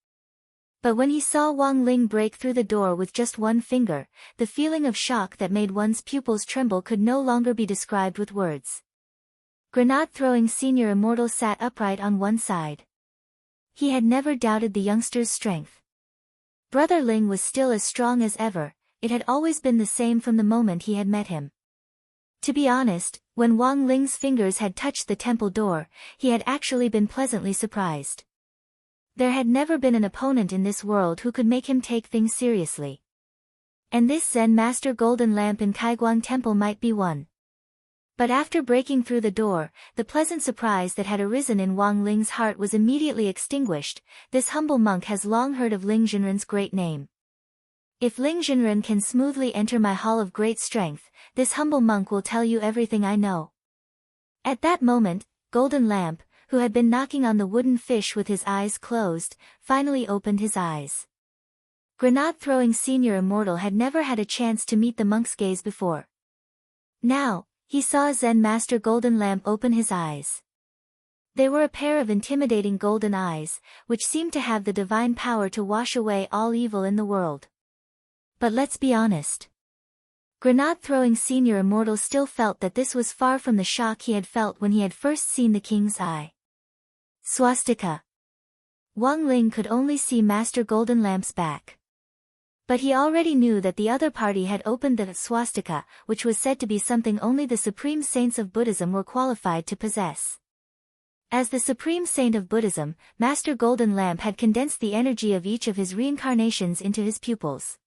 S1: But when he saw Wang Ling break through the door with just one finger, the feeling of shock that made one's pupils tremble could no longer be described with words. Grenade-throwing Senior Immortal sat upright on one side. He had never doubted the youngster's strength. Brother Ling was still as strong as ever. It had always been the same from the moment he had met him. To be honest, when Wang Ling's fingers had touched the temple door, he had actually been pleasantly surprised. There had never been an opponent in this world who could make him take things seriously. And this Zen Master Golden Lamp in Kaiguang Temple might be one. But after breaking through the door, the pleasant surprise that had arisen in Wang Ling's heart was immediately extinguished. This humble monk has long heard of Ling Jinren's great name. If Ling Jinren can smoothly enter my hall of great strength, this humble monk will tell you everything I know. At that moment, Golden Lamp, who had been knocking on the wooden fish with his eyes closed, finally opened his eyes. Grenade-throwing Senior Immortal had never had a chance to meet the monk's gaze before. Now, he saw Zen Master Golden Lamp open his eyes. They were a pair of intimidating golden eyes, which seemed to have the divine power to wash away all evil in the world. But let's be honest. Grenade-throwing Senior Immortal still felt that this was far from the shock he had felt when he had first seen the king's eye. Swastika. Wang Ling could only see Master Golden Lamp's back. But he already knew that the other party had opened the swastika, which was said to be something only the supreme saints of Buddhism were qualified to possess. As the supreme saint of Buddhism, Master Golden Lamp had condensed the energy of each of his reincarnations into his pupils.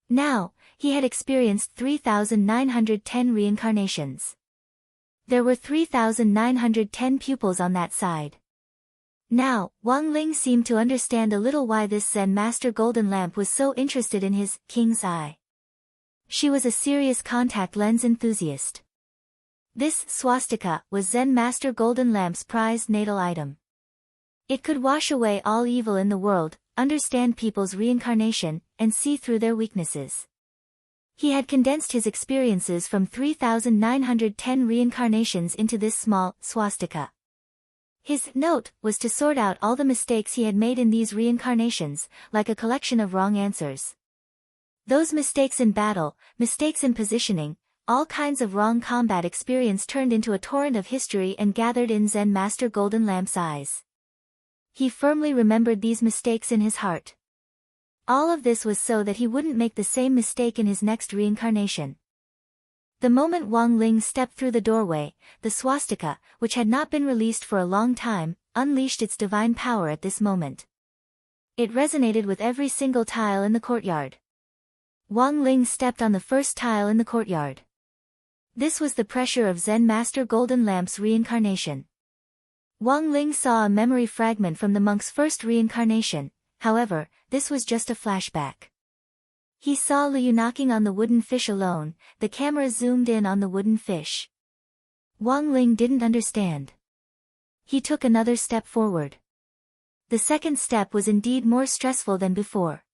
S1: Now, he had experienced 3,910 reincarnations. There were 3,910 pupils on that side. Now, Wang Ling seemed to understand a little why this Zen Master Golden Lamp was so interested in his king's eye. She was a serious contact lens enthusiast. This swastika was Zen Master Golden Lamp's prized natal item. It could wash away all evil in the world, understand people's reincarnation, and see through their weaknesses. He had condensed his experiences from 3,910 reincarnations into this small swastika. His note was to sort out all the mistakes he had made in these reincarnations, like a collection of wrong answers. Those mistakes in battle, mistakes in positioning, all kinds of wrong combat experience turned into a torrent of history and gathered in Zen Master Golden Lamp's eyes. He firmly remembered these mistakes in his heart. All of this was so that he wouldn't make the same mistake in his next reincarnation. The moment Wang Ling stepped through the doorway, the swastika, which had not been released for a long time, unleashed its divine power at this moment. It resonated with every single tile in the courtyard. Wang Ling stepped on the first tile in the courtyard. This was the pressure of Zen Master Golden Lamp's reincarnation. Wang Ling saw a memory fragment from the monk's first reincarnation. However, this was just a flashback. He saw Liu knocking on the wooden fish alone. The camera zoomed in on the wooden fish. Wang Ling didn't understand. He took another step forward. The second step was indeed more stressful than before.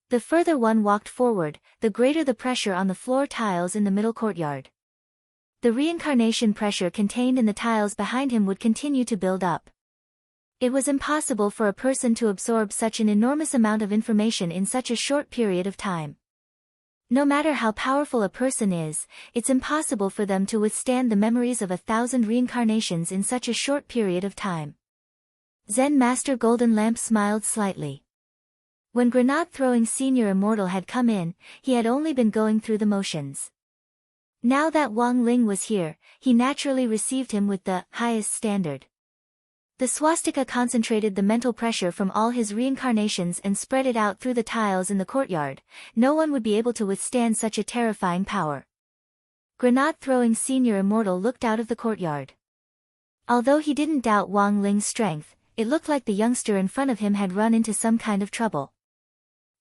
S1: The further one walked forward, the greater the pressure on the floor tiles in the middle courtyard. The reincarnation pressure contained in the tiles behind him would continue to build up. It was impossible for a person to absorb such an enormous amount of information in such a short period of time. No matter how powerful a person is, it's impossible for them to withstand the memories of 1,000 reincarnations in such a short period of time. Zen Master Golden Lamp smiled slightly. When grenade-throwing senior immortal had come in, he had only been going through the motions. Now that Wang Ling was here, he naturally received him with the highest standard. The swastika concentrated the mental pressure from all his reincarnations and spread it out through the tiles in the courtyard. No one would be able to withstand such a terrifying power. Grenade-throwing senior immortal looked out of the courtyard. Although he didn't doubt Wang Ling's strength, it looked like the youngster in front of him had run into some kind of trouble.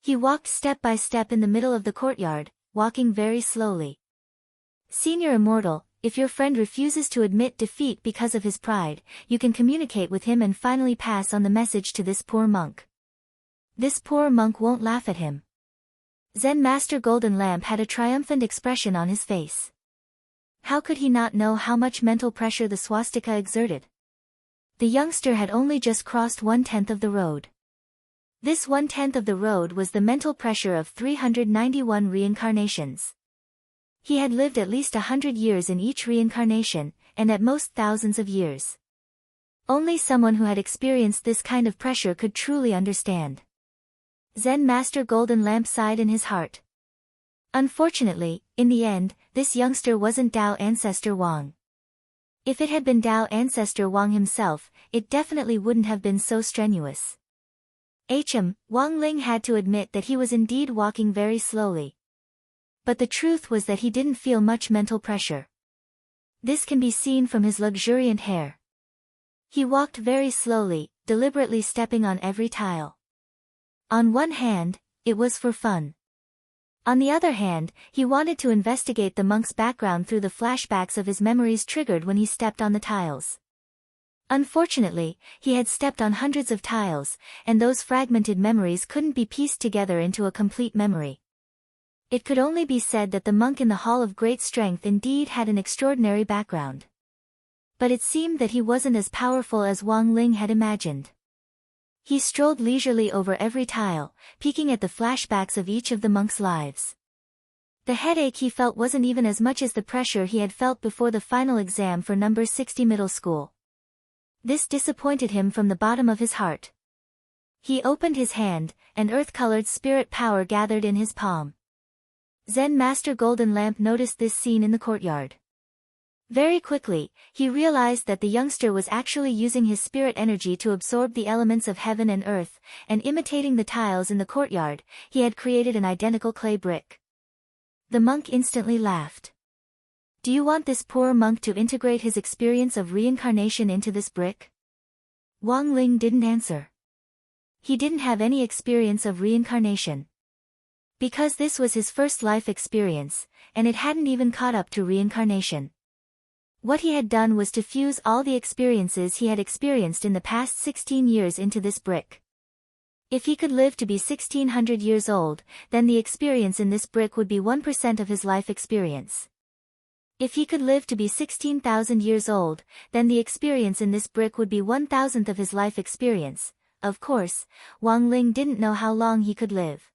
S1: He walked step by step in the middle of the courtyard, walking very slowly. Senior immortal, if your friend refuses to admit defeat because of his pride, you can communicate with him and finally pass on the message to this poor monk. This poor monk won't laugh at him. Zen Master Golden Lamp had a triumphant expression on his face. How could he not know how much mental pressure the swastika exerted? The youngster had only just crossed 1/10 of the road. This 1/10 of the road was the mental pressure of 391 reincarnations. He had lived at least 100 years in each reincarnation, and at most thousands of years. Only someone who had experienced this kind of pressure could truly understand. Zen Master Golden Lamp sighed in his heart. Unfortunately, in the end, this youngster wasn't Tao Ancestor Wang. If it had been Tao Ancestor Wang himself, it definitely wouldn't have been so strenuous. Wang Ling had to admit that he was indeed walking very slowly. But the truth was that he didn't feel much mental pressure. This can be seen from his luxuriant hair. He walked very slowly, deliberately stepping on every tile. On one hand, it was for fun. On the other hand, he wanted to investigate the monk's background through the flashbacks of his memories triggered when he stepped on the tiles. Unfortunately, he had stepped on hundreds of tiles, and those fragmented memories couldn't be pieced together into a complete memory. It could only be said that the monk in the Hall of Great Strength indeed had an extraordinary background. But it seemed that he wasn't as powerful as Wang Ling had imagined. He strolled leisurely over every tile, peeking at the flashbacks of each of the monk's lives. The headache he felt wasn't even as much as the pressure he had felt before the final exam for number 60 middle school. This disappointed him from the bottom of his heart. He opened his hand, and earth-colored spirit power gathered in his palm. Zen Master Golden Lamp noticed this scene in the courtyard. Very quickly, he realized that the youngster was actually using his spirit energy to absorb the elements of heaven and earth, and imitating the tiles in the courtyard, he had created an identical clay brick. The monk instantly laughed. Do you want this poor monk to integrate his experience of reincarnation into this brick? Wang Ling didn't answer. He didn't have any experience of reincarnation. Because this was his first life experience, and it hadn't even caught up to reincarnation. What he had done was to fuse all the experiences he had experienced in the past 16 years into this brick. If he could live to be 1600 years old, then the experience in this brick would be 1% of his life experience. If he could live to be 16,000 years old, then the experience in this brick would be 1,000th of his life experience. Of course, Wang Ling didn't know how long he could live.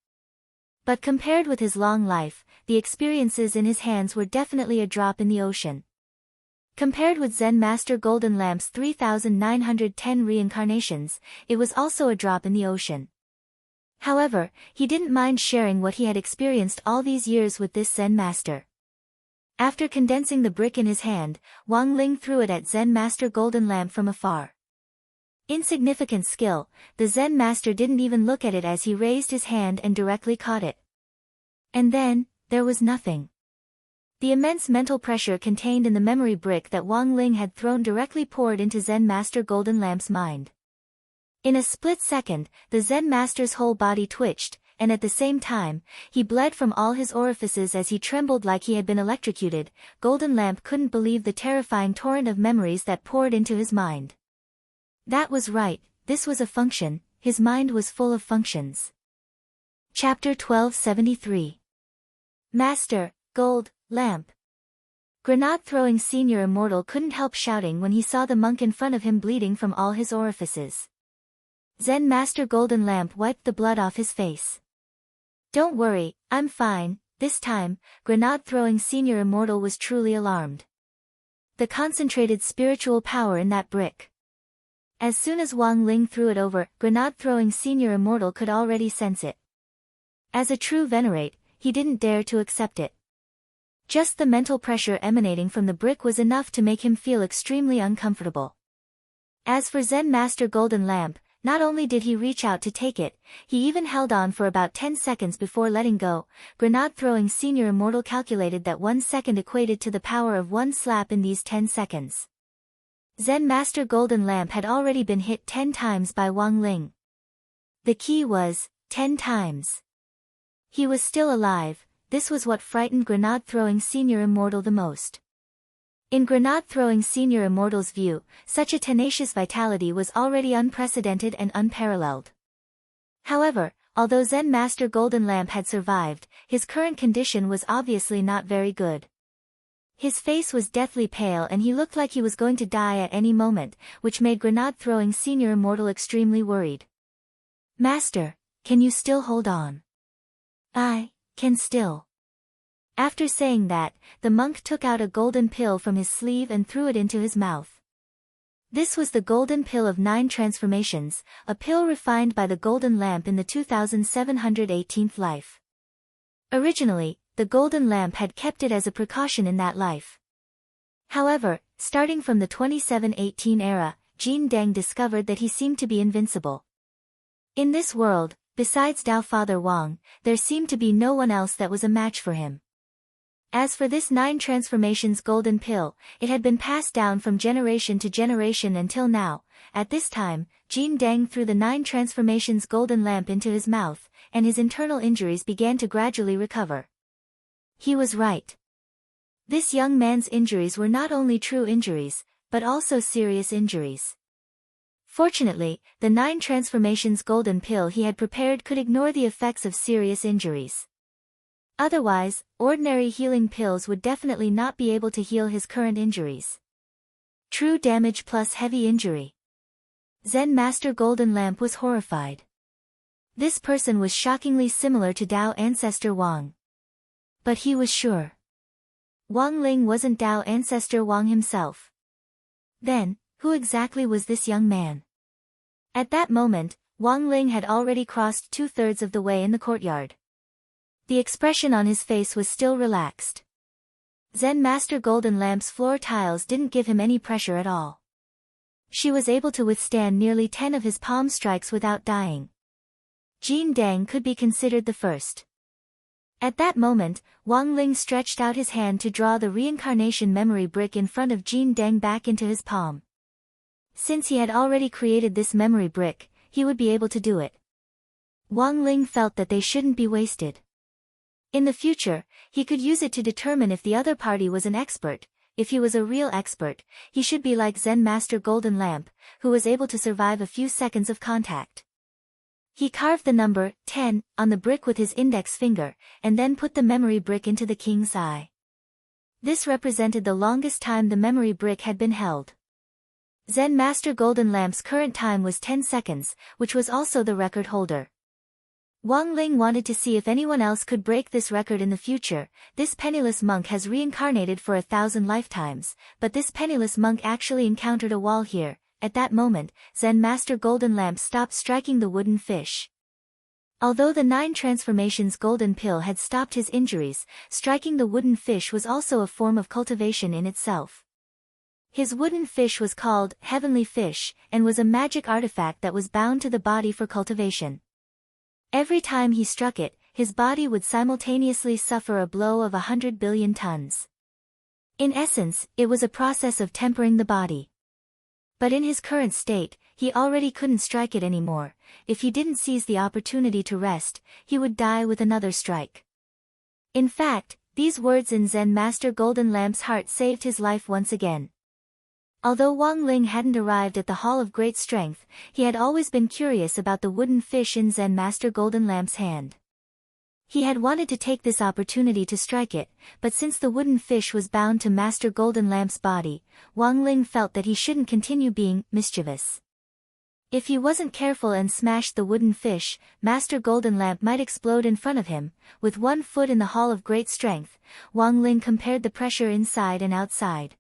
S1: But compared with his long life, the experiences in his hands were definitely a drop in the ocean. Compared with Zen Master Golden Lamp's 3,910 reincarnations, it was also a drop in the ocean. However, he didn't mind sharing what he had experienced all these years with this Zen Master. After condensing the brick in his hand, Wang Ling threw it at Zen Master Golden Lamp from afar. Insignificant skill, the Zen Master didn't even look at it as he raised his hand and directly caught it. And then, there was nothing. The immense mental pressure contained in the memory brick that Wang Ling had thrown directly poured into Zen Master Golden Lamp's mind. In a split second, the Zen Master's whole body twitched, and at the same time, he bled from all his orifices as he trembled like he had been electrocuted. Golden Lamp couldn't believe the terrifying torrent of memories that poured into his mind. That was right, this was a function, his mind was full of functions. Chapter 1273. Master, Gold, Lamp. Grenade-throwing senior immortal couldn't help shouting when he saw the monk in front of him bleeding from all his orifices. Zen Master Golden Lamp wiped the blood off his face. Don't worry, I'm fine. This time, grenade-throwing senior immortal was truly alarmed. The concentrated spiritual power in that brick. As soon as Wang Ling threw it over, grenade-throwing senior immortal could already sense it. As a true venerate, he didn't dare to accept it. Just the mental pressure emanating from the brick was enough to make him feel extremely uncomfortable. As for Zen Master Golden Lamp, not only did he reach out to take it, he even held on for about 10 seconds before letting go. Grenade-throwing senior immortal calculated that 1 second equated to the power of 1 slap in these 10 seconds. Zen Master Golden Lamp had already been hit 10 times by Wang Ling. The key was 10 times. He was still alive. This was what frightened grenade-throwing senior immortal the most. In grenade-throwing senior immortal's view, such a tenacious vitality was already unprecedented and unparalleled. However, although Zen Master Golden Lamp had survived, his current condition was obviously not very good. His face was deathly pale and he looked like he was going to die at any moment, which made grenade-throwing senior immortal extremely worried. "Master, can you still hold on?" "I can still." After saying that, the monk took out a golden pill from his sleeve and threw it into his mouth. This was the golden pill of 9 transformations, a pill refined by the golden lamp in the 2718th life. Originally, the golden lamp had kept it as a precaution in that life. However, starting from the 2718 era, Jin Deng discovered that he seemed to be invincible. In this world, besides Dao Father Wang, there seemed to be no one else that was a match for him. As for this 9 transformations golden pill, it had been passed down from generation to generation until now. At this time, Jin Deng threw the 9 transformations golden lamp into his mouth, and his internal injuries began to gradually recover. He was right. This young man's injuries were not only true injuries, but also serious injuries. Fortunately, the 9 transformations golden pill he had prepared could ignore the effects of serious injuries. Otherwise, ordinary healing pills would definitely not be able to heal his current injuries. True damage plus heavy injury. Zen Master Golden Lamp was horrified. This person was shockingly similar to Dao Ancestor Wang. But he was sure Wang Ling wasn't Dao Ancestor Wang himself. Then, who exactly was this young man? At that moment, Wang Ling had already crossed 2/3 of the way in the courtyard. The expression on his face was still relaxed. Zen Master Golden Lamp's floor tiles didn't give him any pressure at all. She was able to withstand nearly 10 of his palm strikes without dying. Jin Deng could be considered the first. At that moment, Wang Ling stretched out his hand to draw the reincarnation memory brick in front of Jin Deng back into his palm. Since he had already created this memory brick, he would be able to do it. Wang Ling felt that they shouldn't be wasted. In the future, he could use it to determine if the other party was an expert. If he was a real expert, he should be like Zen Master Golden Lamp, who was able to survive a few seconds of contact. He carved the number 10 on the brick with his index finger, and then put the memory brick into the king's eye. This represented the longest time the memory brick had been held. Zen Master Golden Lamp's current time was 10 seconds, which was also the record holder. Wang Ling wanted to see if anyone else could break this record in the future. This penniless monk has reincarnated for 1,000 lifetimes, but this penniless monk actually encountered a wall here. At that moment, Zen Master Golden Lamp stopped striking the wooden fish. Although the 9 transformations golden pill had stopped his injuries, striking the wooden fish was also a form of cultivation in itself. His wooden fish was called Heavenly Fish, and was a magic artifact that was bound to the body for cultivation. Every time he struck it, his body would simultaneously suffer a blow of 100 billion tons. In essence, it was a process of tempering the body. But in his current state, he already couldn't strike it anymore. If he didn't seize the opportunity to rest, he would die with another strike. In fact, these words in Zen Master Golden Lamp's heart saved his life once again. Although Wang Ling hadn't arrived at the Hall of Great Strength, he had always been curious about the wooden fish in Zen Master Golden Lamp's hand. He had wanted to take this opportunity to strike it, but since the wooden fish was bound to Master Golden Lamp's body, Wang Ling felt that he shouldn't continue being mischievous. If he wasn't careful and smashed the wooden fish, Master Golden Lamp might explode in front of him. With one foot in the Hall of Great Strength, Wang Ling compared the pressure inside and outside.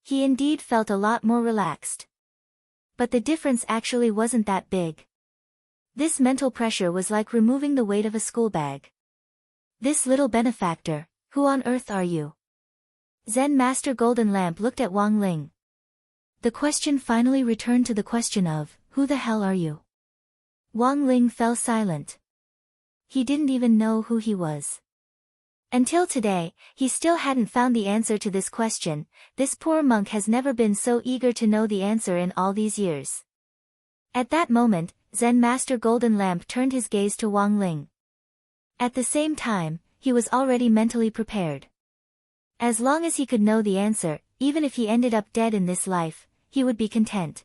S1: He indeed felt a lot more relaxed. But the difference actually wasn't that big. This mental pressure was like removing the weight of a school bag. This little benefactor, who on earth are you? Zen Master Golden Lamp looked at Wang Ling. The question finally returned to the question of, who the hell are you? Wang Ling fell silent. He didn't even know who he was. Until today, he still hadn't found the answer to this question. This poor monk has never been so eager to know the answer in all these years. At that moment, Zen Master Golden Lamp turned his gaze to Wang Ling. At the same time, he was already mentally prepared. As long as he could know the answer, even if he ended up dead in this life, he would be content.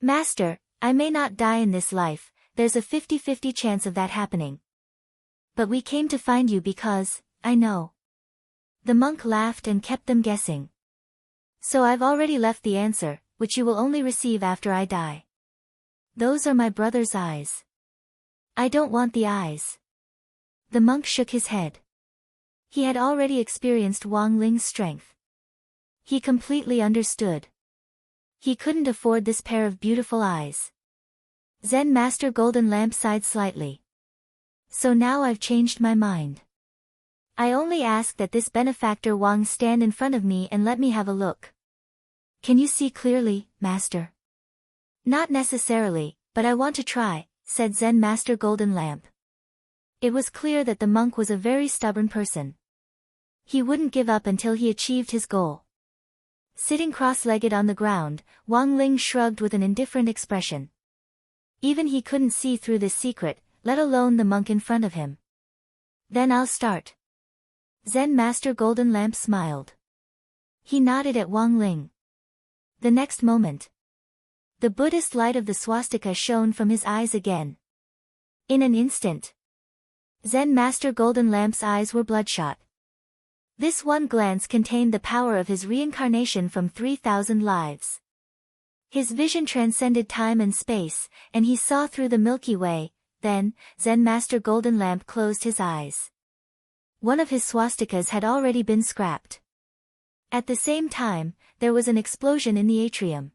S1: Master, I may not die in this life, there's a 50-50 chance of that happening. But we came to find you because, I know. The monk laughed and kept them guessing. So I've already left the answer, which you will only receive after I die. Those are my brother's eyes. I don't want the eyes. The monk shook his head. He had already experienced Wang Ling's strength. He completely understood. He couldn't afford this pair of beautiful eyes. Zen Master Golden Lamp sighed slightly. So now I've changed my mind. I only ask that this benefactor Wang stand in front of me and let me have a look. Can you see clearly, Master? Not necessarily, but I want to try, said Zen Master Golden Lamp. It was clear that the monk was a very stubborn person. He wouldn't give up until he achieved his goal. Sitting cross-legged on the ground, Wang Ling shrugged with an indifferent expression. Even he couldn't see through this secret, let alone the monk in front of him. Then I'll start. Zen Master Golden Lamp smiled. He nodded at Wang Ling. The next moment, the Buddhist light of the swastika shone from his eyes again. In an instant, Zen Master Golden Lamp's eyes were bloodshot. This one glance contained the power of his reincarnation from 3,000 lives. His vision transcended time and space, and he saw through the Milky Way. Then, Zen Master Golden Lamp closed his eyes. One of his swastikas had already been scrapped. At the same time, there was an explosion in the atrium.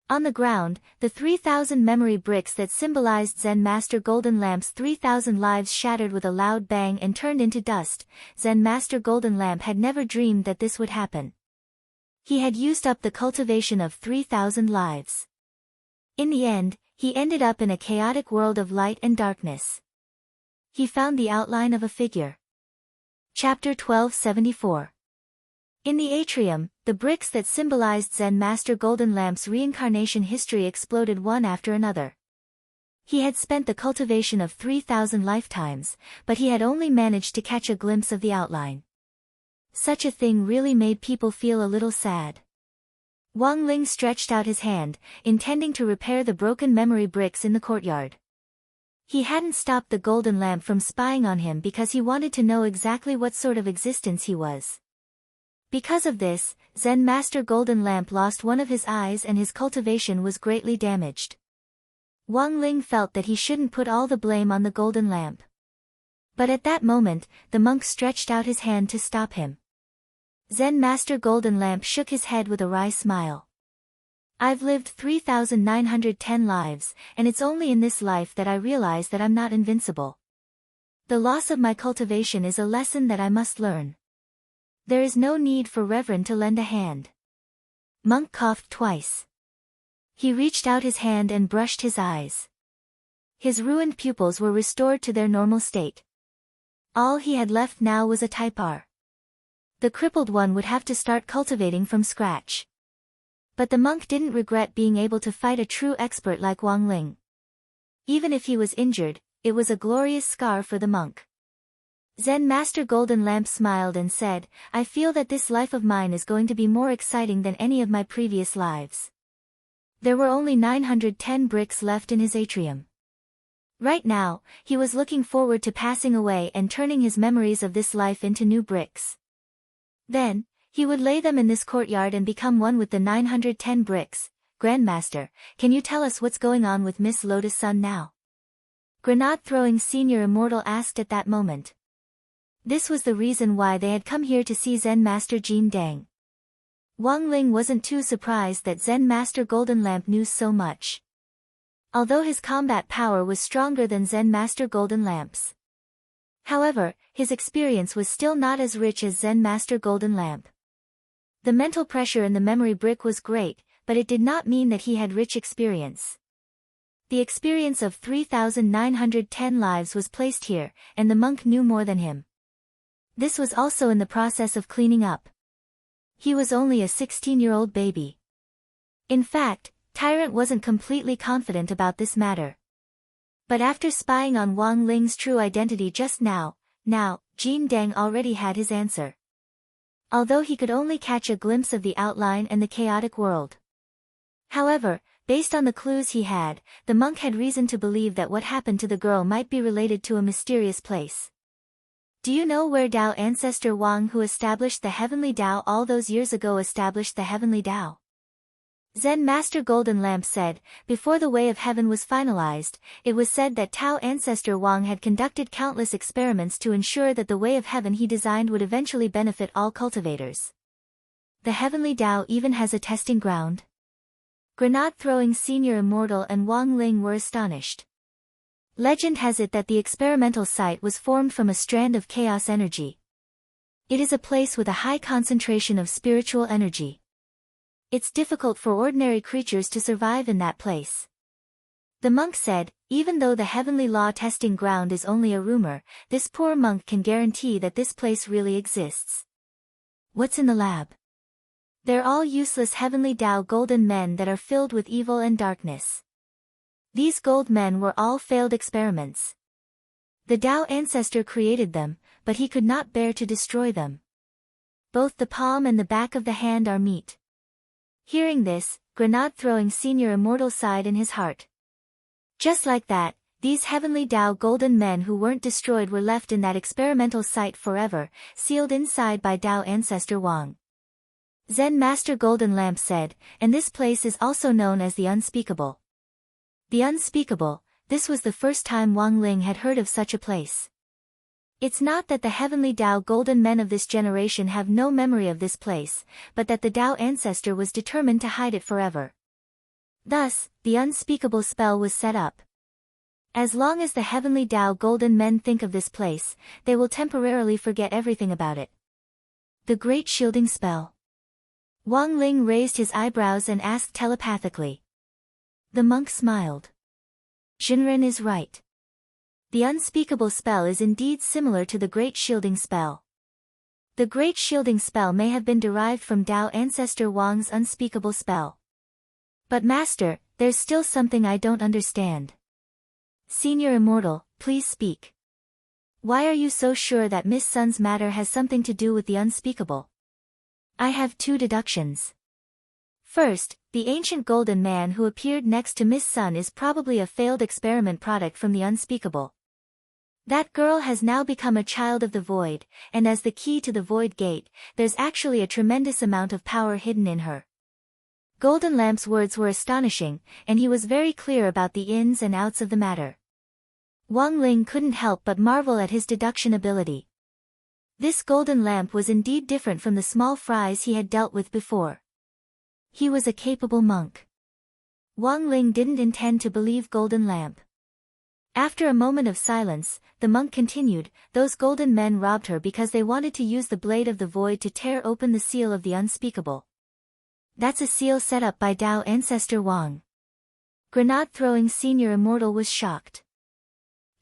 S1: On the ground, the 3,000 memory bricks that symbolized Zen Master Golden Lamp's 3,000 lives shattered with a loud bang and turned into dust. Zen Master Golden Lamp had never dreamed that this would happen. He had used up the cultivation of 3,000 lives. In the end, he ended up in a chaotic world of light and darkness. He found the outline of a figure. Chapter 1274. In the atrium, the bricks that symbolized Zen Master Golden Lamp's reincarnation history exploded one after another. He had spent the cultivation of 3,000 lifetimes, but he had only managed to catch a glimpse of the outline. Such a thing really made people feel a little sad. Wang Ling stretched out his hand, intending to repair the broken memory bricks in the courtyard. He hadn't stopped the golden lamp from spying on him because he wanted to know exactly what sort of existence he was. Because of this, Zen Master Golden Lamp lost one of his eyes and his cultivation was greatly damaged. Wang Ling felt that he shouldn't put all the blame on the golden lamp. But at that moment, the monk stretched out his hand to stop him. Zen Master Golden Lamp shook his head with a wry smile. I've lived 3,910 lives, and it's only in this life that I realize that I'm not invincible. The loss of my cultivation is a lesson that I must learn. There is no need for Reverend to lend a hand. Monk coughed twice. He reached out his hand and brushed his eyes. His ruined pupils were restored to their normal state. All he had left now was a type R. The crippled one would have to start cultivating from scratch. But the monk didn't regret being able to fight a true expert like Wang Ling. Even if he was injured, it was a glorious scar for the monk. Zen Master Golden Lamp smiled and said, I feel that this life of mine is going to be more exciting than any of my previous lives. There were only 910 bricks left in his atrium. Right now, he was looking forward to passing away and turning his memories of this life into new bricks. Then, he would lay them in this courtyard and become one with the 910 bricks. Grandmaster, can you tell us what's going on with Miss Lotus Sun now? Grenade-throwing Senior Immortal asked at that moment. This was the reason why they had come here to see Zen Master Jin Dang. Wang Ling wasn't too surprised that Zen Master Golden Lamp knew so much. Although his combat power was stronger than Zen Master Golden Lamp's. However, his experience was still not as rich as Zen Master Golden Lamp. The mental pressure in the memory brick was great, but it did not mean that he had rich experience. The experience of 3,910 lives was placed here, and the monk knew more than him. This was also in the process of cleaning up. He was only a 16-year-old baby. In fact, Tyrant wasn't completely confident about this matter. But after spying on Wang Ling's true identity just now, Jin Deng already had his answer. Although he could only catch a glimpse of the outline and the chaotic world. However, based on the clues he had, the monk had reason to believe that what happened to the girl might be related to a mysterious place. Do you know where Tao ancestor Wang, who established the heavenly Tao all those years ago, established the heavenly Tao? Zen Master Golden Lamp said, before the Way of Heaven was finalized, it was said that Tao ancestor Wang had conducted countless experiments to ensure that the Way of Heaven he designed would eventually benefit all cultivators. The heavenly Tao even has a testing ground? Grenade-throwing Senior Immortal and Wang Ling were astonished. Legend has it that the experimental site was formed from a strand of chaos energy. It is a place with a high concentration of spiritual energy. It's difficult for ordinary creatures to survive in that place. The monk said, even though the heavenly law testing ground is only a rumor, this poor monk can guarantee that this place really exists. What's in the lab? They're all useless heavenly Tao golden men that are filled with evil and darkness. These gold men were all failed experiments. The Tao ancestor created them, but he could not bear to destroy them. Both the palm and the back of the hand are meat. Hearing this, Grenade-throwing Senior Immortal sighed in his heart. Just like that, these heavenly Tao golden men who weren't destroyed were left in that experimental site forever, sealed inside by Tao ancestor Wang. Zen Master Golden Lamp said, and this place is also known as the Unspeakable. The Unspeakable, this was the first time Wang Ling had heard of such a place. It's not that the heavenly Tao golden men of this generation have no memory of this place, but that the Tao ancestor was determined to hide it forever. Thus, the unspeakable spell was set up. As long as the heavenly Tao golden men think of this place, they will temporarily forget everything about it. The Great Shielding Spell. Wang Ling raised his eyebrows and asked telepathically. The monk smiled. Jinren is right. The unspeakable spell is indeed similar to the Great Shielding Spell. The Great Shielding Spell may have been derived from Tao ancestor Wang's unspeakable spell. But Master, there's still something I don't understand. Senior Immortal, please speak. Why are you so sure that Miss Sun's matter has something to do with the unspeakable? I have two deductions. First, the ancient golden man who appeared next to Miss Sun is probably a failed experiment product from the unspeakable. That girl has now become a child of the void, and as the key to the void gate, there's actually a tremendous amount of power hidden in her. Golden Lamp's words were astonishing, and he was very clear about the ins and outs of the matter. Wang Ling couldn't help but marvel at his deduction ability. This Golden Lamp was indeed different from the small fries he had dealt with before. He was a capable monk. Wang Ling didn't intend to believe Golden Lamp. After a moment of silence, the monk continued, those golden men robbed her because they wanted to use the blade of the void to tear open the seal of the unspeakable. That's a seal set up by Tao ancestor Wang. Grenade-throwing Senior Immortal was shocked.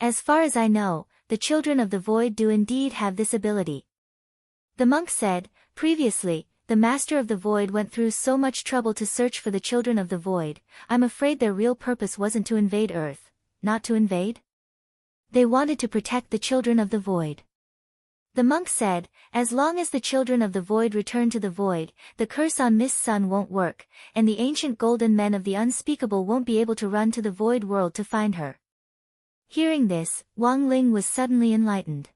S1: As far as I know, the children of the void do indeed have this ability. The monk said, previously, the Master of the Void went through so much trouble to search for the children of the void, I'm afraid their real purpose wasn't to invade Earth, not to invade? They wanted to protect the children of the void. The monk said, as long as the children of the void return to the void, the curse on Miss Sun won't work, and the ancient golden men of the unspeakable won't be able to run to the void world to find her. Hearing this, Wang Ling was suddenly enlightened.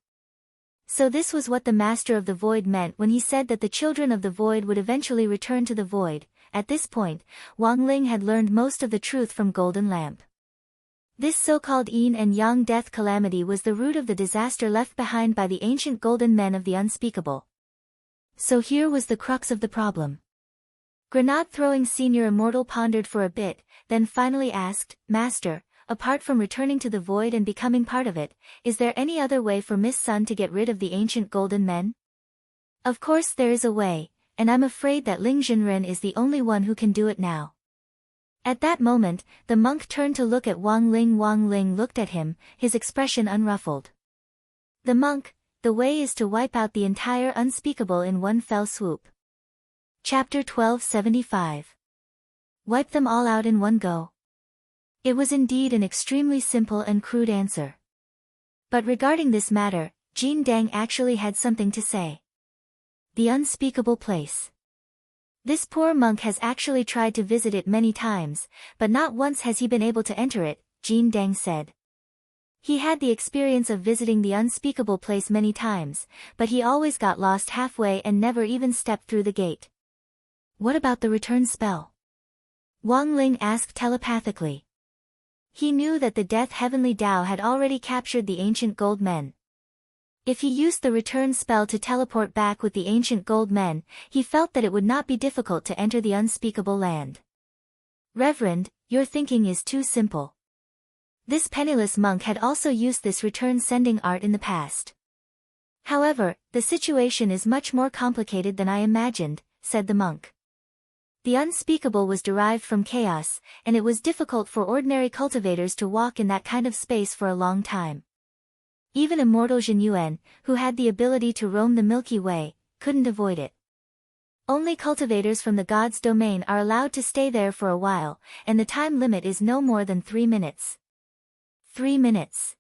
S1: So this was what the Master of the Void meant when he said that the children of the void would eventually return to the void. At this point, Wang Ling had learned most of the truth from Golden Lamp. This so-called yin and yang death calamity was the root of the disaster left behind by the ancient golden men of the unspeakable. So here was the crux of the problem. Grenade-throwing senior immortal pondered for a bit, then finally asked, Master, apart from returning to the void and becoming part of it, is there any other way for Miss Sun to get rid of the ancient golden men? Of course there is a way, and I'm afraid that Ling Jinren is the only one who can do it now. At that moment, the monk turned to look at Wang Ling. Wang Ling looked at him, his expression unruffled. The monk, the way is to wipe out the entire unspeakable in one fell swoop. Chapter 1275. Wipe them all out in one go. It was indeed an extremely simple and crude answer. But regarding this matter, Jin Dang actually had something to say. The unspeakable place. This poor monk has actually tried to visit it many times, but not once has he been able to enter it, Jin Dang said. He had the experience of visiting the unspeakable place many times, but he always got lost halfway and never even stepped through the gate. What about the return spell? Wang Ling asked telepathically. He knew that the Death Heavenly Tao had already captured the ancient gold men. If he used the return spell to teleport back with the ancient gold men, he felt that it would not be difficult to enter the unspeakable land. Reverend, your thinking is too simple. This penniless monk had also used this return sending art in the past. However, the situation is much more complicated than I imagined, said the monk. The unspeakable was derived from chaos, and it was difficult for ordinary cultivators to walk in that kind of space for a long time. Even immortal Jin Yuan, who had the ability to roam the Milky Way, couldn't avoid it. Only cultivators from the god's domain are allowed to stay there for a while, and the time limit is no more than 3 minutes. 3 minutes.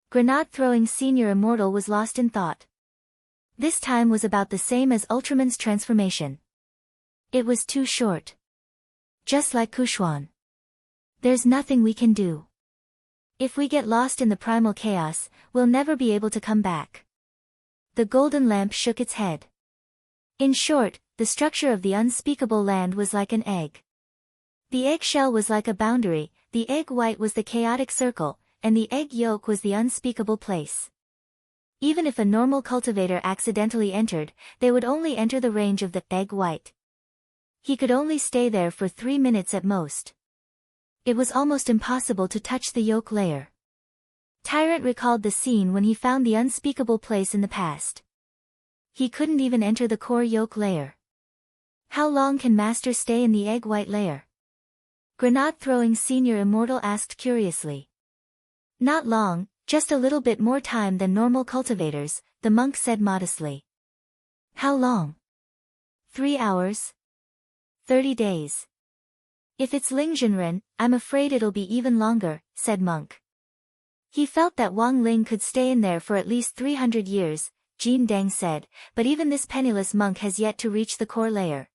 S1: Grenade-throwing senior immortal was lost in thought. This time was about the same as Ultraman's transformation. It was too short. Just like Kushuan. There's nothing we can do. If we get lost in the primal chaos, we'll never be able to come back. The golden lamp shook its head. In short, the structure of the unspeakable land was like an egg. The eggshell was like a boundary, the egg white was the chaotic circle, and the egg yolk was the unspeakable place. Even if a normal cultivator accidentally entered, they would only enter the range of the egg white. He could only stay there for 3 minutes at most. It was almost impossible to touch the yolk layer. Tyrant recalled the scene when he found the unspeakable place in the past. He couldn't even enter the core yolk layer. How long can Master stay in the egg white layer? Grenade-throwing senior immortal asked curiously. Not long, just a little bit more time than normal cultivators, the monk said modestly. How long? 3 hours? 30 days. If it's Ling Jinren, I'm afraid it'll be even longer, said monk. He felt that Wang Ling could stay in there for at least 300 years, Jin Dang said, but even this penniless monk has yet to reach the core layer.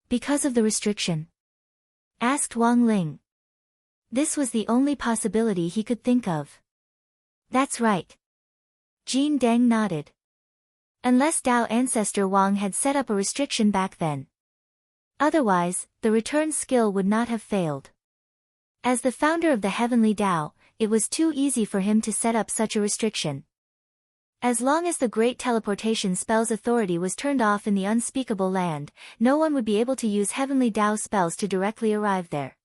S1: Because of the restriction? Asked Wang Ling. This was the only possibility he could think of. That's right. Jin Dang nodded. Unless Tao ancestor Wang had set up a restriction back then. Otherwise, the return skill would not have failed. As the founder of the Heavenly Tao, it was too easy for him to set up such a restriction. As long as the great teleportation spell's authority was turned off in the unspeakable land, no one would be able to use Heavenly Tao spells to directly arrive there.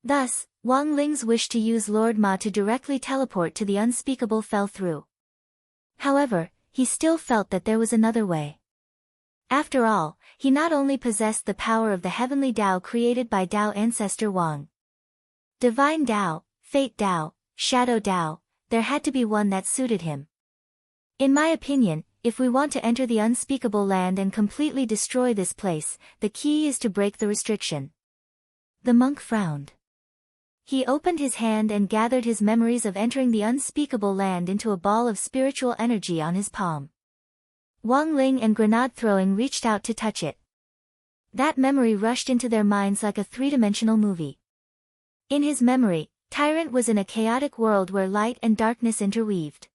S1: Thus, Wang Ling's wish to use Lord Ma to directly teleport to the unspeakable fell through. However, he still felt that there was another way. After all, he not only possessed the power of the Heavenly Tao created by Tao ancestor Wang. Divine Tao, Fate Tao, Shadow Tao, there had to be one that suited him. In my opinion, if we want to enter the unspeakable land and completely destroy this place, the key is to break the restriction. The monk frowned. He opened his hand and gathered his memories of entering the unspeakable land into a ball of spiritual energy on his palm. Wang Ling and Grenade-throwing reached out to touch it. That memory rushed into their minds like a three-dimensional movie. In his memory, Tyrant was in a chaotic world where light and darkness interweaved.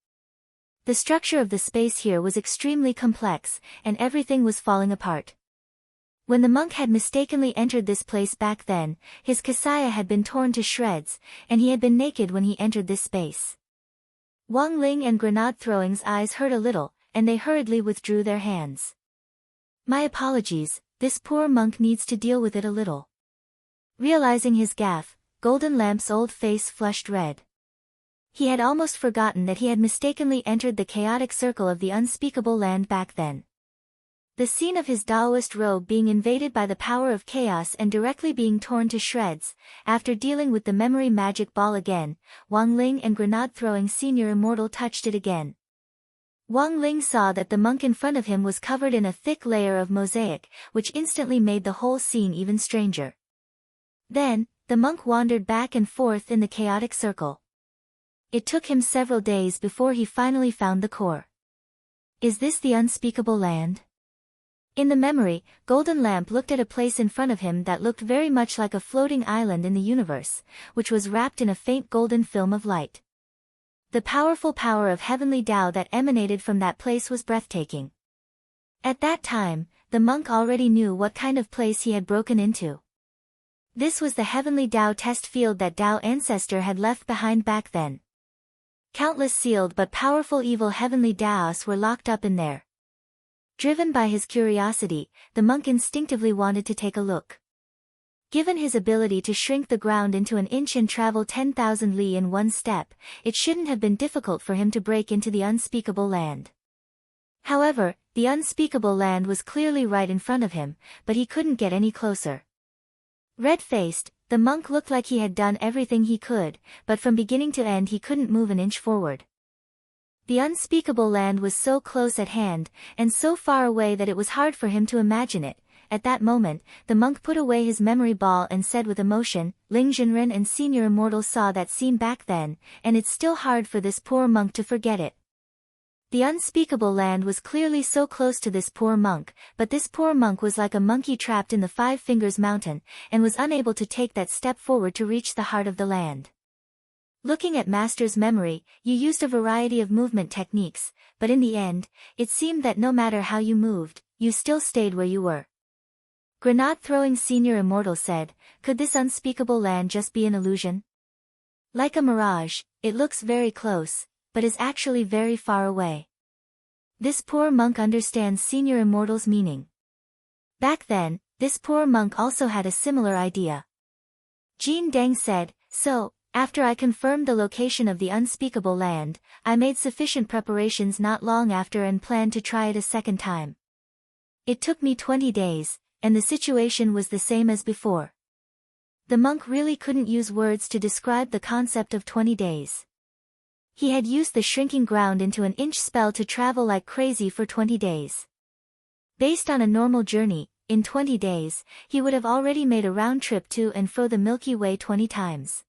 S1: The structure of the space here was extremely complex, and everything was falling apart. When the monk had mistakenly entered this place back then, his kasaya had been torn to shreds, and he had been naked when he entered this space. Wang Ling and Grenade-throwing's eyes hurt a little, and they hurriedly withdrew their hands. My apologies, this poor monk needs to deal with it a little. Realizing his gaffe, Golden Lamp's old face flushed red. He had almost forgotten that he had mistakenly entered the chaotic circle of the unspeakable land back then. The scene of his Taoist robe being invaded by the power of chaos and directly being torn to shreds, after dealing with the memory magic ball again, Wang Ling and grenade-throwing Senior Immortal touched it again. Wang Ling saw that the monk in front of him was covered in a thick layer of mosaic, which instantly made the whole scene even stranger. Then, the monk wandered back and forth in the chaotic circle. It took him several days before he finally found the core. Is this the unspeakable land? In the memory, Golden Lamp looked at a place in front of him that looked very much like a floating island in the universe, which was wrapped in a faint golden film of light. The powerful power of heavenly Tao that emanated from that place was breathtaking. At that time, the monk already knew what kind of place he had broken into. This was the heavenly Tao test field that Tao Ancestor had left behind back then. Countless sealed but powerful evil heavenly Taos were locked up in there. Driven by his curiosity, the monk instinctively wanted to take a look. Given his ability to shrink the ground into an inch and travel 10,000 li in one step, it shouldn't have been difficult for him to break into the unspeakable land. However, the unspeakable land was clearly right in front of him, but he couldn't get any closer. Red-faced, the monk looked like he had done everything he could, but from beginning to end he couldn't move an inch forward. The unspeakable land was so close at hand, and so far away that it was hard for him to imagine it. At that moment, the monk put away his memory ball and said with emotion, Ling Jinren and Senior Immortal saw that scene back then, and it's still hard for this poor monk to forget it. The unspeakable land was clearly so close to this poor monk, but this poor monk was like a monkey trapped in the Five Fingers Mountain, and was unable to take that step forward to reach the heart of the land. Looking at Master's memory, you used a variety of movement techniques, but in the end, it seemed that no matter how you moved, you still stayed where you were. Grenade-throwing Senior Immortal said, could this unspeakable land just be an illusion? Like a mirage, it looks very close, but is actually very far away. This poor monk understands Senior Immortal's meaning. Back then, this poor monk also had a similar idea. Jin Deng said, so, after I confirmed the location of the unspeakable land, I made sufficient preparations not long after and planned to try it a second time. It took me 20 days, and the situation was the same as before. The monk really couldn't use words to describe the concept of 20 days. He had used the shrinking ground into an inch spell to travel like crazy for 20 days. Based on a normal journey, in 20 days, he would have already made a round trip to and fro the Milky Way 20 times.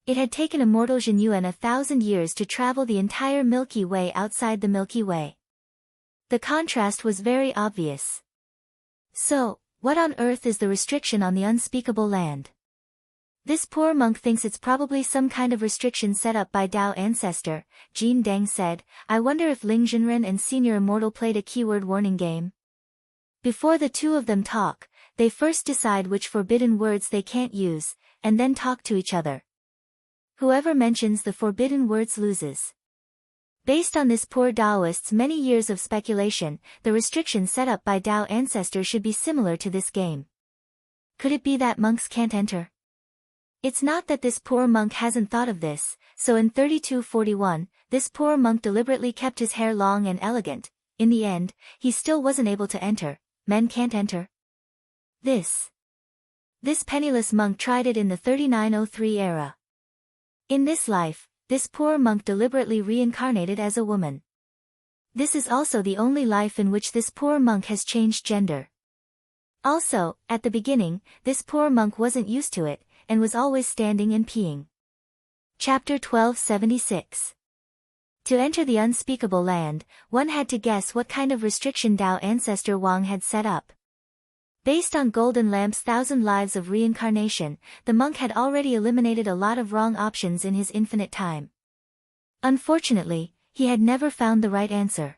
S1: It had taken Immortal Jinyuan 1,000 years to travel the entire Milky Way outside the Milky Way. The contrast was very obvious. So, what on earth is the restriction on the unspeakable land? This poor monk thinks it's probably some kind of restriction set up by Tao Ancestor, Jin Deng said. I wonder if Ling Jinren and Senior Immortal played a keyword warning game. Before the two of them talk, they first decide which forbidden words they can't use, and then talk to each other. Whoever mentions the forbidden words loses. Based on this poor Taoist's many years of speculation, the restriction set up by Tao Ancestor should be similar to this game. Could it be that monks can't enter? It's not that this poor monk hasn't thought of this, so in 3241, this poor monk deliberately kept his hair long and elegant. In the end, he still wasn't able to enter. Men can't enter. This penniless monk tried it in the 3903 era. In this life, this poor monk deliberately reincarnated as a woman. This is also the only life in which this poor monk has changed gender. Also, at the beginning, this poor monk wasn't used to it, and was always standing and peeing. Chapter 1276. To enter the unspeakable land, one had to guess what kind of restriction Tao Ancestor Wang had set up. Based on Golden Lamp's 1,000 lives of reincarnation, the monk had already eliminated a lot of wrong options in his infinite time. Unfortunately, he had never found the right answer.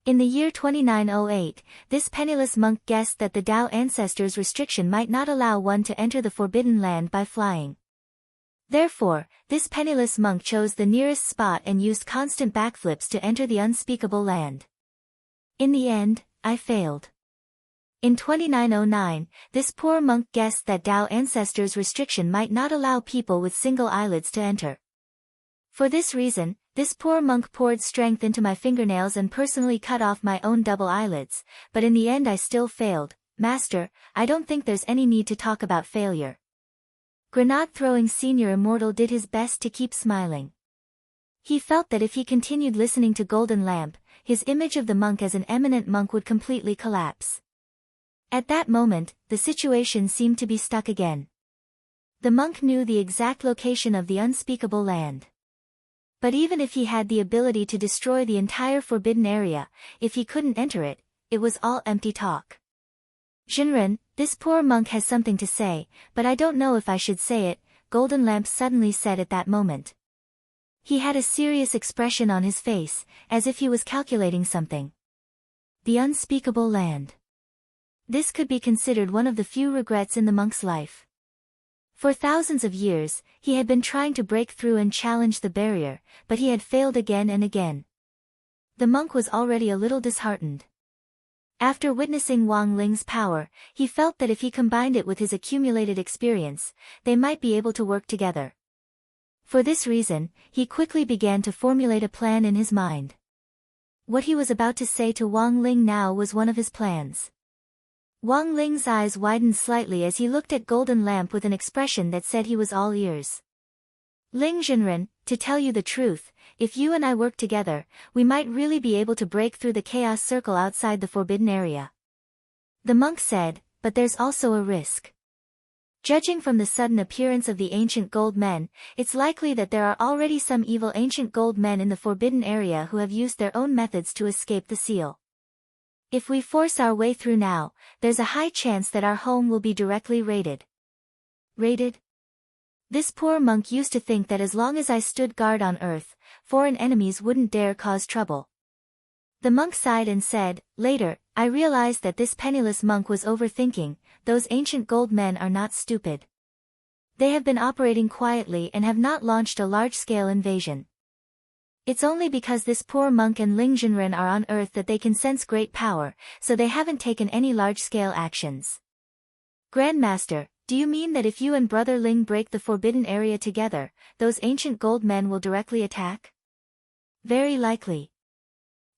S1: In the year 2908, this penniless monk guessed that the Tao Ancestor's restriction might not allow one to enter the Forbidden Land by flying. Therefore, this penniless monk chose the nearest spot and used constant backflips to enter the unspeakable land. In the end, I failed. In 2909, this poor monk guessed that Tao ancestors' restriction might not allow people with single eyelids to enter. For this reason, this poor monk poured strength into my fingernails and personally cut off my own double eyelids, but in the end I still failed. Master, I don't think there's any need to talk about failure. Grenade-throwing senior immortal did his best to keep smiling. He felt that if he continued listening to Golden Lamp, his image of the monk as an eminent monk would completely collapse. At that moment, the situation seemed to be stuck again. The monk knew the exact location of the unspeakable land. But even if he had the ability to destroy the entire forbidden area, if he couldn't enter it, it was all empty talk. Jinren, this poor monk has something to say, but I don't know if I should say it, Golden Lamp suddenly said at that moment. He had a serious expression on his face, as if he was calculating something. The unspeakable land. This could be considered one of the few regrets in the monk's life. For thousands of years, he had been trying to break through and challenge the barrier, but he had failed again and again. The monk was already a little disheartened. After witnessing Wang Ling's power, he felt that if he combined it with his accumulated experience, they might be able to work together. For this reason, he quickly began to formulate a plan in his mind. What he was about to say to Wang Ling now was one of his plans. Wang Ling's eyes widened slightly as he looked at Golden Lamp with an expression that said he was all ears. Ling Jinren, to tell you the truth, if you and I work together, we might really be able to break through the chaos circle outside the forbidden area. The monk said, but there's also a risk. Judging from the sudden appearance of the ancient gold men, it's likely that there are already some evil ancient gold men in the forbidden area who have used their own methods to escape the seal. If we force our way through now, there's a high chance that our home will be directly raided. Raided? This poor monk used to think that as long as I stood guard on earth, foreign enemies wouldn't dare cause trouble. The monk sighed and said, later, I realized that this penniless monk was overthinking. Those ancient gold men are not stupid. They have been operating quietly and have not launched a large-scale invasion. It's only because this poor monk and Ling Jinren are on earth that they can sense great power, so they haven't taken any large-scale actions. Grandmaster, do you mean that if you and Brother Ling break the forbidden area together, those ancient gold men will directly attack? Very likely.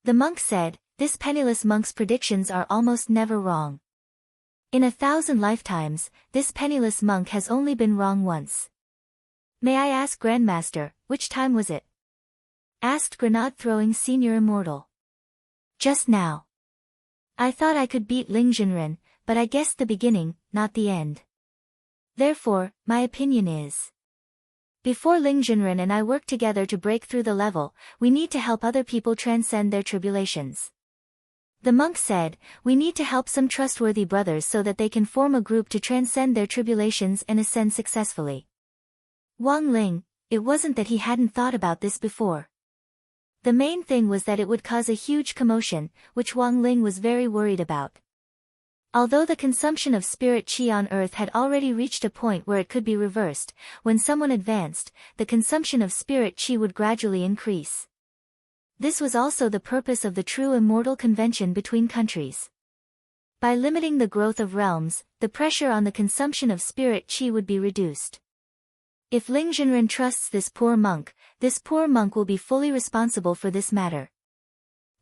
S1: The monk said, this penniless monk's predictions are almost never wrong. In 1,000 lifetimes, this penniless monk has only been wrong once. May I ask Grandmaster, which time was it? Asked grenade-throwing senior immortal. Just now. I thought I could beat Ling Jinren, but I guessed the beginning, not the end. Therefore, my opinion is. Before Ling Jinren and I work together to break through the level, we need to help other people transcend their tribulations. The monk said, we need to help some trustworthy brothers so that they can form a group to transcend their tribulations and ascend successfully. Wang Ling, it wasn't that he hadn't thought about this before. The main thing was that it would cause a huge commotion, which Wang Ling was very worried about. Although the consumption of spirit qi on Earth had already reached a point where it could be reversed, when someone advanced, the consumption of spirit qi would gradually increase. This was also the purpose of the true immortal convention between countries. By limiting the growth of realms, the pressure on the consumption of spirit qi would be reduced. If Ling Jinren trusts this poor monk will be fully responsible for this matter.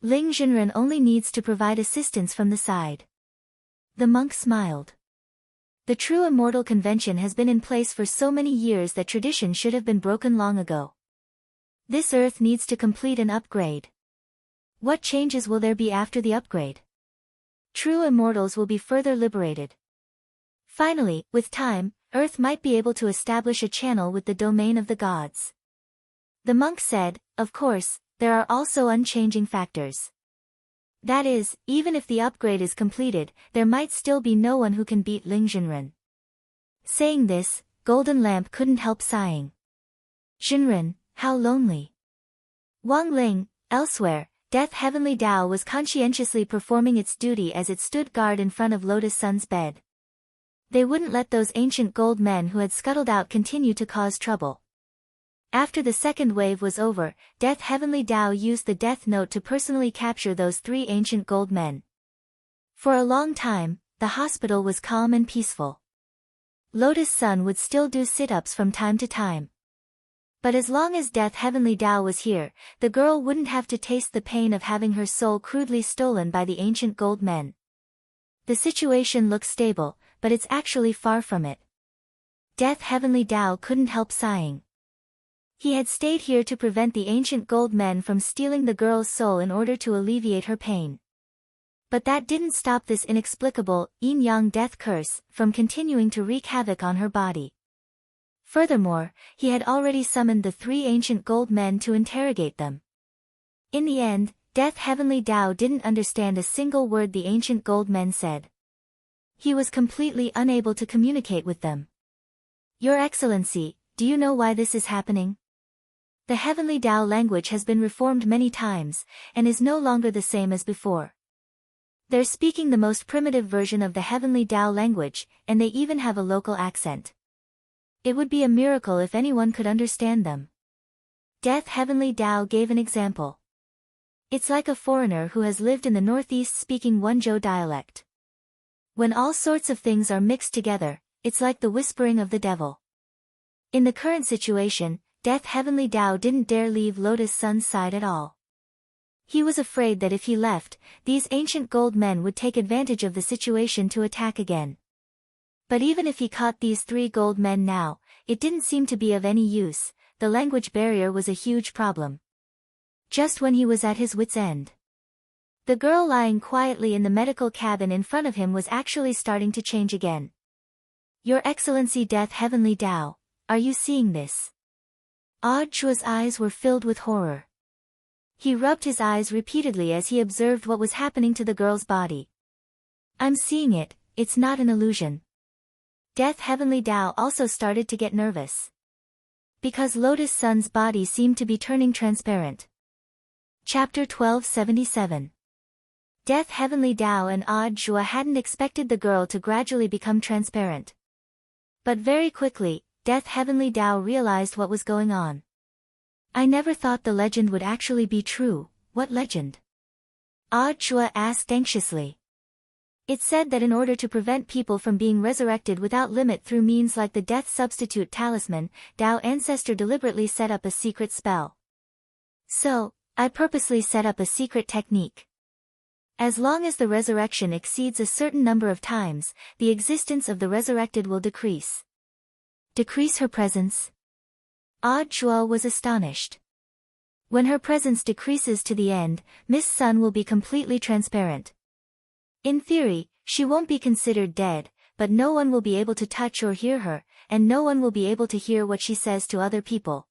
S1: Ling Jinren only needs to provide assistance from the side. The monk smiled. The true immortal convention has been in place for so many years that tradition should have been broken long ago. This Earth needs to complete an upgrade. What changes will there be after the upgrade? True immortals will be further liberated. Finally, with time, Earth might be able to establish a channel with the domain of the gods. The monk said, of course, there are also unchanging factors. That is, even if the upgrade is completed, there might still be no one who can beat Ling Jinren. Saying this, Golden Lamp couldn't help sighing. Jinren, how lonely. Wang Ling, elsewhere, Death Heavenly Tao was conscientiously performing its duty as it stood guard in front of Lotus Sun's bed. They wouldn't let those ancient gold men who had scuttled out continue to cause trouble. After the second wave was over, Death Heavenly Tao used the Death Note to personally capture those 3 ancient gold men. For a long time, the hospital was calm and peaceful. Lotus Sun would still do sit-ups from time to time. But as long as Death Heavenly Tao was here, the girl wouldn't have to taste the pain of having her soul crudely stolen by the ancient gold men. The situation looks stable, but it's actually far from it. Death Heavenly Tao couldn't help sighing. He had stayed here to prevent the ancient gold men from stealing the girl's soul in order to alleviate her pain. But that didn't stop this inexplicable, yin-yang death curse from continuing to wreak havoc on her body. Furthermore, he had already summoned the 3 ancient gold men to interrogate them. In the end, Death Heavenly Tao didn't understand a single word the ancient gold men said. He was completely unable to communicate with them. Your Excellency, do you know why this is happening? The Heavenly Tao language has been reformed many times, and is no longer the same as before. They're speaking the most primitive version of the Heavenly Tao language, and they even have a local accent. It would be a miracle if anyone could understand them. Death Heavenly Tao gave an example. It's like a foreigner who has lived in the Northeast speaking Wenzhou dialect. When all sorts of things are mixed together, it's like the whispering of the devil. In the current situation, Death Heavenly Tao didn't dare leave Lotus Sun's side at all. He was afraid that if he left, these ancient gold men would take advantage of the situation to attack again. But even if he caught these 3 gold men now, it didn't seem to be of any use. The language barrier was a huge problem. Just when he was at his wit's end, the girl lying quietly in the medical cabin in front of him was actually starting to change again. Your Excellency Death Heavenly Tao, are you seeing this? Chua's eyes were filled with horror. He rubbed his eyes repeatedly as he observed what was happening to the girl's body. I'm seeing it, it's not an illusion. Death Heavenly Tao also started to get nervous. Because Lotus Sun's body seemed to be turning transparent. Chapter 1277. Death Heavenly Tao and Jua hadn't expected the girl to gradually become transparent. But very quickly, Death Heavenly Tao realized what was going on. I never thought the legend would actually be true. What legend? Chua asked anxiously. It said that in order to prevent people from being resurrected without limit through means like the death substitute talisman, Tao Ancestor deliberately set up a secret spell. So, I purposely set up a secret technique. As long as the resurrection exceeds a certain number of times, the existence of the resurrected will decrease. Decrease her presence? Chua was astonished. When her presence decreases to the end, Miss Sun will be completely transparent. In theory, she won't be considered dead, but no one will be able to touch or hear her, and no one will be able to hear what she says to other people.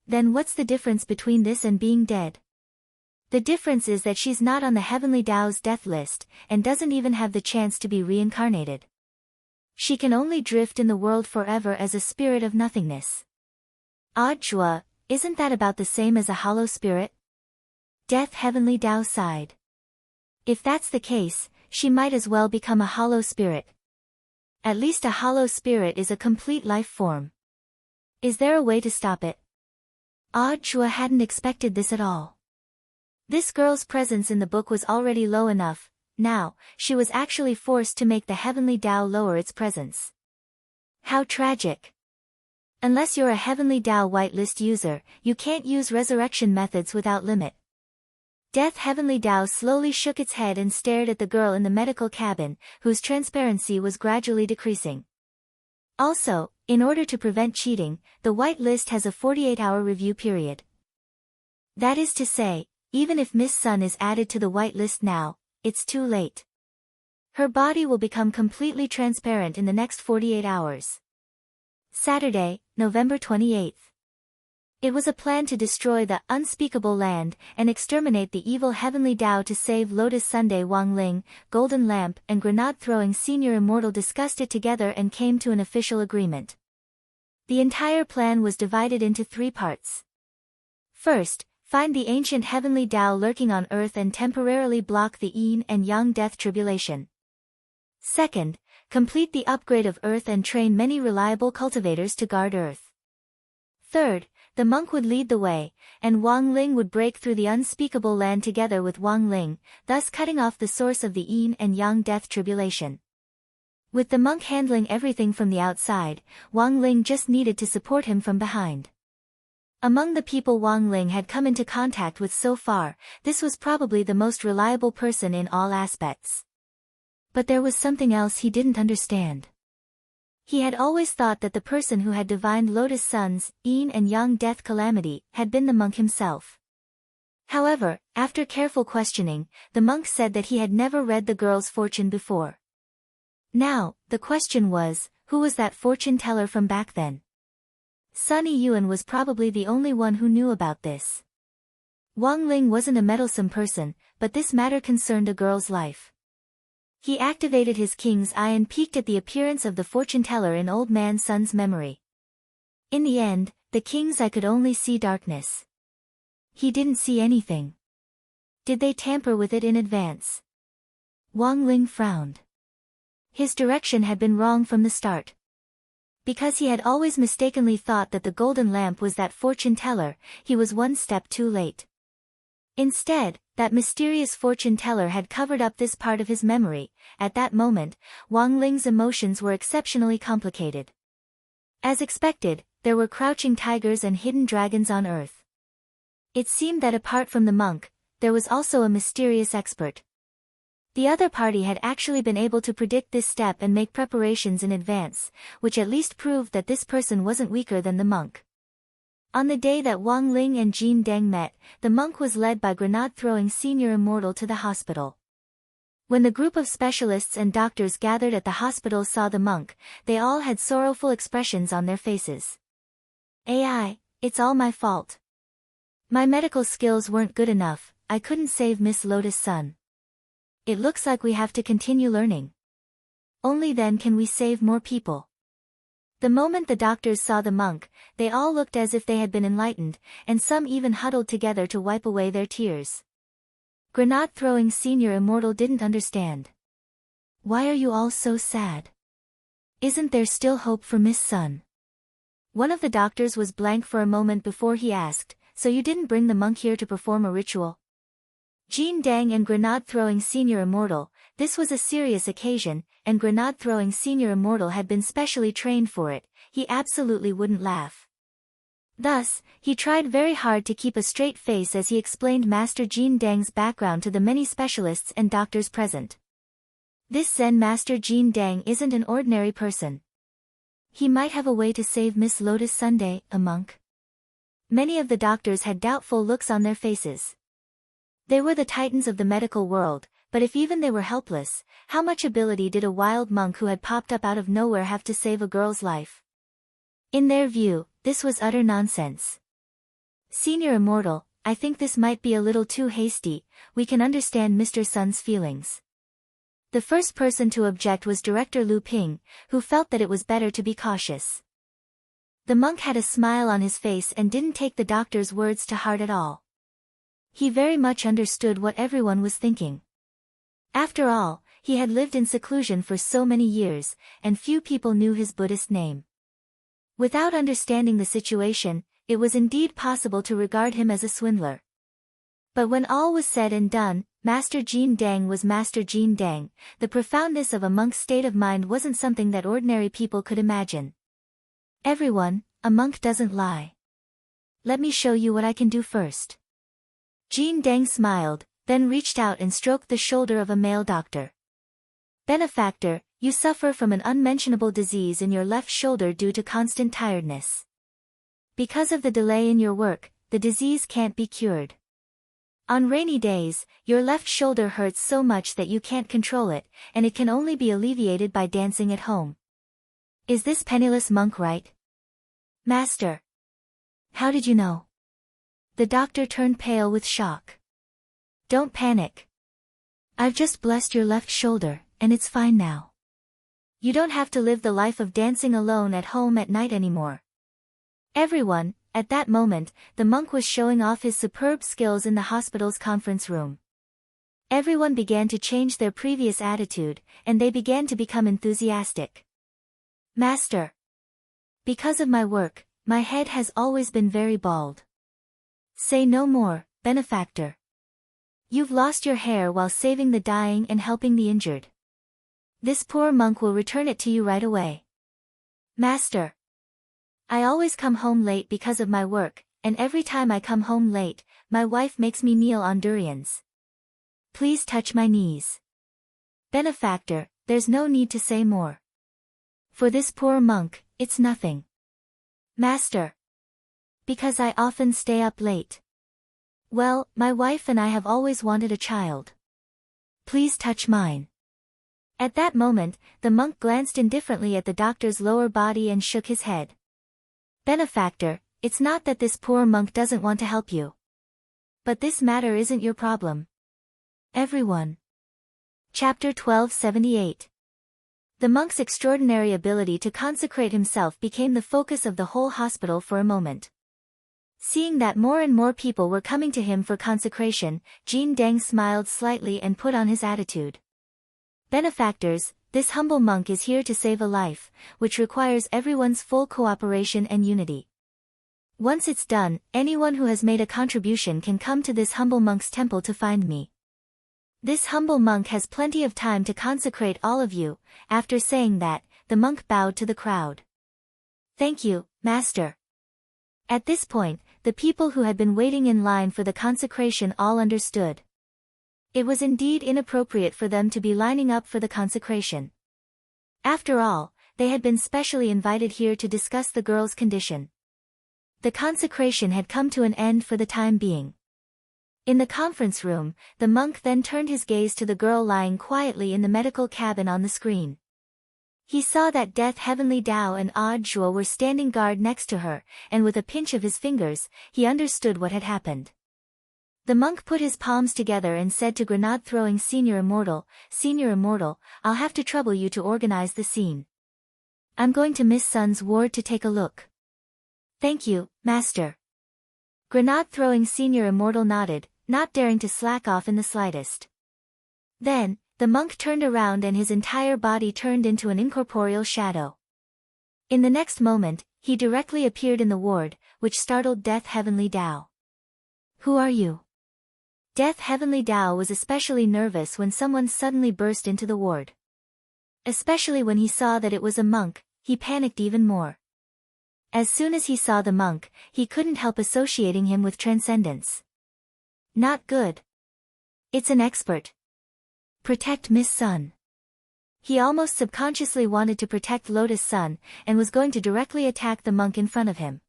S1: Then what's the difference between this and being dead? The difference is that she's not on the Heavenly Tao's death list, and doesn't even have the chance to be reincarnated. She can only drift in the world forever as a spirit of nothingness. Chua, isn't that about the same as a hollow spirit? Death Heavenly Tao sighed. If that's the case, she might as well become a hollow spirit. At least a hollow spirit is a complete life form. Is there a way to stop it? Chua hadn't expected this at all. This girl's presence in the book was already low enough. Now, she was actually forced to make the Heavenly Tao lower its presence. How tragic. Unless you're a Heavenly Tao whitelist user, you can't use resurrection methods without limit. Death Heavenly Tao slowly shook its head and stared at the girl in the medical cabin, whose transparency was gradually decreasing. Also, in order to prevent cheating, the whitelist has a 48-hour review period. That is to say, even if Miss Sun is added to the whitelist now, it's too late. Her body will become completely transparent in the next 48 hours. Saturday, November 28th. It was a plan to destroy the unspeakable land and exterminate the evil Heavenly Tao to save Lotus Sunday. Wang Ling, Golden Lamp and Grenade-throwing Senior Immortal discussed it together and came to an official agreement. The entire plan was divided into 3 parts. First, find the ancient Heavenly Tao lurking on Earth and temporarily block the Yin and Yang death tribulation. Second, complete the upgrade of Earth and train many reliable cultivators to guard Earth. Third, The monk would lead the way, and Wang Ling would break through the unspeakable land together with Wang Ling, thus cutting off the source of the yin and yang death tribulation. With the monk handling everything from the outside, Wang Ling just needed to support him from behind. Among the people Wang Ling had come into contact with so far, this was probably the most reliable person in all aspects. But there was something else he didn't understand. He had always thought that the person who had divined Lotus Sun's yin and yang death calamity had been the monk himself. However, after careful questioning, the monk said that he had never read the girl's fortune before. Now, the question was, who was that fortune teller from back then? Sunny Yuan was probably the only one who knew about this. Wang Ling wasn't a meddlesome person, but this matter concerned a girl's life. He activated his king's eye and peeked at the appearance of the fortune teller in old man Sun's memory. In the end, the king's eye could only see darkness. He didn't see anything. Did they tamper with it in advance? Wang Ling frowned. His direction had been wrong from the start. Because he had always mistakenly thought that the golden lamp was that fortune teller, he was one step too late. Instead, that mysterious fortune teller had covered up this part of his memory. At that moment, Wang Ling's emotions were exceptionally complicated. As expected, there were crouching tigers and hidden dragons on Earth. It seemed that apart from the monk, there was also a mysterious expert. The other party had actually been able to predict this step and make preparations in advance, which at least proved that this person wasn't weaker than the monk. On the day that Wang Ling and Jin Deng met, the monk was led by grenade-throwing senior immortal to the hospital. When the group of specialists and doctors gathered at the hospital saw the monk, they all had sorrowful expressions on their faces. "AI, it's all my fault. My medical skills weren't good enough, I couldn't save Miss Lotus Sun. It looks like we have to continue learning. Only then can we save more people." The moment the doctors saw the monk, they all looked as if they had been enlightened, and some even huddled together to wipe away their tears. Grenade-throwing senior immortal didn't understand. "Why are you all so sad? Isn't there still hope for Miss Sun?" One of the doctors was blank for a moment before he asked, "So you didn't bring the monk here to perform a ritual?" Jin Deng and grenade-throwing senior immortal, this was a serious occasion, and grenade-throwing senior immortal had been specially trained for it, he absolutely wouldn't laugh. Thus, he tried very hard to keep a straight face as he explained Master Jin Deng's background to the many specialists and doctors present. This Zen Master Jin Deng isn't an ordinary person. He might have a way to save Miss Lotus Sunday, a monk. Many of the doctors had doubtful looks on their faces. They were the titans of the medical world, but if even they were helpless, how much ability did a wild monk who had popped up out of nowhere have to save a girl's life? In their view, this was utter nonsense. "Senior Immortal, I think this might be a little too hasty, we can understand Mr. Sun's feelings." The first person to object was Director Lu Ping, who felt that it was better to be cautious. The monk had a smile on his face and didn't take the doctor's words to heart at all. He very much understood what everyone was thinking. After all, he had lived in seclusion for so many years, and few people knew his Buddhist name. Without understanding the situation, it was indeed possible to regard him as a swindler. But when all was said and done, Master Jin Deng was Master Jin Deng. The profoundness of a monk's state of mind wasn't something that ordinary people could imagine. "Everyone, a monk doesn't lie. Let me show you what I can do first." Jin Deng smiled, then reached out and stroked the shoulder of a male doctor. "Benefactor, you suffer from an unmentionable disease in your left shoulder due to constant tiredness. Because of the delay in your work, the disease can't be cured. On rainy days, your left shoulder hurts so much that you can't control it, and it can only be alleviated by dancing at home. Is this penniless monk right?" "Master. How did you know?" The doctor turned pale with shock. "Don't panic. I've just blessed your left shoulder, and it's fine now. You don't have to live the life of dancing alone at home at night anymore." Everyone, at that moment, the monk was showing off his superb skills in the hospital's conference room. Everyone began to change their previous attitude, and they began to become enthusiastic. "Master. Because of my work, My head has always been very bald. Say no more, benefactor. You've lost your hair while saving the dying and helping the injured. This poor monk will return it to you right away. Master. I always come home late because of my work, and every time I come home late, my wife makes me kneel on durians. Please touch my knees. Benefactor, there's no need to say more. For this poor monk, it's nothing. Master. Because I often stay up late. Well, my wife and I have always wanted a child. Please touch mine. At that moment, the monk glanced indifferently at the doctor's lower body and shook his head. Benefactor, it's not that this poor monk doesn't want to help you. But this matter isn't your problem. Everyone. Chapter 1278. The monk's extraordinary ability to consecrate himself became the focus of the whole hospital for a moment. Seeing that more and more people were coming to him for consecration, Jin Deng smiled slightly and put on his attitude. Benefactors, this humble monk is here to save a life, which requires everyone's full cooperation and unity. Once it's done, anyone who has made a contribution can come to this humble monk's temple to find me. This humble monk has plenty of time to consecrate all of you. After saying that, the monk bowed to the crowd. Thank you, Master. At this point, the people who had been waiting in line for the consecration all understood. It was indeed inappropriate for them to be lining up for the consecration. After all, they had been specially invited here to discuss the girl's condition. The consecration had come to an end for the time being. In the conference room, the monk then turned his gaze to the girl lying quietly in the medical cabin on the screen. He saw that Death Heavenly Tao and Odd Zhuo were standing guard next to her, and with a pinch of his fingers, he understood what had happened. The monk put his palms together and said to grenade-throwing Senior Immortal, Senior Immortal, I'll have to trouble you to organize the scene. I'm going to Miss Sun's ward to take a look. Thank you, Master. Grenade-throwing Senior Immortal nodded, not daring to slack off in the slightest. Then, the monk turned around and his entire body turned into an incorporeal shadow. In the next moment, he directly appeared in the ward, which startled Death Heavenly Tao. Who are you? Death Heavenly Tao was especially nervous when someone suddenly burst into the ward. Especially when he saw that it was a monk, he panicked even more. As soon as he saw the monk, he couldn't help associating him with transcendence. Not good. It's an expert. Protect Miss Sun. He almost subconsciously wanted to protect Lotus Sun, and was going to directly attack the monk in front of him.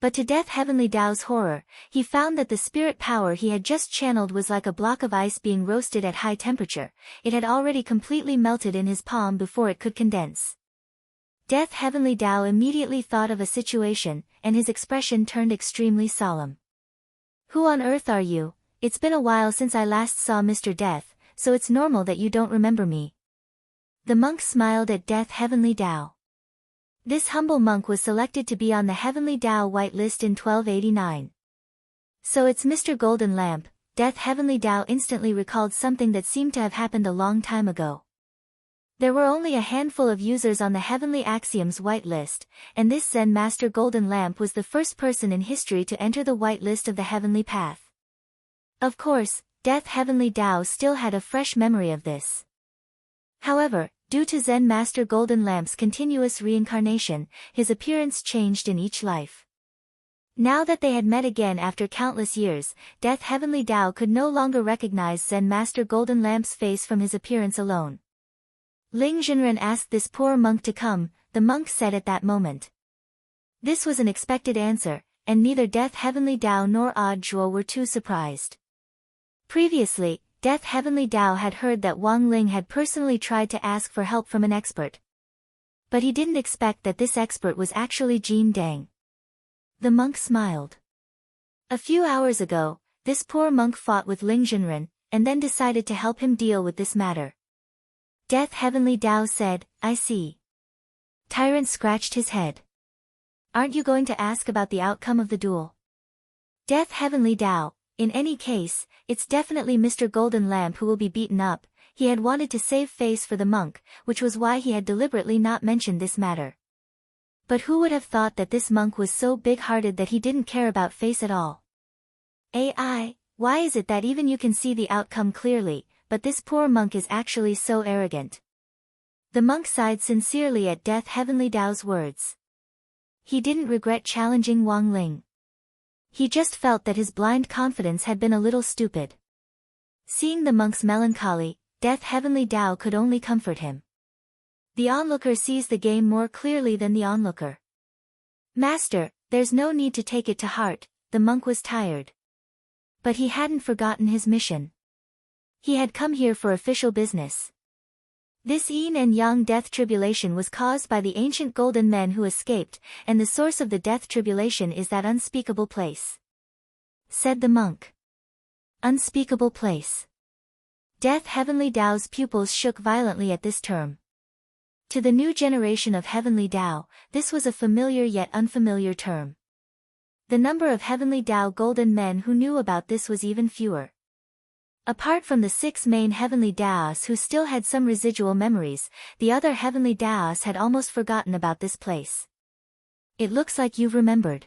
S1: But to Death Heavenly Tao's horror, he found that the spirit power he had just channeled was like a block of ice being roasted at high temperature. It had already completely melted in his palm before it could condense. Death Heavenly Tao immediately thought of a situation, and his expression turned extremely solemn. Who on earth are you? It's been a while since I last saw Mr. Death, so it's normal that you don't remember me. The monk smiled at Death Heavenly Tao. This humble monk was selected to be on the Heavenly Tao White List in 1289. So it's Mr. Golden Lamp. Death Heavenly Tao instantly recalled something that seemed to have happened a long time ago. There were only a handful of users on the Heavenly Axiom's White List, and this Zen Master Golden Lamp was the first person in history to enter the White List of the Heavenly Path. Of course, Death Heavenly Tao still had a fresh memory of this. However, due to Zen Master Golden Lamp's continuous reincarnation, his appearance changed in each life. Now that they had met again after countless years, Death Heavenly Tao could no longer recognize Zen Master Golden Lamp's face from his appearance alone. Ling Zhenren asked this poor monk to come, the monk said at that moment. This was an expected answer, and neither Death Heavenly Tao nor Odd Zhuo were too surprised. Previously, Death Heavenly Tao had heard that Wang Ling had personally tried to ask for help from an expert. But he didn't expect that this expert was actually Jin Deng. The monk smiled. A few hours ago, this poor monk fought with Ling Zhenren, and then decided to help him deal with this matter. Death Heavenly Tao said, I see. Tyrant scratched his head. Aren't you going to ask about the outcome of the duel? Death Heavenly Tao, in any case, it's definitely Mr. Golden Lamp who will be beaten up. He had wanted to save face for the monk, which was why he had deliberately not mentioned this matter. But who would have thought that this monk was so big-hearted that he didn't care about face at all? Ai, why is it that even you can see the outcome clearly, but this poor monk is actually so arrogant? The monk sighed sincerely at Death Heavenly Tao's words. He didn't regret challenging Wang Ling. He just felt that his blind confidence had been a little stupid. Seeing the monk's melancholy, Death Heavenly Tao could only comfort him. The onlooker sees the game more clearly than the onlooker. Master, there's no need to take it to heart, the monk was tired. But he hadn't forgotten his mission. He had come here for official business. This yin and yang death tribulation was caused by the ancient golden men who escaped, and the source of the death tribulation is that unspeakable place. Said the monk. Unspeakable place. Death Heavenly Tao's pupils shook violently at this term. To the new generation of Heavenly Tao, this was a familiar yet unfamiliar term. The number of Heavenly Tao golden men who knew about this was even fewer. Apart from the 6 main Heavenly Taos who still had some residual memories, the other Heavenly Taos had almost forgotten about this place. It looks like you've remembered.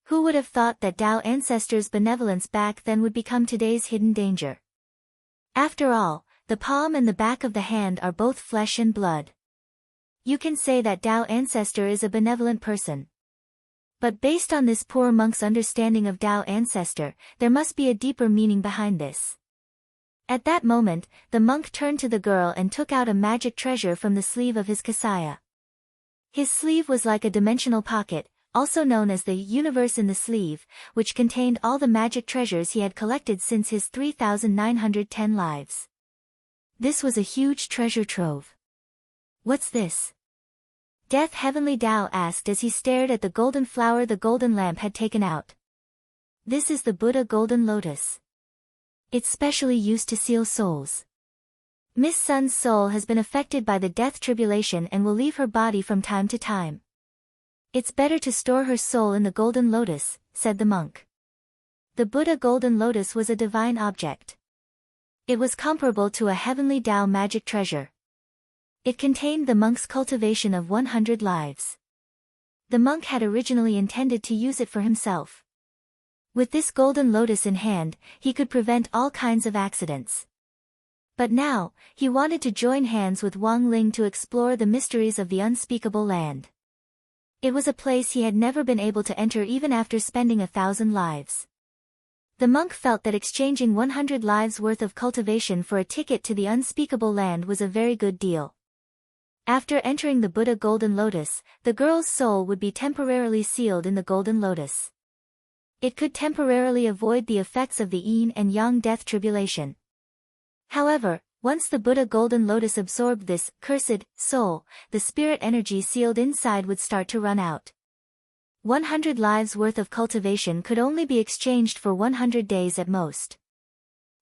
S1: Who would have thought that Tao ancestors' benevolence back then would become today's hidden danger? After all, the palm and the back of the hand are both flesh and blood. You can say that Tao ancestor is a benevolent person. But based on this poor monk's understanding of Tao ancestor, there must be a deeper meaning behind this. At that moment, the monk turned to the girl and took out a magic treasure from the sleeve of his kasaya. His sleeve was like a dimensional pocket, also known as the universe in the sleeve, which contained all the magic treasures he had collected since his 3,910 lives. This was a huge treasure trove. What's this? Death Heavenly Tao asked as he stared at the golden flower the golden lamp had taken out. This is the Buddha golden lotus. It's specially used to seal souls. Miss Sun's soul has been affected by the death tribulation and will leave her body from time to time. It's better to store her soul in the golden lotus, said the monk. The Buddha golden lotus was a divine object. It was comparable to a Heavenly Tao magic treasure. It contained the monk's cultivation of 100 lives. The monk had originally intended to use it for himself. With this golden lotus in hand, he could prevent all kinds of accidents. But now, he wanted to join hands with Wang Ling to explore the mysteries of the unspeakable land. It was a place he had never been able to enter even after spending 1,000 lives. The monk felt that exchanging 100 lives worth of cultivation for a ticket to the unspeakable land was a very good deal. After entering the Buddha golden lotus, the girl's soul would be temporarily sealed in the golden lotus. It could temporarily avoid the effects of the yin and yang death tribulation. However, once the Buddha golden lotus absorbed this cursed soul, the spirit energy sealed inside would start to run out. 100 lives worth of cultivation could only be exchanged for 100 days at most.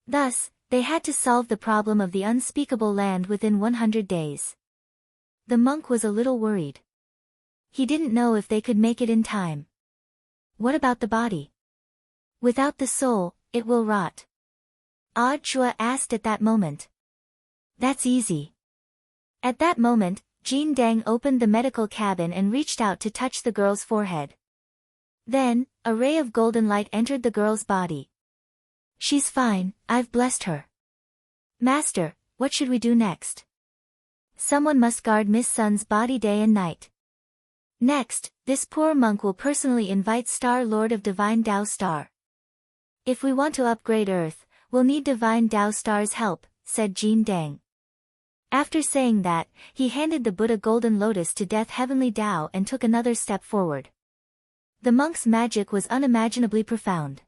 S1: Thus, they had to solve the problem of the unspeakable land within 100 days. The monk was a little worried. He didn't know if they could make it in time. What about the body? Without the soul, it will rot. Odd Chua asked at that moment. That's easy. At that moment, Jean Deng opened the medical cabin and reached out to touch the girl's forehead. Then, a ray of golden light entered the girl's body. She's fine, I've blessed her. Master, what should we do next? Someone must guard Miss Sun's body day and night. Next, this poor monk will personally invite Star Lord of Divine Tao Star. If we want to upgrade Earth, we'll need Divine Tao Star's help, said Jean Deng. After saying that, he handed the Buddha golden lotus to Death Heavenly Tao and took another step forward. The monk's magic was unimaginably profound.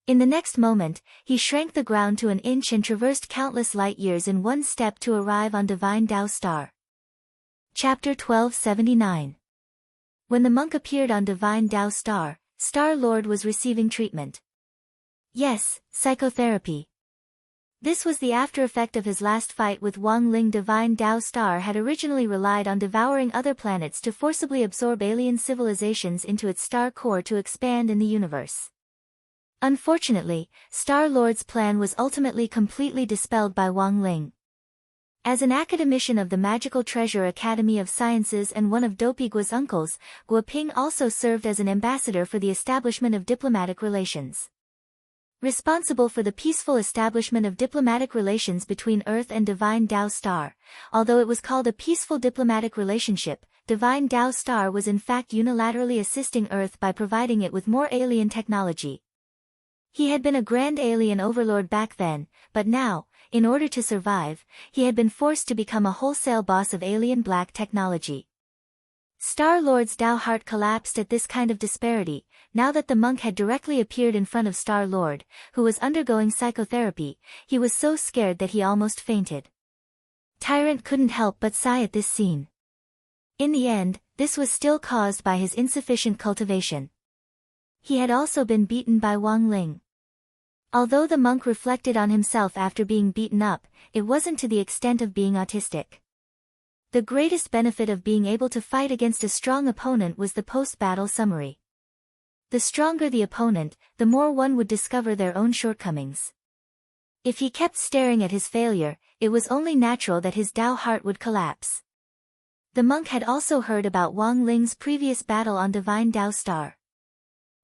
S1: In the next moment, he shrank the ground to an inch and traversed countless light years in one step to arrive on Divine Tao Star. Chapter 1279. When the monk appeared on Divine Tao Star, Star Lord was receiving treatment. Yes, psychotherapy. This was the after effect of his last fight with Wang Ling. Divine Tao Star had originally relied on devouring other planets to forcibly absorb alien civilizations into its star core to expand in the universe. Unfortunately, Star Lord's plan was ultimately completely dispelled by Wang Ling. As an academician of the Magical Treasure Academy of Sciences and one of Dopigua's uncles, Guoping also served as an ambassador for the establishment of diplomatic relations. Responsible for the peaceful establishment of diplomatic relations between Earth and Divine Tao Star, although it was called a peaceful diplomatic relationship, Divine Tao Star was in fact unilaterally assisting Earth by providing it with more alien technology. He had been a grand alien overlord back then, but now, in order to survive, he had been forced to become a wholesale boss of alien black technology. Star-Lord's Tao heart collapsed at this kind of disparity. Now that the monk had directly appeared in front of Star-Lord, who was undergoing psychotherapy, he was so scared that he almost fainted. Tyrant couldn't help but sigh at this scene. In the end, this was still caused by his insufficient cultivation. He had also been beaten by Wang Ling. Although the monk reflected on himself after being beaten up, it wasn't to the extent of being autistic. The greatest benefit of being able to fight against a strong opponent was the post-battle summary. The stronger the opponent, the more one would discover their own shortcomings. If he kept staring at his failure, it was only natural that his Tao heart would collapse. The monk had also heard about Wang Ling's previous battle on Divine Tao Star.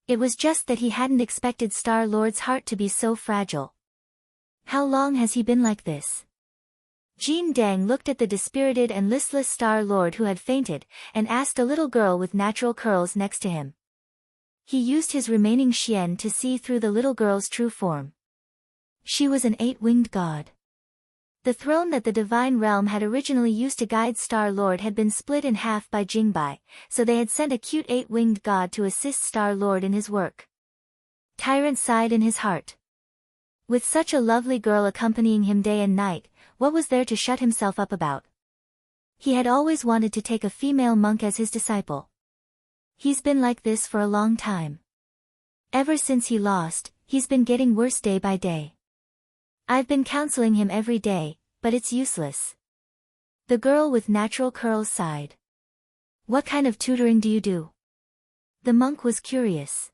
S1: It was just that he hadn't expected Star-Lord's heart to be so fragile. How long has he been like this? Jean Deng looked at the dispirited and listless Star-Lord who had fainted, and asked a little girl with natural curls next to him. He used his remaining xian to see through the little girl's true form. She was an 8-winged god. The throne that the divine realm had originally used to guide Star-Lord had been split in half by Jingbai, so they had sent a cute 8-winged god to assist Star-Lord in his work. Tyrant sighed in his heart. With such a lovely girl accompanying him day and night, what was there to shut himself up about? He had always wanted to take a female monk as his disciple. He's been like this for a long time. Ever since he lost, he's been getting worse day by day. I've been counseling him every day, but it's useless. The girl with natural curls sighed. What kind of tutoring do you do? The monk was curious.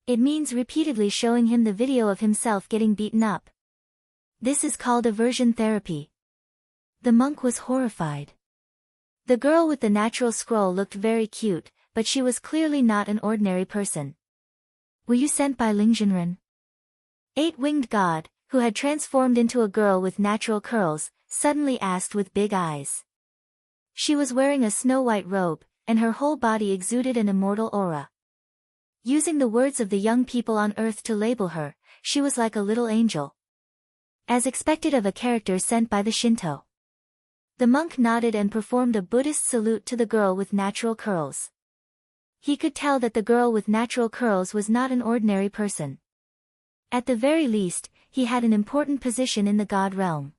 S1: It means repeatedly showing him the video of himself getting beaten up. This is called aversion therapy. The monk was horrified. The girl with the natural scroll looked very cute, but she was clearly not an ordinary person. Were you sent by Lingjinren? 8-winged god, who had transformed into a girl with natural curls, suddenly asked with big eyes. She was wearing a snow-white robe, and her whole body exuded an immortal aura. Using the words of the young people on Earth to label her, she was like a little angel. As expected of a character sent by the Shinto. The monk nodded and performed a Buddhist salute to the girl with natural curls. He could tell that the girl with natural curls was not an ordinary person. At the very least, he had an important position in the god realm.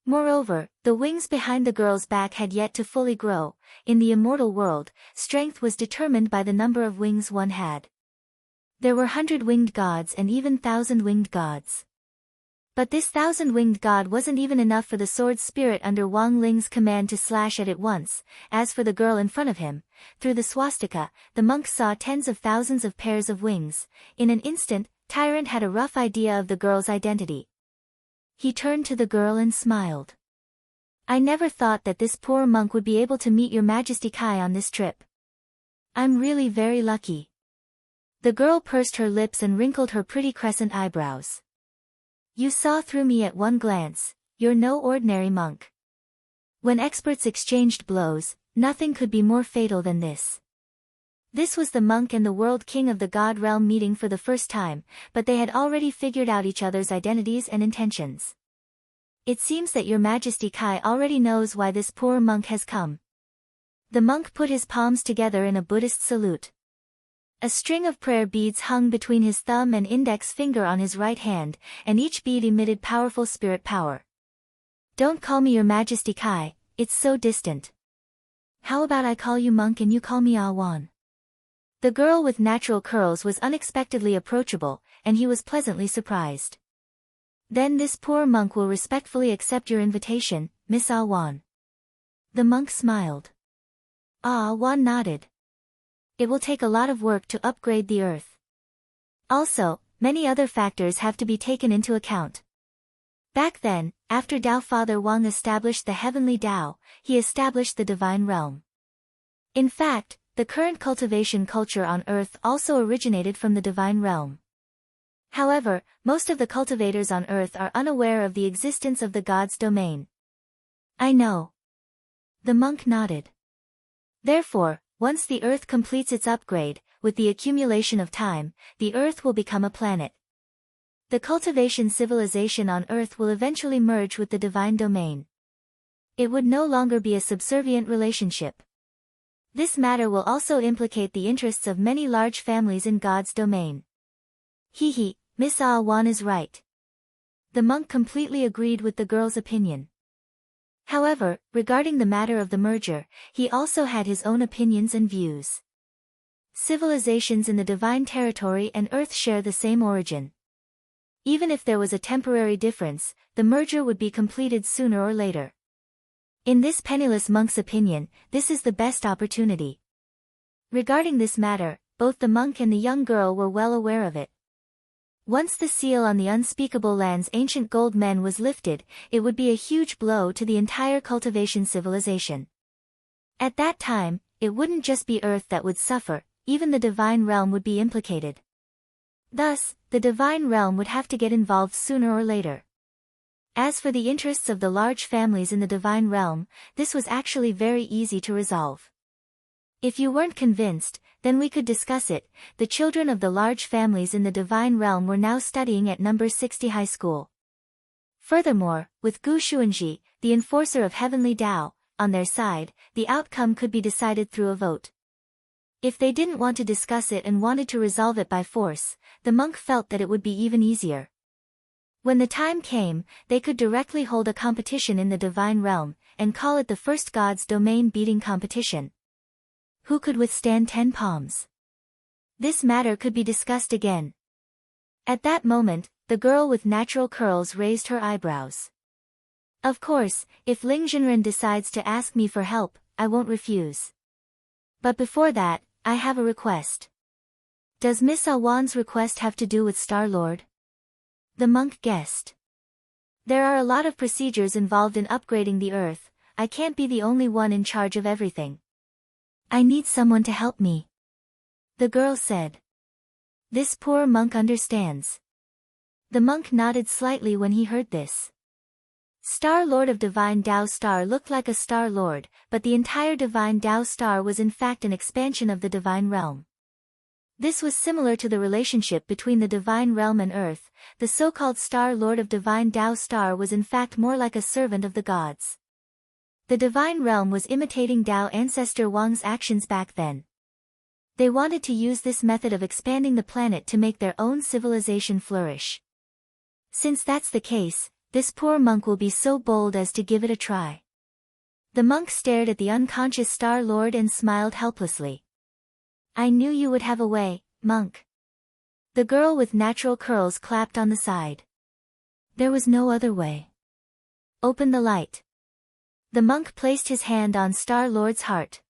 S1: Moreover, the wings behind the girl's back had yet to fully grow. In the immortal world, strength was determined by the number of wings one had. There were 100-winged gods and even 1,000-winged gods. But this 1,000-winged god wasn't even enough for the sword spirit under Wang Ling's command to slash at it once. As for the girl in front of him, through the swastika, the monk saw tens of thousands of pairs of wings. In an instant, Tyrant had a rough idea of the girl's identity. He turned to the girl and smiled. I never thought that this poor monk would be able to meet your Majesty Kai on this trip. I'm really very lucky. The girl pursed her lips and wrinkled her pretty crescent eyebrows. You saw through me at one glance. You're no ordinary monk. When experts exchanged blows, nothing could be more fatal than this. This was the monk and the world king of the god realm meeting for the first time, but they had already figured out each other's identities and intentions. It seems that your Majesty Kai already knows why this poor monk has come. The monk put his palms together in a Buddhist salute. A string of prayer beads hung between his thumb and index finger on his right hand, and each bead emitted powerful spirit power. Don't call me your Majesty Kai, it's so distant. How about I call you monk and you call me Awan? The girl with natural curls was unexpectedly approachable, and he was pleasantly surprised. Then this poor monk will respectfully accept your invitation, Miss Awan. The monk smiled. Awan nodded. It will take a lot of work to upgrade the Earth. Also, many other factors have to be taken into account. Back then, after Tao Father Wang established the heavenly Tao, he established the divine realm. In fact, the current cultivation culture on Earth also originated from the divine realm. However, most of the cultivators on Earth are unaware of the existence of the God's domain. I know. The monk nodded. Therefore, once the Earth completes its upgrade, with the accumulation of time, the Earth will become a planet. The cultivation civilization on Earth will eventually merge with the divine domain. It would no longer be a subservient relationship. This matter will also implicate the interests of many large families in God's domain. Miss Ah Wan is right. The monk completely agreed with the girl's opinion. However, regarding the matter of the merger, he also had his own opinions and views. Civilizations in the divine territory and Earth share the same origin. Even if there was a temporary difference, the merger would be completed sooner or later. In this penniless monk's opinion, this is the best opportunity. Regarding this matter, both the monk and the young girl were well aware of it. Once the seal on the unspeakable land's ancient gold men was lifted, it would be a huge blow to the entire cultivation civilization. At that time, it wouldn't just be Earth that would suffer, even the divine realm would be implicated. Thus, the divine realm would have to get involved sooner or later. As for the interests of the large families in the divine realm, this was actually very easy to resolve. If you weren't convinced, then we could discuss it. The children of the large families in the divine realm were now studying at number 60 high school. Furthermore, with Gu Xuanji, the enforcer of heavenly Tao, on their side, the outcome could be decided through a vote. If they didn't want to discuss it and wanted to resolve it by force, the monk felt that it would be even easier. When the time came, they could directly hold a competition in the divine realm, and call it the first God's domain beating competition. Who could withstand 10 palms? This matter could be discussed again. At that moment, the girl with natural curls raised her eyebrows. Of course, if Ling Zhenren decides to ask me for help, I won't refuse. But before that, I have a request. Does Miss Awan's request have to do with Star-Lord? The monk guessed. There are a lot of procedures involved in upgrading the Earth. I can't be the only one in charge of everything. I need someone to help me. The girl said. This poor monk understands. The monk nodded slightly when he heard this. Star-Lord of Divine Tao Star looked like a Star-Lord, but the entire Divine Tao Star was in fact an expansion of the divine realm. This was similar to the relationship between the divine realm and Earth. The so-called Star-Lord of Divine Tao Star was in fact more like a servant of the gods. The divine realm was imitating Tao ancestor Wang's actions back then. They wanted to use this method of expanding the planet to make their own civilization flourish. Since that's the case, this poor monk will be so bold as to give it a try. The monk stared at the unconscious Star-Lord and smiled helplessly. I knew you would have a way, monk. The girl with natural curls clapped on the side. There was no other way. Open the light. The monk placed his hand on Star-Lord's heart.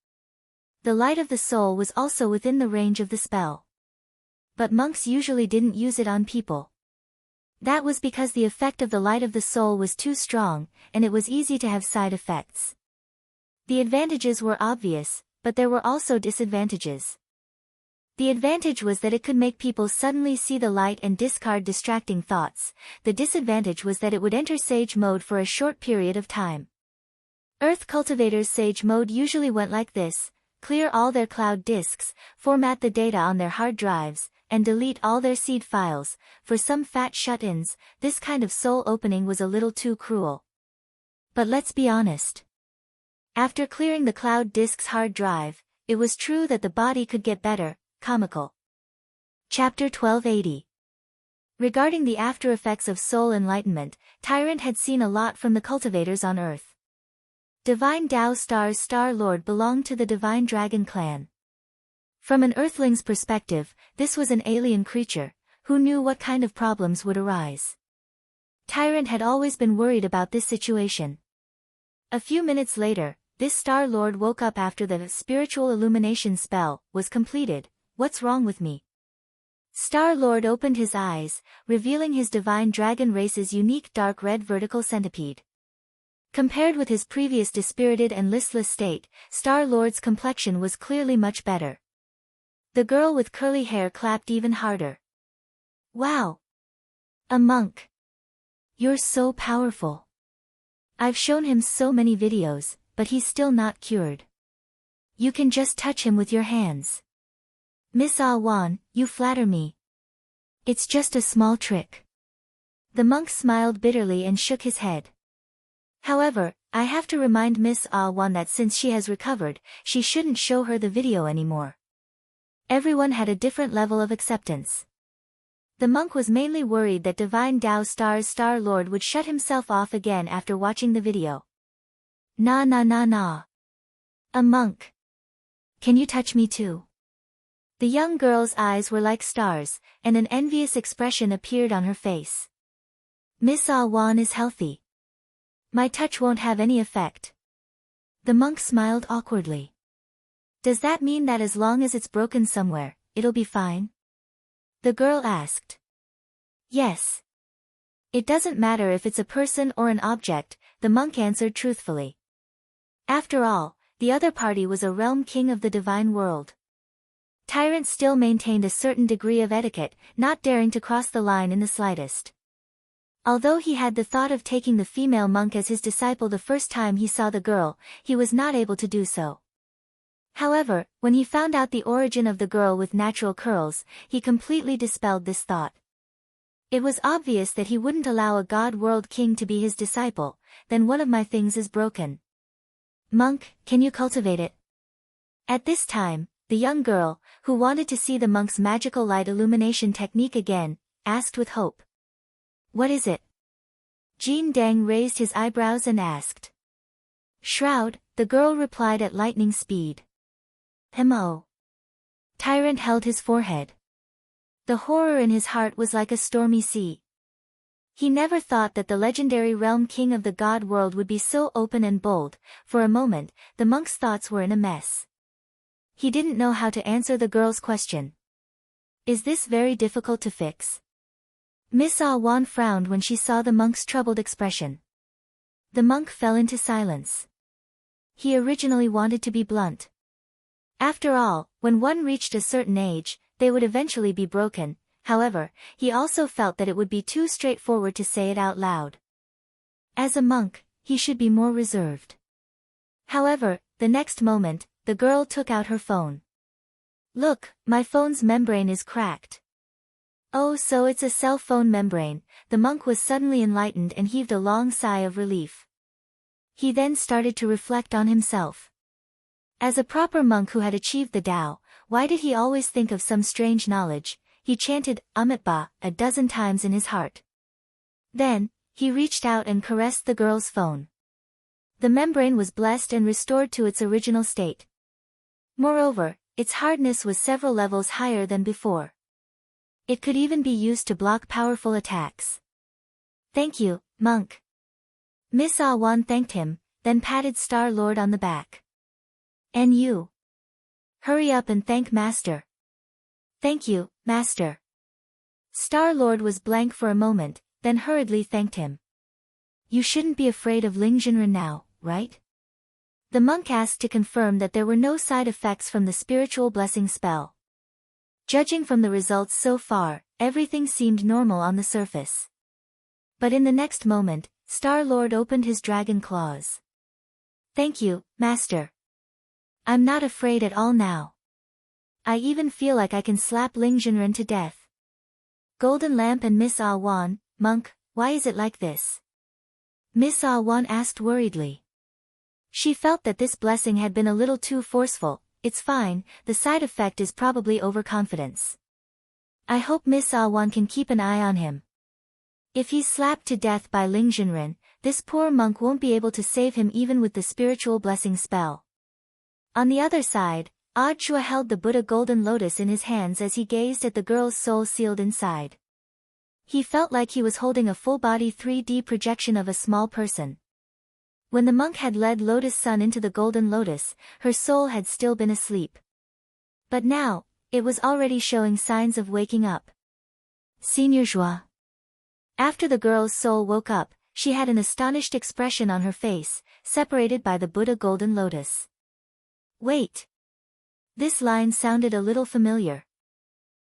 S1: The light of the soul was also within the range of the spell. But monks usually didn't use it on people. That was because the effect of the light of the soul was too strong, and it was easy to have side effects. The advantages were obvious, but there were also disadvantages. The advantage was that it could make people suddenly see the light and discard distracting thoughts. The disadvantage was that it would enter Sage Mode for a short period of time. Earth cultivators' Sage Mode usually went like this: clear all their cloud disks, format the data on their hard drives, and delete all their seed files. For some fat shut-ins, this kind of soul opening was a little too cruel. But let's be honest. After clearing the cloud disk's hard drive, it was true that the body could get better. Comical. Chapter 1280. Regarding the after-effects of soul enlightenment, Tyrant had seen a lot from the cultivators on Earth. Divine Tao Star's Star-Lord belonged to the Divine Dragon clan. From an Earthling's perspective, this was an alien creature, who knew what kind of problems would arise. Tyrant had always been worried about this situation. A few minutes later, this Star-Lord woke up after the spiritual illumination spell was completed. What's wrong with me? Star-Lord opened his eyes, revealing his divine dragon race's unique dark red vertical centipede. Compared with his previous dispirited and listless state, Star-Lord's complexion was clearly much better. The girl with curly hair clapped even harder. Wow! A monk! You're so powerful. I've shown him so many videos, but he's still not cured. You can just touch him with your hands. Miss Ah Wan, you flatter me. It's just a small trick. The monk smiled bitterly and shook his head. However, I have to remind Miss Ah Wan that since she has recovered, she shouldn't show her the video anymore. Everyone had a different level of acceptance. The monk was mainly worried that Divine Tao Star's Star-Lord would shut himself off again after watching the video. Nah. A monk. Can you touch me too? The young girl's eyes were like stars, and an envious expression appeared on her face. Miss Ah Wan is healthy. My touch won't have any effect. The monk smiled awkwardly. Does that mean that as long as it's broken somewhere, it'll be fine? The girl asked. Yes. It doesn't matter if it's a person or an object, the monk answered truthfully. After all, the other party was a realm king of the divine world. Tyrant still maintained a certain degree of etiquette, not daring to cross the line in the slightest. Although he had the thought of taking the female monk as his disciple the first time he saw the girl, he was not able to do so. However, when he found out the origin of the girl with natural curls, he completely dispelled this thought. It was obvious that he wouldn't allow a god world king to be his disciple. Then one of my things is broken. Monk, can you cultivate it? At this time, the young girl, who wanted to see the monk's magical light illumination technique again, asked with hope. What is it? Jin Deng raised his eyebrows and asked. Shroud, the girl replied at lightning speed. Mo. Tyrant held his forehead. The horror in his heart was like a stormy sea. He never thought that the legendary realm king of the god world would be so open and bold. For a moment, the monk's thoughts were in a mess. He didn't know how to answer the girl's question. Is this very difficult to fix? Miss Ah Wan frowned when she saw the monk's troubled expression. The monk fell into silence. He originally wanted to be blunt. After all, when one reached a certain age, they would eventually be broken. However, he also felt that it would be too straightforward to say it out loud. As a monk, he should be more reserved. However, the next moment, the girl took out her phone. Look, my phone's membrane is cracked. Oh, so it's a cell phone membrane. The monk was suddenly enlightened and heaved a long sigh of relief. He then started to reflect on himself. As a proper monk who had achieved the Tao, why did he always think of some strange knowledge? He chanted, Amitba, a dozen times in his heart. Then, he reached out and caressed the girl's phone. The membrane was blessed and restored to its original state. Moreover, its hardness was several levels higher than before. It could even be used to block powerful attacks. Thank you, monk. Miss Ah Wan thanked him, then patted Star-Lord on the back. And you? Hurry up and thank Master. Thank you, Master. Star-Lord was blank for a moment, then hurriedly thanked him. You shouldn't be afraid of Ling Jinren now, right? The monk asked to confirm that there were no side effects from the spiritual blessing spell. Judging from the results so far, everything seemed normal on the surface. But in the next moment, Star-Lord opened his dragon claws. Thank you, Master. I'm not afraid at all now. I even feel like I can slap Ling Jinren to death. Golden Lamp and Miss Ah Wan, monk, why is it like this? Miss Ah Wan asked worriedly. She felt that this blessing had been a little too forceful. It's fine, the side effect is probably overconfidence. I hope Miss Ah Wan can keep an eye on him. If he's slapped to death by Ling Jinren, this poor monk won't be able to save him even with the spiritual blessing spell. On the other side, Odd Chua held the Buddha golden lotus in his hands as he gazed at the girl's soul sealed inside. He felt like he was holding a full-body 3D projection of a small person. When the monk had led Lotus Sun into the golden lotus, her soul had still been asleep. But now, It was already showing signs of waking up. Senior Joie. After the girl's soul woke up, she had an astonished expression on her face, separated by the Buddha golden lotus. Wait. This line sounded a little familiar.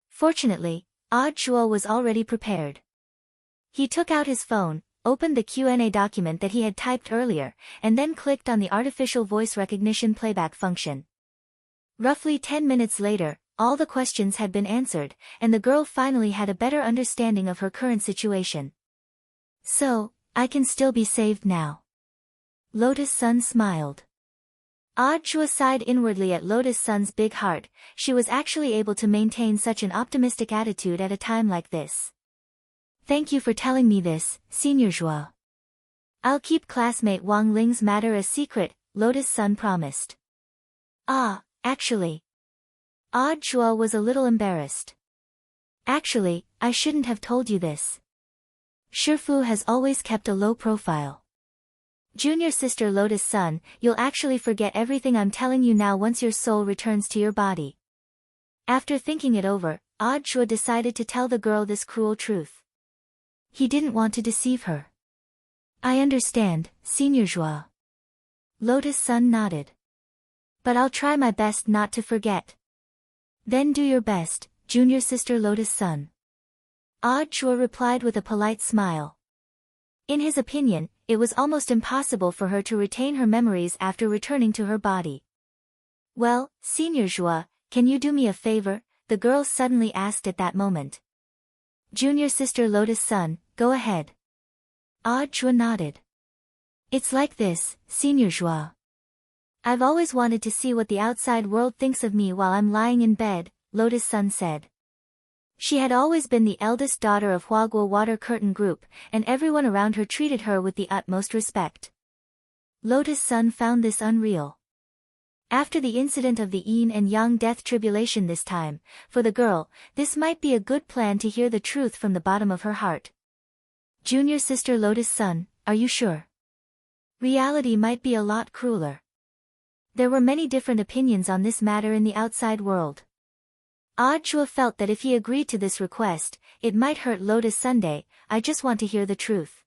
S1: Fortunately, Audiobook was already prepared. He took out his phone, opened the Q&A document that he had typed earlier, and then clicked on the artificial voice recognition playback function. Roughly 10 minutes later, all the questions had been answered, and the girl finally had a better understanding of her current situation. So, I can still be saved now. Lotus Sun smiled. Audiobook sighed inwardly at Lotus Sun's big heart. She was actually able to maintain such an optimistic attitude at a time like this. Thank you for telling me this, Senior Joie. I'll keep classmate Wang Ling's matter a secret, Lotus Sun promised. Actually. Audiobook was a little embarrassed. Actually, I shouldn't have told you this. Shifu has always kept a low profile. Junior sister Lotus Sun, you'll actually forget everything I'm telling you now once your soul returns to your body. After thinking it over, Audiobook decided to tell the girl this cruel truth. He didn't want to deceive her. I understand, Senior Joie. Lotus Sun nodded. But I'll try my best not to forget. Then do your best, Junior sister Lotus Sun. Audiobook replied with a polite smile. In his opinion, it was almost impossible for her to retain her memories after returning to her body. Well, Senior Joie, can you do me a favor? The girl suddenly asked at that moment. Junior sister Lotus Sun, go ahead. Audiobook nodded. It's like this, Senior Joie. I've always wanted to see what the outside world thinks of me while I'm lying in bed, Lotus Sun said. She had always been the eldest daughter of Huaguo Water Curtain Group, and everyone around her treated her with the utmost respect. Lotus Sun found this unreal. After the incident of the yin and yang death tribulation this time, for the girl, this might be a good plan to hear the truth from the bottom of her heart. Junior sister Lotus Sun, are you sure? Reality might be a lot crueler. There were many different opinions on this matter in the outside world. Audiobook felt that if he agreed to this request, it might hurt Lotus Sunday. I just want to hear the truth.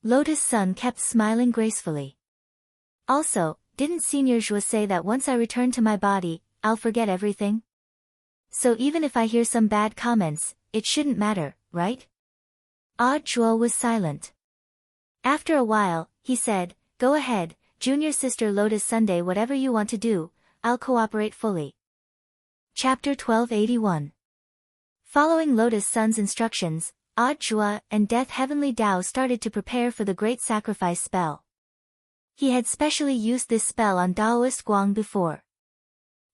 S1: Lotus Sun kept smiling gracefully. Also, didn't Senior Joie say that once I return to my body, I'll forget everything? So even if I hear some bad comments, it shouldn't matter, right? Audiobook was silent. After a while, he said, go ahead, Junior sister Lotus Sunday, whatever you want to do, I'll cooperate fully. Chapter 1281. Following Lotus Sun's instructions, Audiobook and Death Heavenly Tao started to prepare for the great sacrifice spell. He had specially used this spell on Daoist Guang before.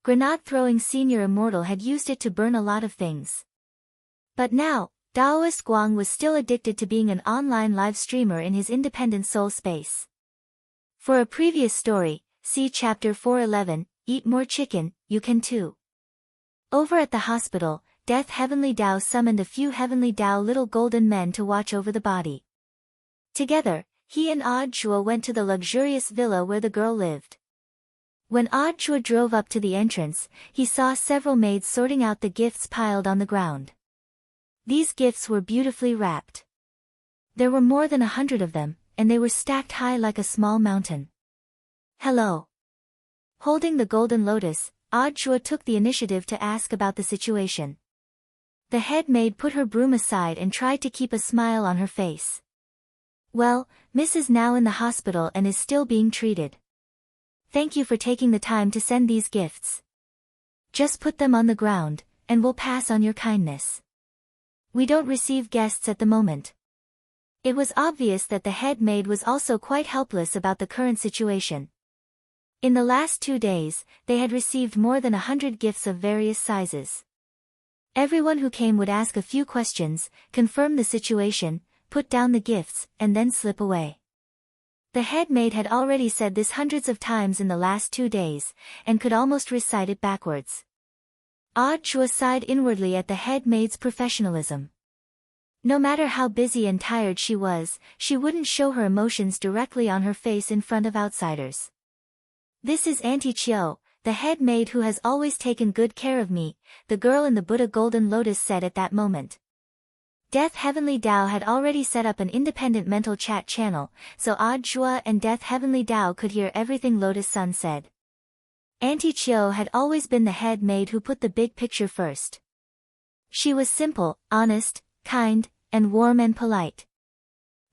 S1: Grenade-throwing Senior Immortal had used it to burn a lot of things. But now, Daoist Guang was still addicted to being an online live streamer in his independent soul space. For a previous story, see Chapter 411, Eat More Chicken, you can too. Over at the hospital, Death Heavenly Tao summoned a few Heavenly Tao little golden men to watch over the body. Together, he and Audiobook went to the luxurious villa where the girl lived. When Audiobook drove up to the entrance, he saw several maids sorting out the gifts piled on the ground. These gifts were beautifully wrapped. There were more than 100 of them, and they were stacked high like a small mountain. Hello. Holding the golden lotus, Audiobook took the initiative to ask about the situation. The head maid put her broom aside and tried to keep a smile on her face. Well, Miss is now in the hospital and is still being treated. Thank you for taking the time to send these gifts. Just put them on the ground, and we'll pass on your kindness. We don't receive guests at the moment. It was obvious that the head maid was also quite helpless about the current situation. In the last 2 days, they had received more than 100 gifts of various sizes. Everyone who came would ask a few questions, confirm the situation, put down the gifts, and then slip away. The head maid had already said this hundreds of times in the last 2 days, and could almost recite it backwards. Audiobook sighed inwardly at the head maid's professionalism. No matter how busy and tired she was, she wouldn't show her emotions directly on her face in front of outsiders. This is Auntie Chio, the head maid who has always taken good care of me, the girl in the Buddha Golden Lotus said at that moment. Death Heavenly Dao had already set up an independent mental chat channel, so Odd Zhua and Death Heavenly Dao could hear everything Lotus Sun said. Auntie Chiu had always been the head maid who put the big picture first. She was simple, honest, kind, and warm and polite.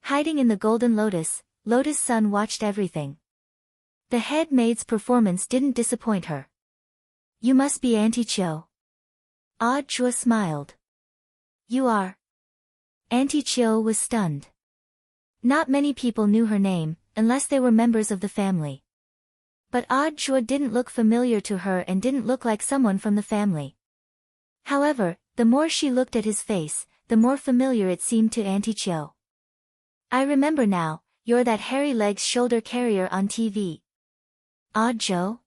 S1: Hiding in the Golden Lotus, Lotus Sun watched everything. The head maid's performance didn't disappoint her. You must be Auntie Chiu. Odd Zhua smiled. You are. Auntie Chiu was stunned. Not many people knew her name, unless they were members of the family. But Odd Zhua didn't look familiar to her and didn't look like someone from the family. However, the more she looked at his face, the more familiar it seemed to Auntie Chiu. I remember now, you're that hairy legs shoulder carrier on TV. Odd Zhou?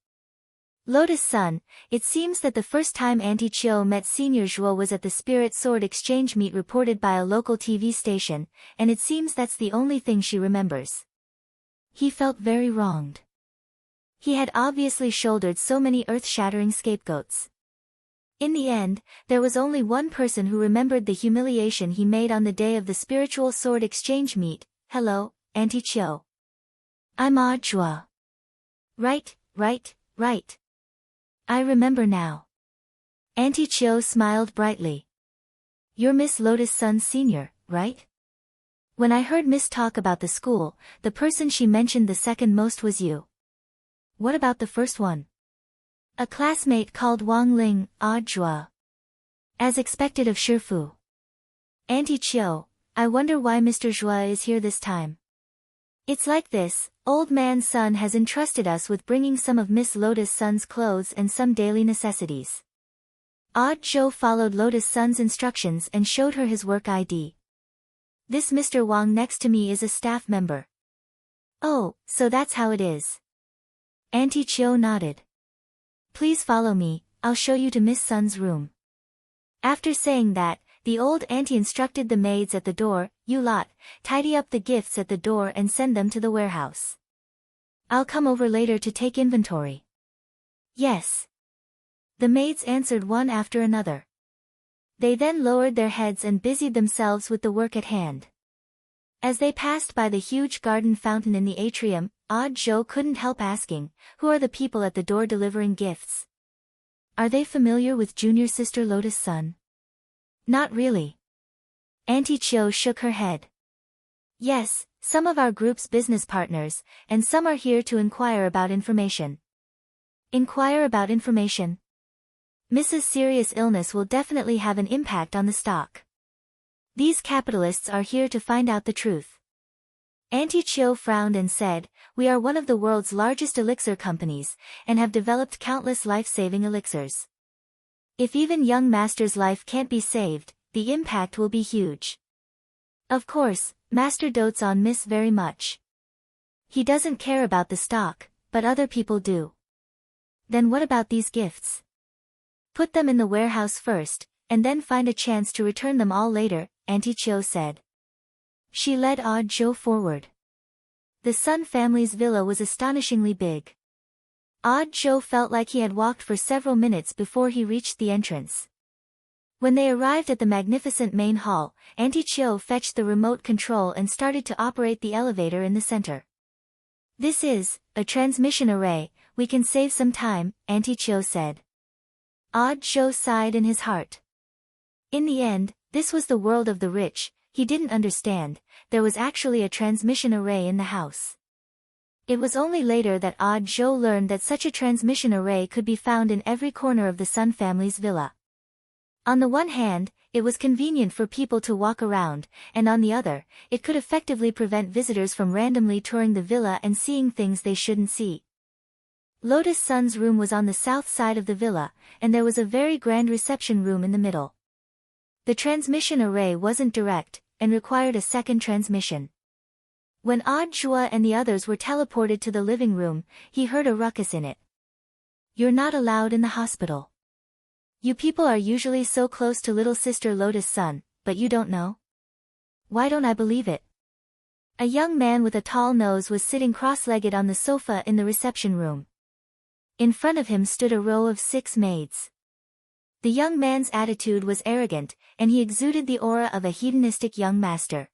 S1: Lotus Sun, it seems that the first time Auntie Chiu met Senior Zhuo was at the Spirit Sword Exchange meet reported by a local TV station, and it seems that's the only thing she remembers. He felt very wronged. He had obviously shouldered so many earth-shattering scapegoats. In the end, there was only one person who remembered the humiliation he made on the day of the Spiritual Sword Exchange meet. Hello, Auntie Chiu. I'm Odd Zhua. Right. I remember now. Auntie Chiu smiled brightly. You're Miss Lotus Sun Senior, right? When I heard Miss talk about the school, the person she mentioned the second most was you. What about the first one? A classmate called Wang Ling, Odd Zhua. As expected of Shifu. Auntie Chiu, I wonder why Mr. Zhua is here this time. It's like this, Old Man Sun has entrusted us with bringing some of Miss Lotus Sun's clothes and some daily necessities. Odd Zhou followed Lotus Sun's instructions and showed her his work ID. This Mr. Wang next to me is a staff member. Oh, so that's how it is. Auntie Chiu nodded. Please follow me, I'll show you to Miss Sun's room. After saying that, the old auntie instructed the maids at the door, you lot, tidy up the gifts at the door and send them to the warehouse. I'll come over later to take inventory. Yes. The maids answered one after another. They then lowered their heads and busied themselves with the work at hand. As they passed by the huge garden fountain in the atrium, Odd Zhou couldn't help asking, who are the people at the door delivering gifts? Are they familiar with junior sister Lotus Sun? Not really. Auntie Chiu shook her head. Yes, some of our group's business partners, and some are here to inquire about information. Inquire about information? Mrs. Serious illness will definitely have an impact on the stock. These capitalists are here to find out the truth. Auntie Chiu frowned and said, we are one of the world's largest elixir companies, and have developed countless life-saving elixirs. If even young Master's life can't be saved, the impact will be huge. Of course, Master dotes on Miss very much. He doesn't care about the stock, but other people do. Then what about these gifts? Put them in the warehouse first, and then find a chance to return them all later, Auntie Chiu said. She led Odd Zhou forward. The Sun family's villa was astonishingly big. Odd Zhou felt like he had walked for several minutes before he reached the entrance. When they arrived at the magnificent main hall, Auntie Chiu fetched the remote control and started to operate the elevator in the center. This is a transmission array, we can save some time, Auntie Chiu said. Odd Zhou sighed in his heart. In the end, this was the world of the rich. He didn't understand, there was actually a transmission array in the house. It was only later that Odd Zhou learned that such a transmission array could be found in every corner of the Sun family's villa. On the one hand, it was convenient for people to walk around, and on the other, it could effectively prevent visitors from randomly touring the villa and seeing things they shouldn't see. Lotus Sun's room was on the south side of the villa, and there was a very grand reception room in the middle. The transmission array wasn't direct, and required a second transmission. When Odd Zhua and the others were teleported to the living room, he heard a ruckus in it. You're not allowed in the hospital. You people are usually so close to little sister Lotus Sun, but you don't know? Why don't I believe it? A young man with a tall nose was sitting cross-legged on the sofa in the reception room. In front of him stood a row of 6 maids. The young man's attitude was arrogant, and he exuded the aura of a hedonistic young master.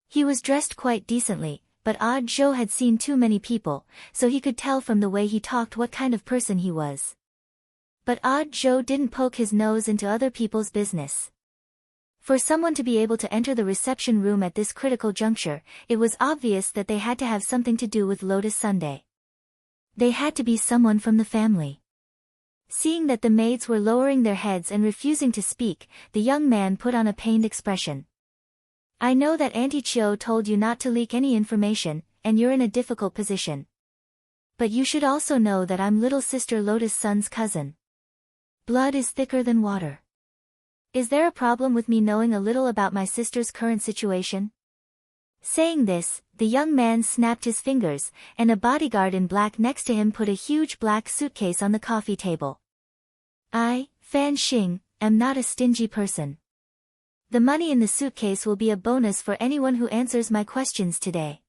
S1: He was dressed quite decently, but Zhou had seen too many people, so he could tell from the way he talked what kind of person he was. But Zhou didn't poke his nose into other people's business. For someone to be able to enter the reception room at this critical juncture, it was obvious that they had to have something to do with Lotus Sunday. They had to be someone from the family. Seeing that the maids were lowering their heads and refusing to speak, the young man put on a pained expression. I know that Auntie Chiu told you not to leak any information, and you're in a difficult position. But you should also know that I'm little sister Lotus Sun's cousin. Blood is thicker than water. Is there a problem with me knowing a little about my sister's current situation? Saying this, the young man snapped his fingers, and a bodyguard in black next to him put a huge black suitcase on the coffee table. I, Fan Xing, am not a stingy person. The money in the suitcase will be a bonus for anyone who answers my questions today.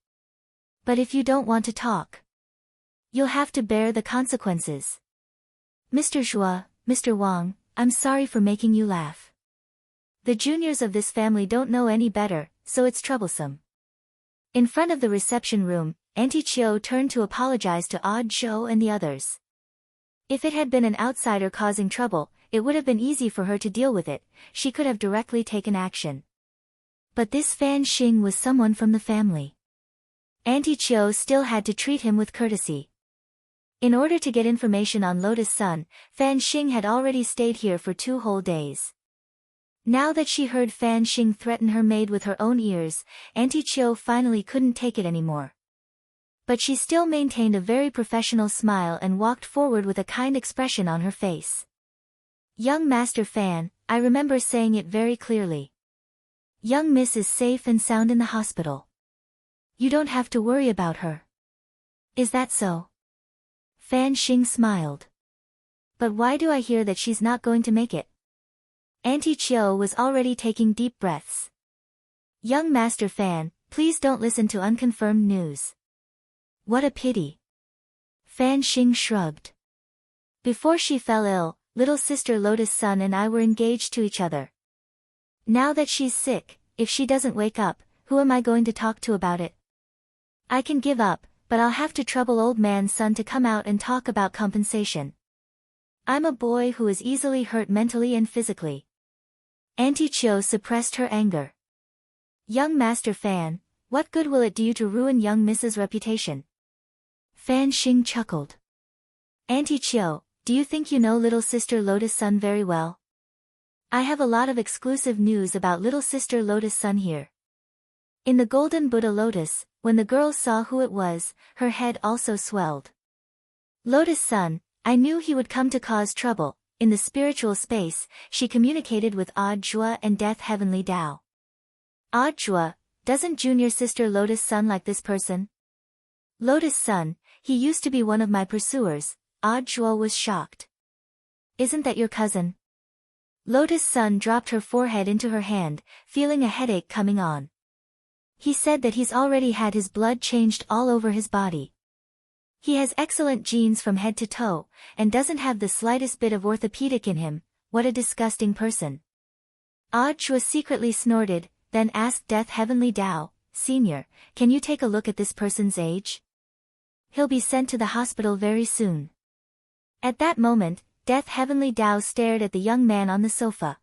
S1: But if you don't want to talk, you'll have to bear the consequences. Mr. Zhua, Mr. Wang, I'm sorry for making you laugh. The juniors of this family don't know any better, so it's troublesome. In front of the reception room, Auntie Chiu turned to apologize to Zhou and the others. If it had been an outsider causing trouble, it would have been easy for her to deal with it, she could have directly taken action. But this Fan Xing was someone from the family. Auntie Chiu still had to treat him with courtesy. In order to get information on Lotus Sun, Fan Xing had already stayed here for 2 whole days. Now that she heard Fan Xing threaten her maid with her own ears, Auntie Chiu finally couldn't take it anymore. But she still maintained a very professional smile and walked forward with a kind expression on her face. Young Master Fan, I remember saying it very clearly. Young Miss is safe and sound in the hospital. You don't have to worry about her. Is that so? Fan Xing smiled. But why do I hear that she's not going to make it? Auntie Chiu was already taking deep breaths. Young Master Fan, please don't listen to unconfirmed news. What a pity. Fan Xing shrugged. Before she fell ill, little sister Lotus Sun and I were engaged to each other. Now that she's sick, if she doesn't wake up, who am I going to talk to about it? I can give up, but I'll have to trouble old man Sun to come out and talk about compensation. I'm a boy who is easily hurt mentally and physically. Auntie Chiu suppressed her anger. Young Master Fan, what good will it do you to ruin young Mrs.'s reputation? Fan Xing chuckled. Auntie Chiu, do you think you know little sister Lotus Sun very well? I have a lot of exclusive news about little sister Lotus Sun here. In the golden Buddha lotus, when the girl saw who it was, her head also swelled. Lotus Sun, I knew he would come to cause trouble. In the spiritual space, she communicated with Zhua and Death Heavenly Tao. Zhua, doesn't junior sister Lotus Sun like this person? Lotus Sun, he used to be one of my pursuers. Zhua was shocked. Isn't that your cousin? Lotus Sun dropped her forehead into her hand, feeling a headache coming on. He said that he's already had his blood changed all over his body. He has excellent genes from head to toe, and doesn't have the slightest bit of orthopedic in him. What a disgusting person. Zhua secretly snorted, then asked Death Heavenly Tao, Senior, can you take a look at this person's age? He'll be sent to the hospital very soon. At that moment, Death Heavenly Tao stared at the young man on the sofa.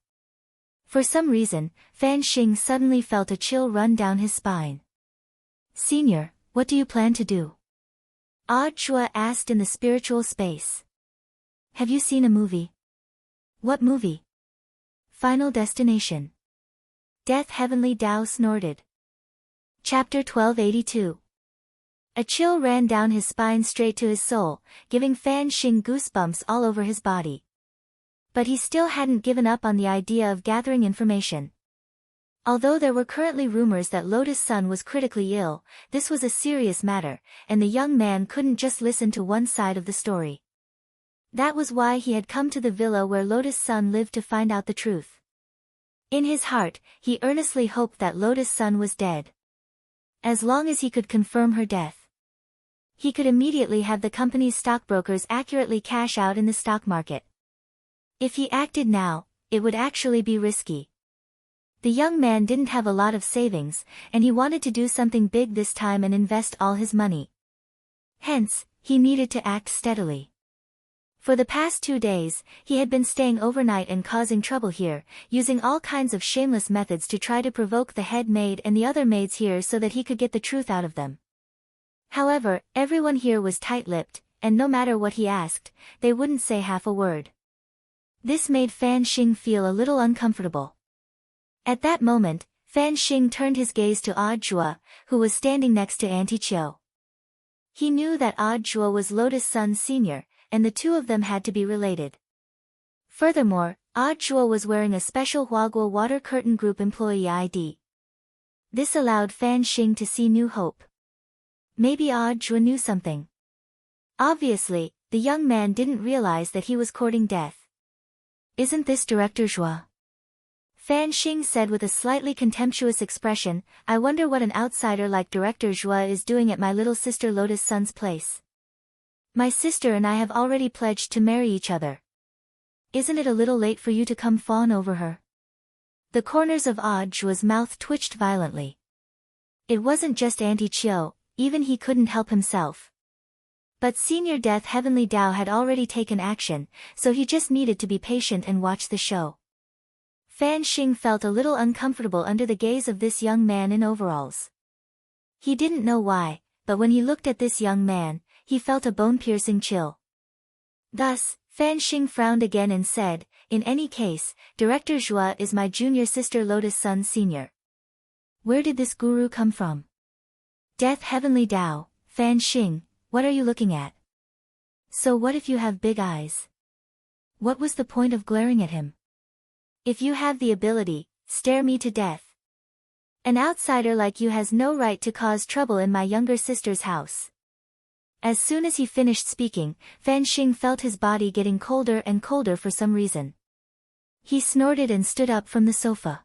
S1: For some reason, Fan Xing suddenly felt a chill run down his spine. Senior, what do you plan to do? Zhua asked in the spiritual space. Have you seen a movie? What movie? Final Destination. Death Heavenly Tao snorted. Chapter 1282. A chill ran down his spine straight to his soul, giving Fan Xing goosebumps all over his body. But he still hadn't given up on the idea of gathering information. Although there were currently rumors that Lotus Sun was critically ill, this was a serious matter, and the young man couldn't just listen to one side of the story. That was why he had come to the villa where Lotus Sun lived to find out the truth. In his heart, he earnestly hoped that Lotus Sun was dead. As long as he could confirm her death. He could immediately have the company's stockbrokers accurately cash out in the stock market. If he acted now, it would actually be risky. The young man didn't have a lot of savings, and he wanted to do something big this time and invest all his money. Hence, he needed to act steadily. For the past 2 days, he had been staying overnight and causing trouble here, using all kinds of shameless methods to try to provoke the head maid and the other maids here so that he could get the truth out of them. However, everyone here was tight-lipped, and no matter what he asked, they wouldn't say half a word. This made Fan Xing feel a little uncomfortable. At that moment, Fan Xing turned his gaze to Odd Zhua, who was standing next to Auntie Chiu. He knew that Odd Zhua was Lotus Sun's senior, and the two of them had to be related. Furthermore, Odd Zhua was wearing a special Huaguo Water Curtain Group employee ID. This allowed Fan Xing to see new hope. Maybe Odd Zhua knew something. Obviously, the young man didn't realize that he was courting death. Isn't this Director Zhua? Fan Xing said with a slightly contemptuous expression, I wonder what an outsider like Director Zhua is doing at my little sister Lotus Sun's place. My sister and I have already pledged to marry each other. Isn't it a little late for you to come fawn over her? The corners of Odd Zhua's mouth twitched violently. It wasn't just Auntie Chiu, even he couldn't help himself. But Senior Death Heavenly Dao had already taken action, so he just needed to be patient and watch the show. Fan Xing felt a little uncomfortable under the gaze of this young man in overalls. He didn't know why, but when he looked at this young man, he felt a bone-piercing chill. Thus, Fan Xing frowned again and said, in any case, Director Zhua is my junior sister Lotus Sun Senior. Where did this guru come from? Death Heavenly Dao, Fan Xing, what are you looking at? So what if you have big eyes? What was the point of glaring at him? If you have the ability, stare me to death. An outsider like you has no right to cause trouble in my younger sister's house. As soon as he finished speaking, Fan Xing felt his body getting colder and colder for some reason. He snorted and stood up from the sofa.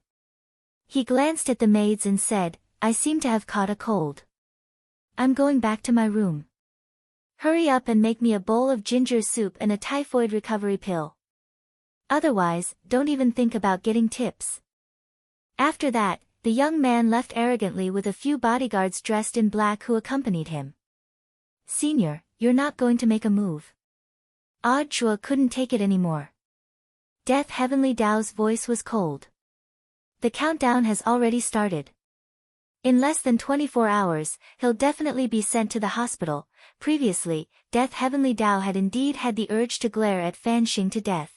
S1: He glanced at the maids and said, I seem to have caught a cold. I'm going back to my room. Hurry up and make me a bowl of ginger soup and a typhoid recovery pill. Otherwise, don't even think about getting tips. After that, the young man left arrogantly with a few bodyguards dressed in black who accompanied him. Senior, you're not going to make a move. Odd Zhua couldn't take it anymore. Death Heavenly Dao's voice was cold. The countdown has already started. In less than 24 hours, he'll definitely be sent to the hospital. Previously, Death Heavenly Dao had indeed had the urge to glare at Fan Xing to death.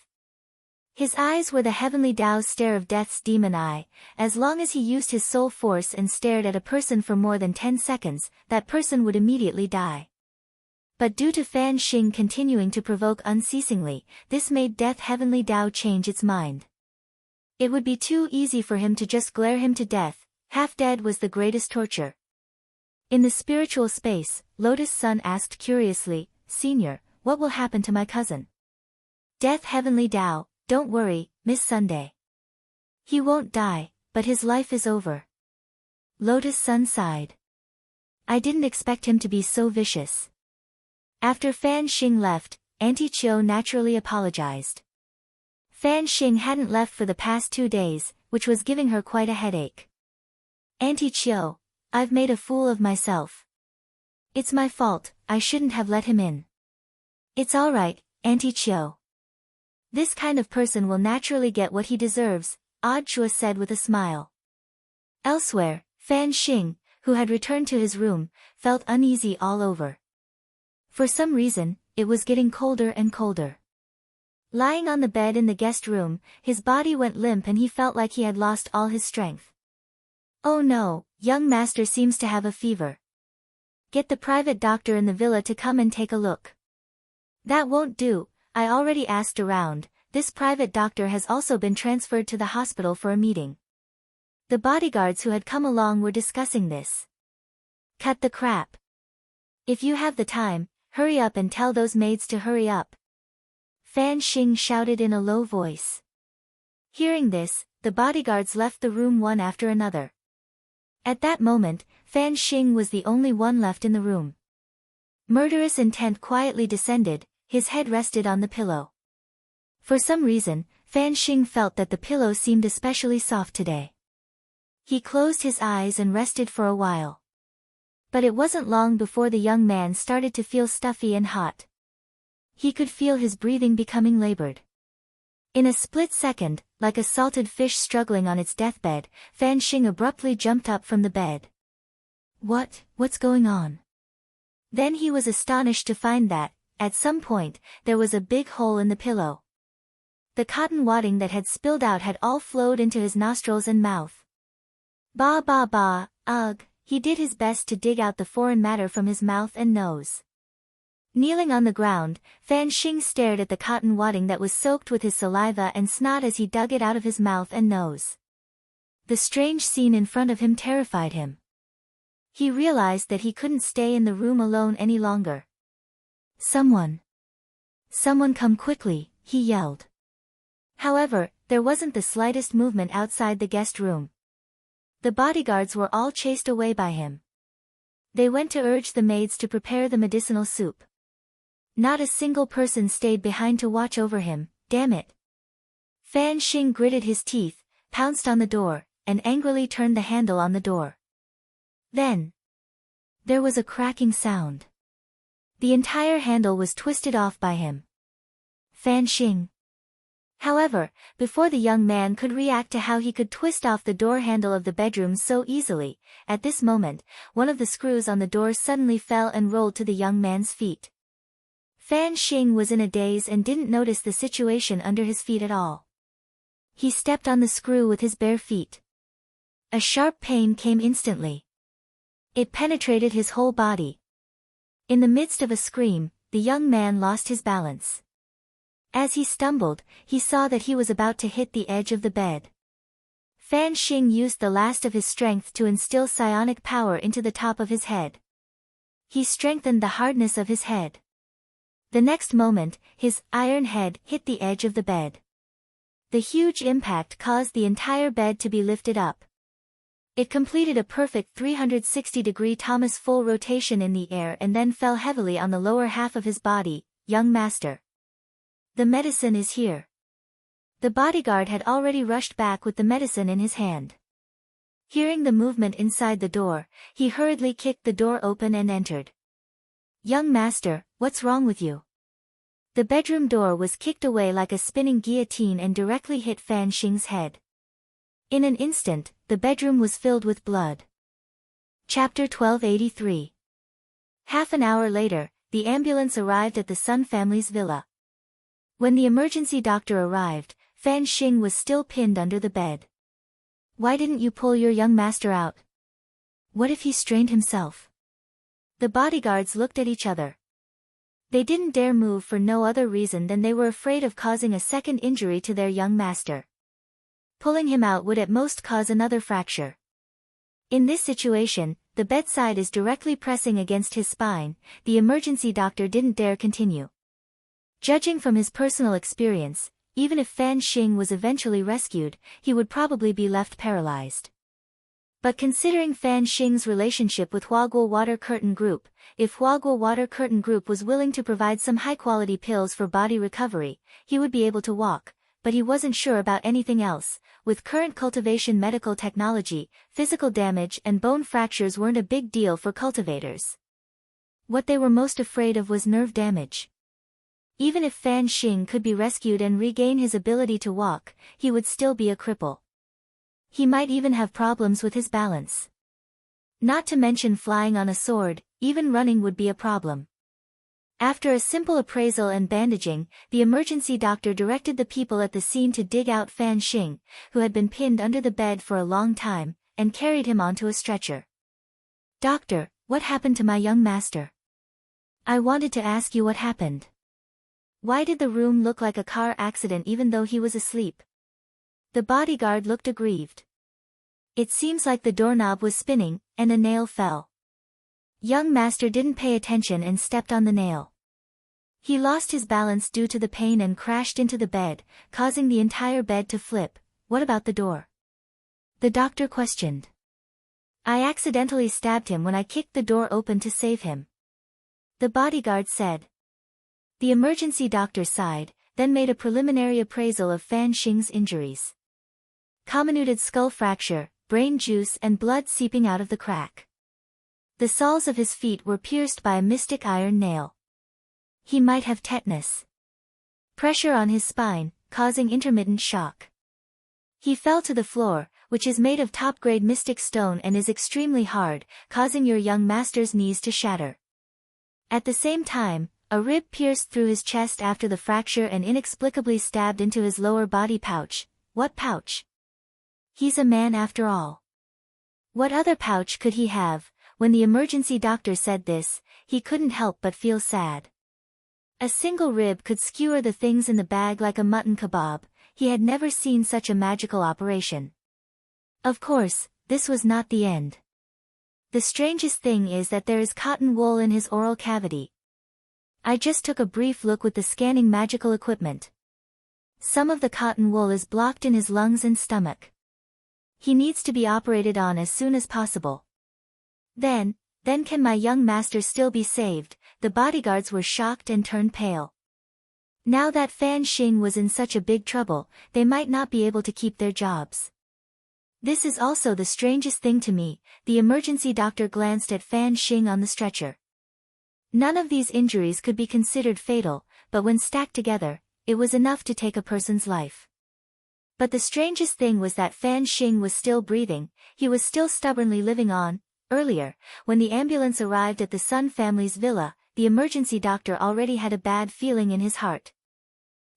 S1: His eyes were the Heavenly Dao's stare of death's demon eye. As long as he used his soul force and stared at a person for more than 10 seconds, that person would immediately die. But due to Fan Xing continuing to provoke unceasingly, this made Death Heavenly Dao change its mind. It would be too easy for him to just glare him to death. Half dead was the greatest torture. In the spiritual space, Lotus Sun asked curiously, Senior, what will happen to my cousin? Death Heavenly Dao, don't worry, Miss Sunday. He won't die, but his life is over. Lotus Sun sighed. I didn't expect him to be so vicious. After Fan Xing left, Auntie Chiu naturally apologized. Fan Xing hadn't left for the past 2 days, which was giving her quite a headache. Auntie Chiu, I've made a fool of myself. It's my fault, I shouldn't have let him in. It's alright, Auntie Chiu. This kind of person will naturally get what he deserves, Odd Zhua said with a smile. Elsewhere, Fan Xing, who had returned to his room, felt uneasy all over. For some reason, it was getting colder and colder. Lying on the bed in the guest room, his body went limp and he felt like he had lost all his strength. Oh no, young master seems to have a fever. Get the private doctor in the villa to come and take a look. That won't do, I already asked around. This private doctor has also been transferred to the hospital for a meeting. The bodyguards who had come along were discussing this. Cut the crap. If you have the time, hurry up and tell those maids to hurry up. Fan Xing shouted in a low voice. Hearing this, the bodyguards left the room one after another. At that moment, Fan Xing was the only one left in the room. Murderous intent quietly descended, his head rested on the pillow. For some reason, Fan Xing felt that the pillow seemed especially soft today. He closed his eyes and rested for a while. But it wasn't long before the young man started to feel stuffy and hot. He could feel his breathing becoming labored. In a split second, like a salted fish struggling on its deathbed, Fan Xing abruptly jumped up from the bed. What's going on? Then he was astonished to find that, at some point, there was a big hole in the pillow. The cotton wadding that had spilled out had all flowed into his nostrils and mouth. Ba ba ba, ugh, he did his best to dig out the foreign matter from his mouth and nose. Kneeling on the ground, Fan Xing stared at the cotton wadding that was soaked with his saliva and snot as he dug it out of his mouth and nose. The strange scene in front of him terrified him. He realized that he couldn't stay in the room alone any longer. Someone come quickly, he yelled. However, there wasn't the slightest movement outside the guest room. The bodyguards were all chased away by him. They went to urge the maids to prepare the medicinal soup. Not a single person stayed behind to watch over him, damn it. Fan Xing gritted his teeth, pounced on the door, and angrily turned the handle on the door. Then there was a cracking sound. The entire handle was twisted off by him. Fan Xing. However, before the young man could react to how he could twist off the door handle of the bedroom so easily, at this moment, one of the screws on the door suddenly fell and rolled to the young man's feet. Fan Xing was in a daze and didn't notice the situation under his feet at all. He stepped on the screw with his bare feet. A sharp pain came instantly. It penetrated his whole body. In the midst of a scream, the young man lost his balance. As he stumbled, he saw that he was about to hit the edge of the bed. Fan Xing used the last of his strength to instill psionic power into the top of his head. He strengthened the hardness of his head. The next moment, his iron head hit the edge of the bed. The huge impact caused the entire bed to be lifted up. It completed a perfect 360-degree Thomas full rotation in the air and then fell heavily on the lower half of his body. Young master. The medicine is here. The bodyguard had already rushed back with the medicine in his hand. Hearing the movement inside the door, he hurriedly kicked the door open and entered. Young master, what's wrong with you? The bedroom door was kicked away like a spinning guillotine and directly hit Fan Xing's head. In an instant, the bedroom was filled with blood. Chapter 1283. Half an hour later, the ambulance arrived at the Sun family's villa. When the emergency doctor arrived, Fan Xing was still pinned under the bed. Why didn't you pull your young master out? What if he strained himself? The bodyguards looked at each other. They didn't dare move for no other reason than they were afraid of causing a second injury to their young master. Pulling him out would at most cause another fracture. In this situation, the bedside is directly pressing against his spine. The emergency doctor didn't dare continue. Judging from his personal experience, even if Fan Xing was eventually rescued, he would probably be left paralyzed. But considering Fan Xing's relationship with Huaguo Water Curtain Group, if Huaguo Water Curtain Group was willing to provide some high-quality pills for body recovery, he would be able to walk, but he wasn't sure about anything else. With current cultivation medical technology, physical damage and bone fractures weren't a big deal for cultivators. What they were most afraid of was nerve damage. Even if Fan Xing could be rescued and regain his ability to walk, he would still be a cripple. He might even have problems with his balance. Not to mention flying on a sword, even running would be a problem. After a simple appraisal and bandaging, the emergency doctor directed the people at the scene to dig out Fan Xing, who had been pinned under the bed for a long time, and carried him onto a stretcher. Doctor, what happened to my young master? I wanted to ask you what happened. Why did the room look like a car accident even though he was asleep? The bodyguard looked aggrieved. It seems like the doorknob was spinning, and a nail fell. Young master didn't pay attention and stepped on the nail. He lost his balance due to the pain and crashed into the bed, causing the entire bed to flip. What about the door? The doctor questioned. I accidentally stabbed him when I kicked the door open to save him. the bodyguard said. The emergency doctor sighed, then made a preliminary appraisal of Fan Xing's injuries. Comminuted skull fracture, brain juice and blood seeping out of the crack. The soles of his feet were pierced by a mystic iron nail. He might have tetanus. Pressure on his spine, causing intermittent shock. He fell to the floor, which is made of top-grade mystic stone and is extremely hard, causing your young master's knees to shatter. At the same time, a rib pierced through his chest after the fracture and inexplicably stabbed into his lower body pouch. What pouch? He's a man after all. What other pouch could he have? When the emergency doctor said this, he couldn't help but feel sad. A single rib could skewer the things in the bag like a mutton kebab. He had never seen such a magical operation. Of course, this was not the end. The strangest thing is that there is cotton wool in his oral cavity. I just took a brief look with the scanning magical equipment. Some of the cotton wool is blocked in his lungs and stomach. He needs to be operated on as soon as possible. Then can my young master still be saved? The bodyguards were shocked and turned pale. Now that Fan Xing was in such a big trouble, they might not be able to keep their jobs. This is also the strangest thing to me. The emergency doctor glanced at Fan Xing on the stretcher. None of these injuries could be considered fatal, but when stacked together, it was enough to take a person's life. But the strangest thing was that Fan Xing was still breathing. He was still stubbornly living on. Earlier, when the ambulance arrived at the Sun family's villa, the emergency doctor already had a bad feeling in his heart.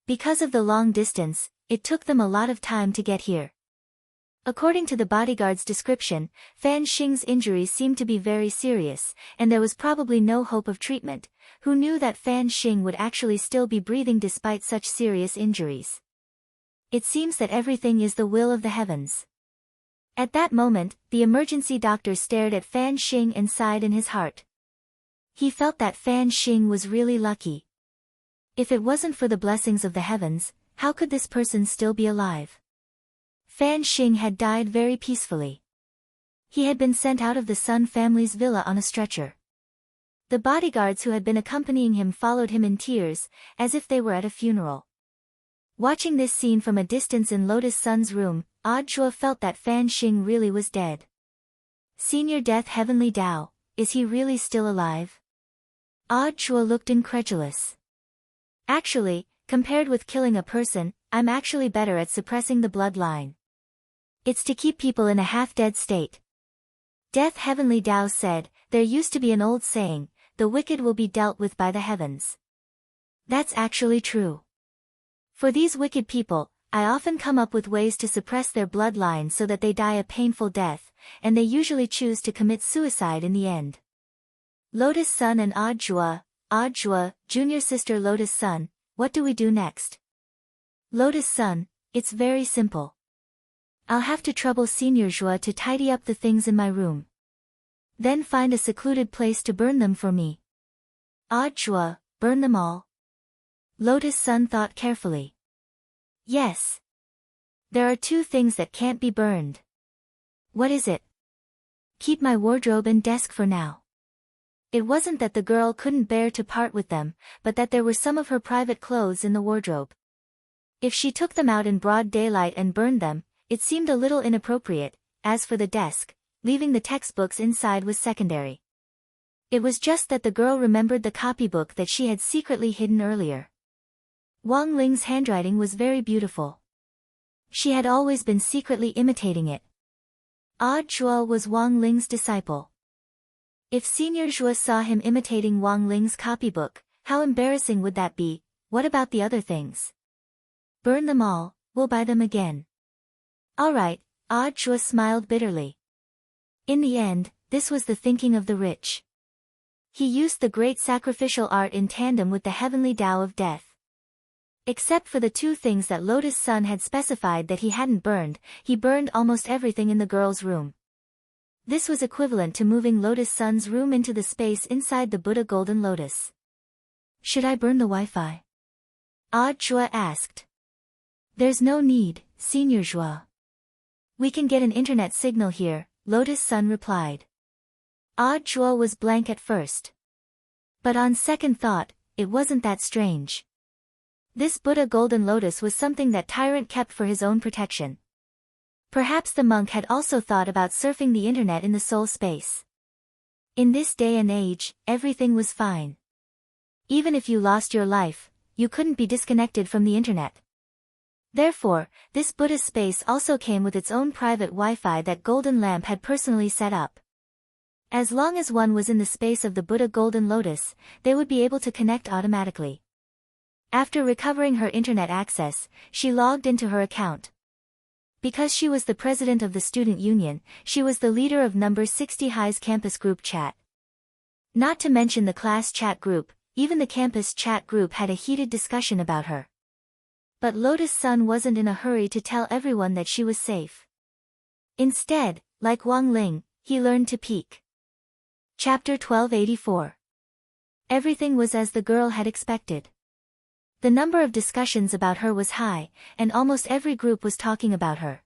S1: Because of the long distance, it took them a lot of time to get here. According to the bodyguard's description, Fan Xing's injuries seemed to be very serious, and there was probably no hope of treatment. Who knew that Fan Xing would actually still be breathing despite such serious injuries? It seems that everything is the will of the heavens. At that moment, the emergency doctor stared at Fan Xing and sighed in his heart. He felt that Fan Xing was really lucky. If it wasn't for the blessings of the heavens, how could this person still be alive? Fan Xing had died very peacefully. He had been sent out of the Sun family's villa on a stretcher. The bodyguards who had been accompanying him followed him in tears, as if they were at a funeral. Watching this scene from a distance in Lotus Sun's room, Audiobook felt that Fan Xing really was dead. Senior Death Heavenly Dao, is he really still alive? Audiobook looked incredulous. Actually, compared with killing a person, I'm actually better at suppressing the bloodline. It's to keep people in a half-dead state. Death Heavenly Dao said, there used to be an old saying, the wicked will be dealt with by the heavens. That's actually true. For these wicked people, I often come up with ways to suppress their bloodline so that they die a painful death, and they usually choose to commit suicide in the end. Lotus Sun and Audiobook, junior sister Lotus Sun, what do we do next? Lotus Sun, it's very simple. I'll have to trouble Senior Zhua to tidy up the things in my room. Then find a secluded place to burn them for me. Audiobook, burn them all? Lotus Sun thought carefully. Yes. There are two things that can't be burned. What is it? Keep my wardrobe and desk for now. It wasn't that the girl couldn't bear to part with them, but that there were some of her private clothes in the wardrobe. If she took them out in broad daylight and burned them, it seemed a little inappropriate. As for the desk, leaving the textbooks inside was secondary. It was just that the girl remembered the copybook that she had secretly hidden earlier. Wang Ling's handwriting was very beautiful. She had always been secretly imitating it. Audiobook was Wang Ling's disciple. If Senior Zhua saw him imitating Wang Ling's copybook, how embarrassing would that be? What about the other things? Burn them all, we'll buy them again. Alright, Audiobook smiled bitterly. In the end, this was the thinking of the rich. He used the great sacrificial art in tandem with the heavenly Tao of death. Except for the two things that Lotus Sun had specified that he hadn't burned, he burned almost everything in the girl's room. This was equivalent to moving Lotus Sun's room into the space inside the Buddha Golden Lotus. Should I burn the Wi-Fi? Audiobook asked. There's no need, Senior Zhua. We can get an internet signal here, Lotus Sun replied. Audiobook was blank at first. But on second thought, it wasn't that strange. This Buddha golden lotus was something that tyrant kept for his own protection. Perhaps the monk had also thought about surfing the internet in the soul space. In this day and age, everything was fine. Even if you lost your life, you couldn't be disconnected from the internet. Therefore, this Buddha space also came with its own private Wi-Fi that Golden Lamp had personally set up. As long as one was in the space of the Buddha golden lotus, they would be able to connect automatically. After recovering her internet access, she logged into her account. Because she was the president of the student union, she was the leader of number 60 High's campus group chat. Not to mention the class chat group, even the campus chat group had a heated discussion about her. But Lotus Sun wasn't in a hurry to tell everyone that she was safe. Instead, like Wang Ling, he learned to peek. Chapter 1284. Everything was as the girl had expected. The number of discussions about her was high, and almost every group was talking about her.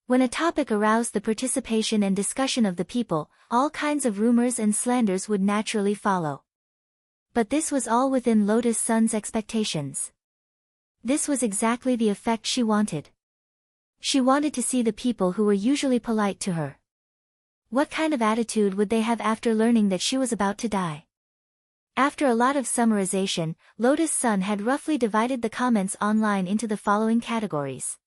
S1: When a topic aroused the participation and discussion of the people, all kinds of rumors and slanders would naturally follow. But this was all within Lotus Sun's expectations. This was exactly the effect she wanted. She wanted to see the people who were usually polite to her. What kind of attitude would they have after learning that she was about to die? After a lot of summarization, Lotus Sun had roughly divided the comments online into the following categories.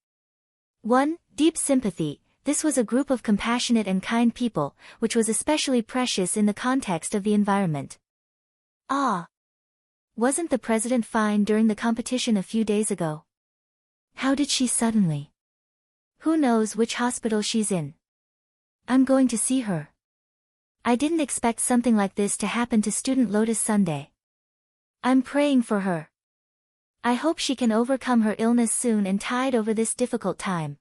S1: 1. Deep sympathy. This was a group of compassionate and kind people, which was especially precious in the context of the environment. Ah! Wasn't the president fine during the competition a few days ago? How did she suddenly? Who knows which hospital she's in? I'm going to see her. I didn't expect something like this to happen to student Lotus Sunday. I'm praying for her. I hope she can overcome her illness soon and tide over this difficult time.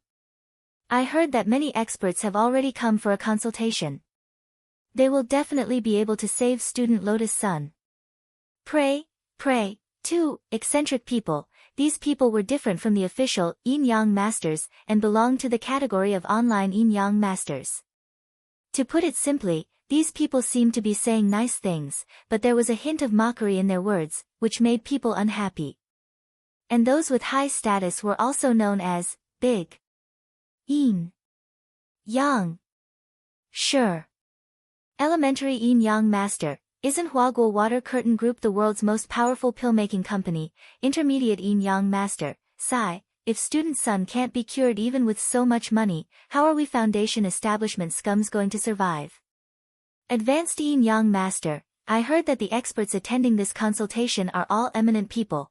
S1: I heard that many experts have already come for a consultation. They will definitely be able to save student Lotus Sun. Pray. 2. Eccentric people. These people were different from the official yin-yang masters and belonged to the category of online yin-yang masters. To put it simply, these people seemed to be saying nice things, but there was a hint of mockery in their words, which made people unhappy. And those with high status were also known as big yin yang. Sure. Elementary yin-yang master. Isn't Huaguo Water Curtain Group the world's most powerful pill-making company? Intermediate yin-yang master. Sigh. If student Sun can't be cured even with so much money, how are we foundation establishment scums going to survive? Advanced yin-yang master. I heard that the experts attending this consultation are all eminent people.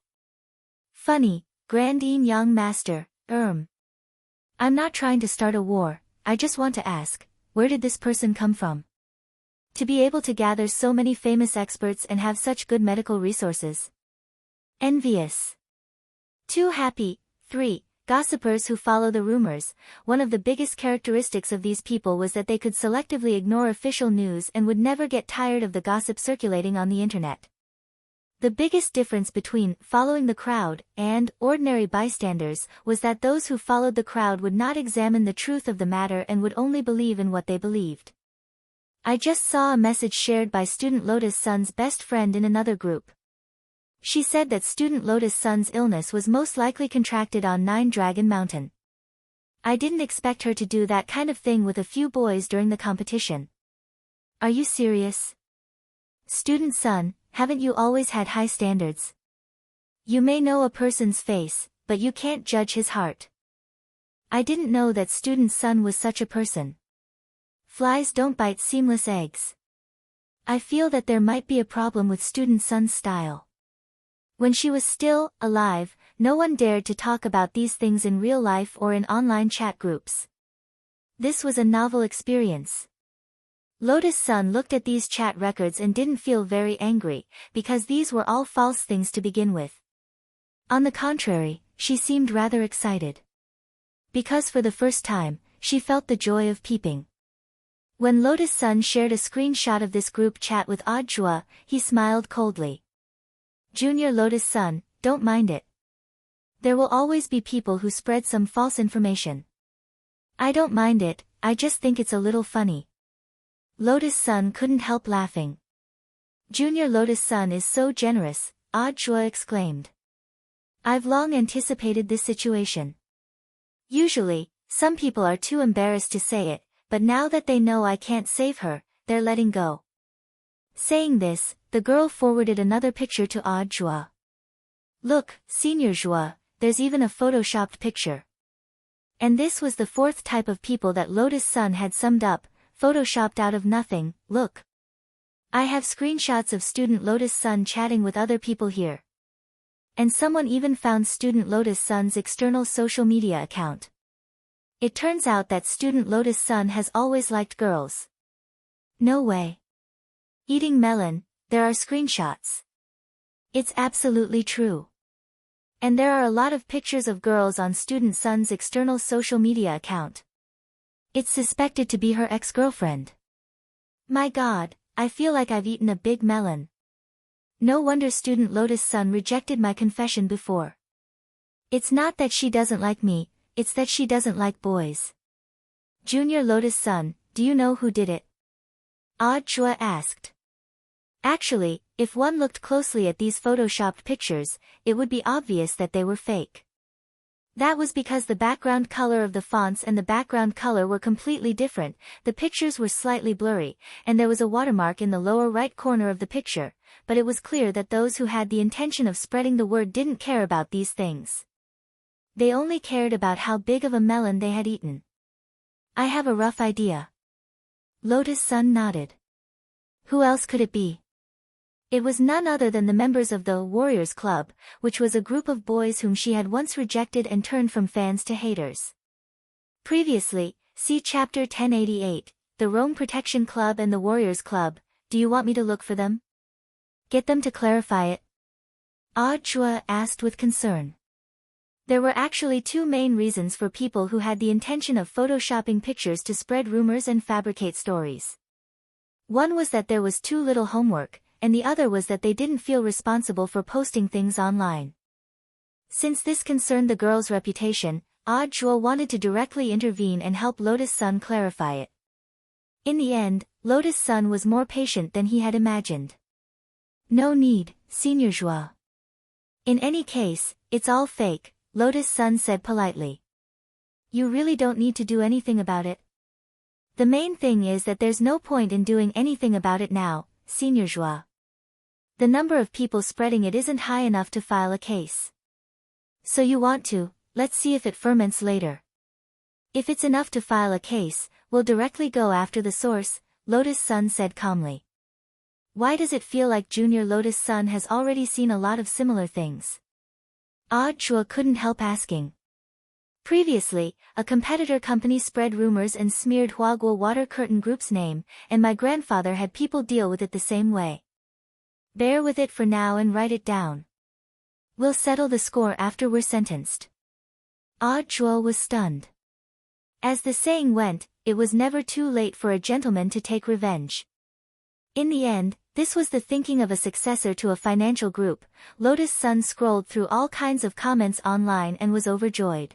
S1: Funny. Grand yin-yang master. I'm not trying to start a war, I just want to ask, where did this person come from? To be able to gather so many famous experts and have such good medical resources. Envious. Too happy. 3. Gossipers who follow the rumors. One of the biggest characteristics of these people was that they could selectively ignore official news and would never get tired of the gossip circulating on the internet. The biggest difference between following the crowd and ordinary bystanders was that those who followed the crowd would not examine the truth of the matter and would only believe in what they believed. I just saw a message shared by student Lotus Sun's best friend in another group. She said that student Lotus Sun's illness was most likely contracted on 9 Dragon Mountain. I didn't expect her to do that kind of thing with a few boys during the competition. Are you serious? Student Sun, haven't you always had high standards? You may know a person's face, but you can't judge his heart. I didn't know that student Sun was such a person. Flies don't bite seamless eggs. I feel that there might be a problem with student Sun's style. When she was still alive, no one dared to talk about these things in real life or in online chat groups. This was a novel experience. Lotus Sun looked at these chat records and didn't feel very angry, because these were all false things to begin with. On the contrary, she seemed rather excited. Because for the first time, she felt the joy of peeping. When Lotus Sun shared a screenshot of this group chat with Odd Chua, he smiled coldly. Junior Lotus Sun, don't mind it. There will always be people who spread some false information. I don't mind it, I just think it's a little funny. Lotus Sun couldn't help laughing. Junior Lotus-san is so generous, Audra exclaimed. I've long anticipated this situation. Usually, some people are too embarrassed to say it, but now that they know I can't save her, they're letting go. Saying this, the girl forwarded another picture to Audra. Look, Senior Joie, there's even a photoshopped picture. And this was the fourth type of people that Lotus-san had summed up, photoshopped out of nothing. Look. I have screenshots of student Lotus-san chatting with other people here. And someone even found student Lotus-san's external social media account. It turns out that student Lotus-san has always liked girls. No way. Eating melon, there are screenshots. It's absolutely true. And there are a lot of pictures of girls on student Sun's external social media account. It's suspected to be her ex-girlfriend. My God, I feel like I've eaten a big melon. No wonder student Lotus-san rejected my confession before. It's not that she doesn't like me, it's that she doesn't like boys. Junior Lotus-san, do you know who did it? Audra asked. Actually, if one looked closely at these photoshopped pictures, it would be obvious that they were fake. That was because the background color of the fonts and the background color were completely different, the pictures were slightly blurry, and there was a watermark in the lower right corner of the picture, but it was clear that those who had the intention of spreading the word didn't care about these things. They only cared about how big of a melon they had eaten. I have a rough idea. Lotus-san nodded. Who else could it be? It was none other than the members of the Warriors Club, which was a group of boys whom she had once rejected and turned from fans to haters. Previously, see Chapter 1088, the Rome Protection Club and the Warriors Club. Do you want me to look for them? Get them to clarify it? Audra asked with concern. There were actually two main reasons for people who had the intention of photoshopping pictures to spread rumors and fabricate stories. One was that there was too little homework, and the other was that they didn't feel responsible for posting things online. Since this concerned the girl's reputation, Audra wanted to directly intervene and help Lotus-san clarify it. In the end, Lotus-san was more patient than he had imagined. No need, Senior Joie. In any case, it's all fake, Lotus-san said politely. You really don't need to do anything about it. The main thing is that there's no point in doing anything about it now, Senior Joie. The number of people spreading it isn't high enough to file a case. So you want to, let's see if it ferments later. If it's enough to file a case, we'll directly go after the source, Lotus-san said calmly. Why does it feel like Junior Lotus-san has already seen a lot of similar things? Audra couldn't help asking. Previously, a competitor company spread rumors and smeared Huagua Water Curtain Group's name, and my grandfather had people deal with it the same way. Bear with it for now and write it down. We'll settle the score after we're sentenced. Audra was stunned. As the saying went, it was never too late for a gentleman to take revenge. In the end, this was the thinking of a successor to a financial group. Lotus-san scrolled through all kinds of comments online and was overjoyed.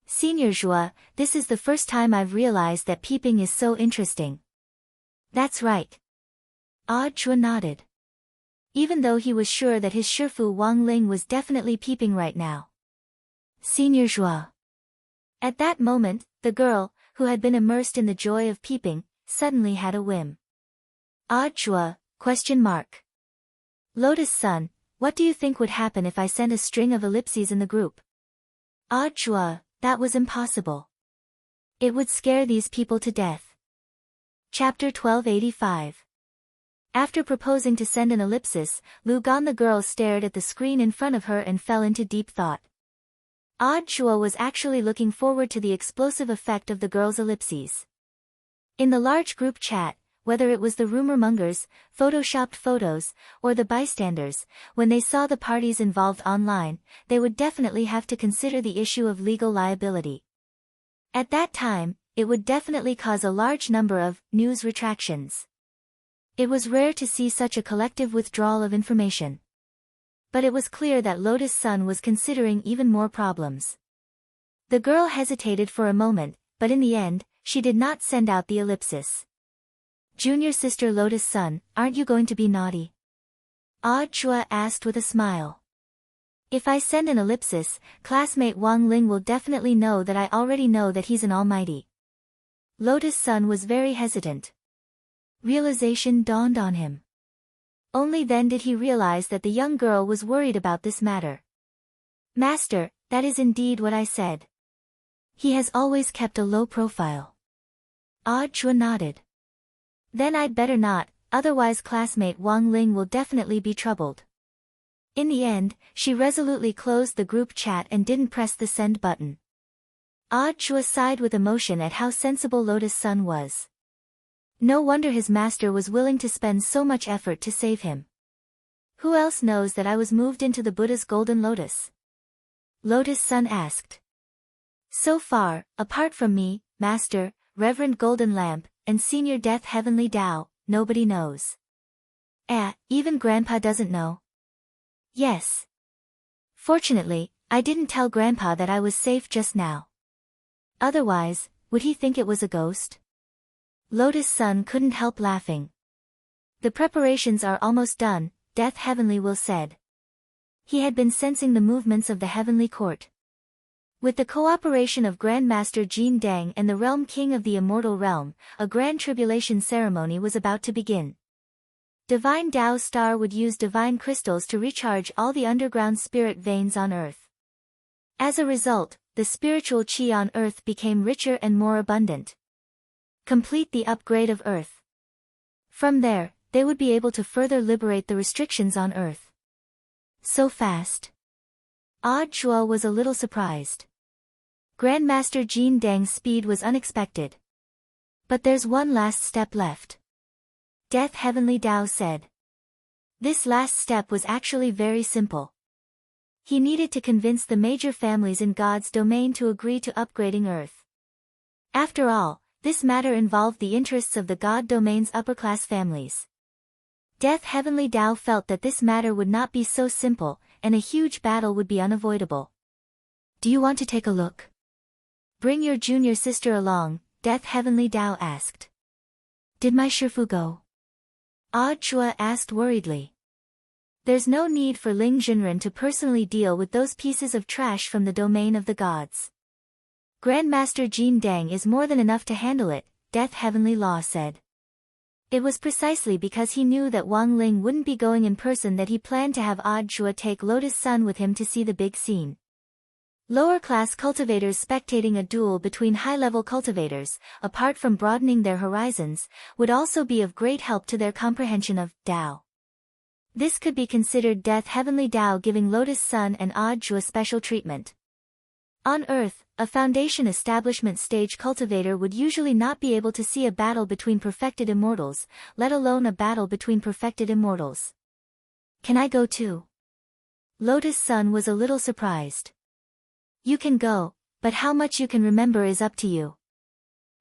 S1: Senior Joie, this is the first time I've realized that peeping is so interesting. That's right. Audra nodded. Even though he was sure that his Shifu Wang Ling was definitely peeping right now. Senior Joie. At that moment, the girl, who had been immersed in the joy of peeping, suddenly had a whim. Audra, ? Lotus-san, what do you think would happen if I sent a string of ellipses in the group? Audra, that was impossible. It would scare these people to death. Chapter 1285. After proposing to send an ellipsis, Lugan the girl stared at the screen in front of her and fell into deep thought. Audra was actually looking forward to the explosive effect of the girl's ellipses. In the large group chat, whether it was the rumor mongers, photoshopped photos, or the bystanders, when they saw the parties involved online, they would definitely have to consider the issue of legal liability. At that time, it would definitely cause a large number of news retractions. It was rare to see such a collective withdrawal of information. But it was clear that Lotus-san was considering even more problems. The girl hesitated for a moment, but in the end, she did not send out the ellipsis. Junior sister Lotus Sun, aren't you going to be naughty? Ah Chua asked with a smile. If I send an ellipsis, classmate Wang Ling will definitely know that I already know that he's an almighty. Lotus Sun was very hesitant. Realization dawned on him. Only then did he realize that the young girl was worried about this matter. Master, that is indeed what I said. He has always kept a low profile. Ah Chua nodded. Then I'd better not, otherwise classmate Wang Ling will definitely be troubled. In the end, she resolutely closed the group chat and didn't press the send button. Ah Chua sighed with emotion at how sensible Lotus Sun was. No wonder his master was willing to spend so much effort to save him. Who else knows that I was moved into the Buddha's golden lotus? Lotus Sun asked. So far, apart from me, Master, Reverend Golden Lamp, and Senior Death Heavenly Tao, nobody knows. Even Grandpa doesn't know? Yes. Fortunately, I didn't tell Grandpa that I was safe just now. Otherwise, would he think it was a ghost? Lotus Sun couldn't help laughing. The preparations are almost done, Death Heavenly Will said. He had been sensing the movements of the Heavenly Court. With the cooperation of Grandmaster Jin Dang and the Realm King of the Immortal Realm, a grand tribulation ceremony was about to begin. Divine Tao Star would use divine crystals to recharge all the underground spirit veins on Earth. As a result, the spiritual chi on Earth became richer and more abundant. Complete the upgrade of Earth. From there, they would be able to further liberate the restrictions on Earth. So fast. Ah Chua was a little surprised. Grandmaster Jin Dang's speed was unexpected. But there's one last step left. Death Heavenly Tao said. This last step was actually very simple. He needed to convince the major families in God's domain to agree to upgrading Earth. After all, this matter involved the interests of the God domain's upper-class families. Death Heavenly Tao felt that this matter would not be so simple, and a huge battle would be unavoidable. Do you want to take a look? Bring your junior sister along, Death Heavenly Tao asked. Did my Shifu go? Ah Chua asked worriedly. There's no need for Ling Junren to personally deal with those pieces of trash from the domain of the gods. Grandmaster Jin Dang is more than enough to handle it, Death Heavenly Law said. It was precisely because he knew that Wang Ling wouldn't be going in person that he planned to have Ah Chua take Lotus Sun with him to see the big scene. Lower-class cultivators spectating a duel between high-level cultivators, apart from broadening their horizons, would also be of great help to their comprehension of Tao. This could be considered Death Heavenly Tao giving Lotus Sun and Ah Chua special treatment. On Earth, a foundation establishment stage cultivator would usually not be able to see a battle between perfected immortals, let alone a battle between perfected immortals. Can I go too? Lotus Sun was a little surprised. You can go, but how much you can remember is up to you.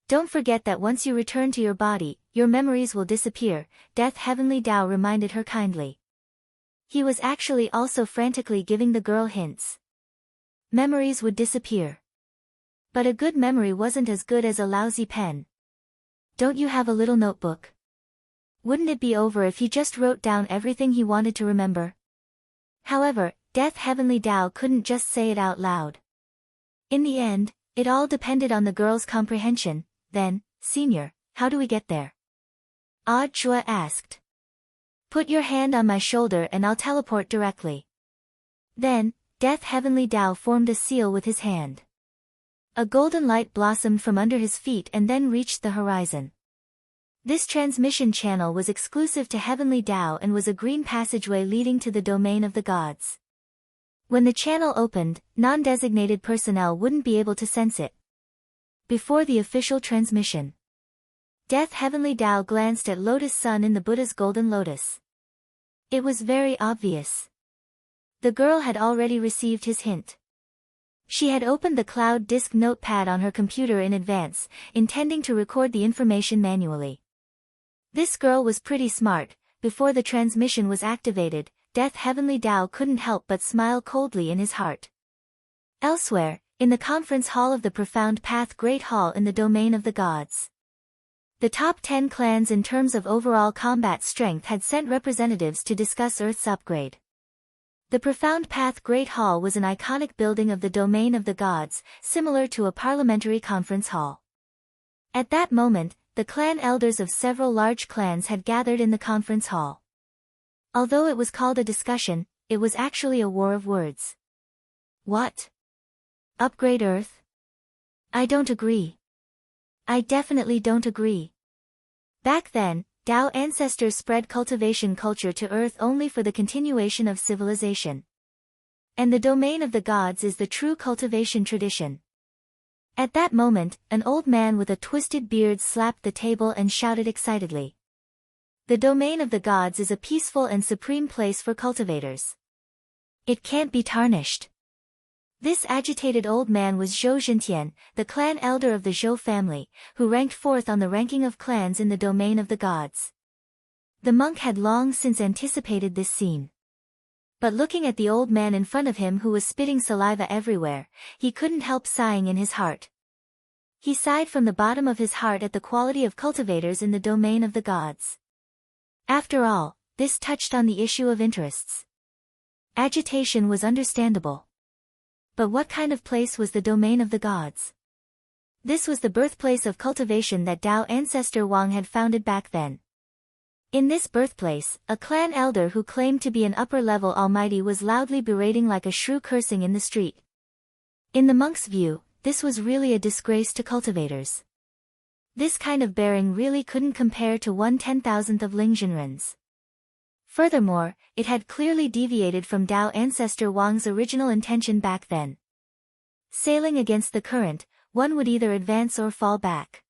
S1: Don't forget that once you return to your body, your memories will disappear, Death Heavenly Tao reminded her kindly. He was actually also frantically giving the girl hints. Memories would disappear. But a good memory wasn't as good as a lousy pen. Don't you have a little notebook? Wouldn't it be over if he just wrote down everything he wanted to remember? However, Death Heavenly Tao couldn't just say it out loud. In the end, it all depended on the girl's comprehension. Then, Senior, how do we get there? Ah Chua asked. Put your hand on my shoulder and I'll teleport directly. Then, Death Heavenly Tao formed a seal with his hand. A golden light blossomed from under his feet and then reached the horizon. This transmission channel was exclusive to Heavenly Tao and was a green passageway leading to the domain of the gods. When the channel opened, non-designated personnel wouldn't be able to sense it. Before the official transmission, Death Heavenly Tao glanced at Lotus Sun in the Buddha's golden lotus. It was very obvious. The girl had already received his hint. She had opened the cloud disk notepad on her computer in advance, intending to record the information manually. This girl was pretty smart. Before the transmission was activated, Death Heavenly Tao couldn't help but smile coldly in his heart. Elsewhere, in the conference hall of the Profound Path Great Hall in the domain of the gods, The top 10 clans in terms of overall combat strength had sent representatives to discuss Earth's upgrade. The Profound Path Great Hall was an iconic building of the domain of the gods, similar to a parliamentary conference hall. At that moment, the clan elders of several large clans had gathered in the conference hall. Although it was called a discussion, it was actually a war of words. What? Upgrade Earth? I don't agree. I definitely don't agree. Back then, Tao ancestors spread cultivation culture to Earth only for the continuation of civilization. And the domain of the gods is the true cultivation tradition. At that moment, an old man with a twisted beard slapped the table and shouted excitedly. The domain of the gods is a peaceful and supreme place for cultivators. It can't be tarnished. This agitated old man was Zhou Zhentian, the clan elder of the Zhou family, who ranked fourth on the ranking of clans in the domain of the gods. The monk had long since anticipated this scene. But looking at the old man in front of him who was spitting saliva everywhere, he couldn't help sighing in his heart. He sighed from the bottom of his heart at the quality of cultivators in the domain of the gods. After all, this touched on the issue of interests. Agitation was understandable. But what kind of place was the domain of the gods? This was the birthplace of cultivation that Tao ancestor Wang had founded back then. In this birthplace, a clan elder who claimed to be an upper-level almighty was loudly berating like a shrew cursing in the street. In the monk's view, this was really a disgrace to cultivators. This kind of bearing really couldn't compare to 1/10,000th of Lingzhenren's. Furthermore, it had clearly deviated from Tao ancestor Wang's original intention back then. Sailing against the current, one would either advance or fall back.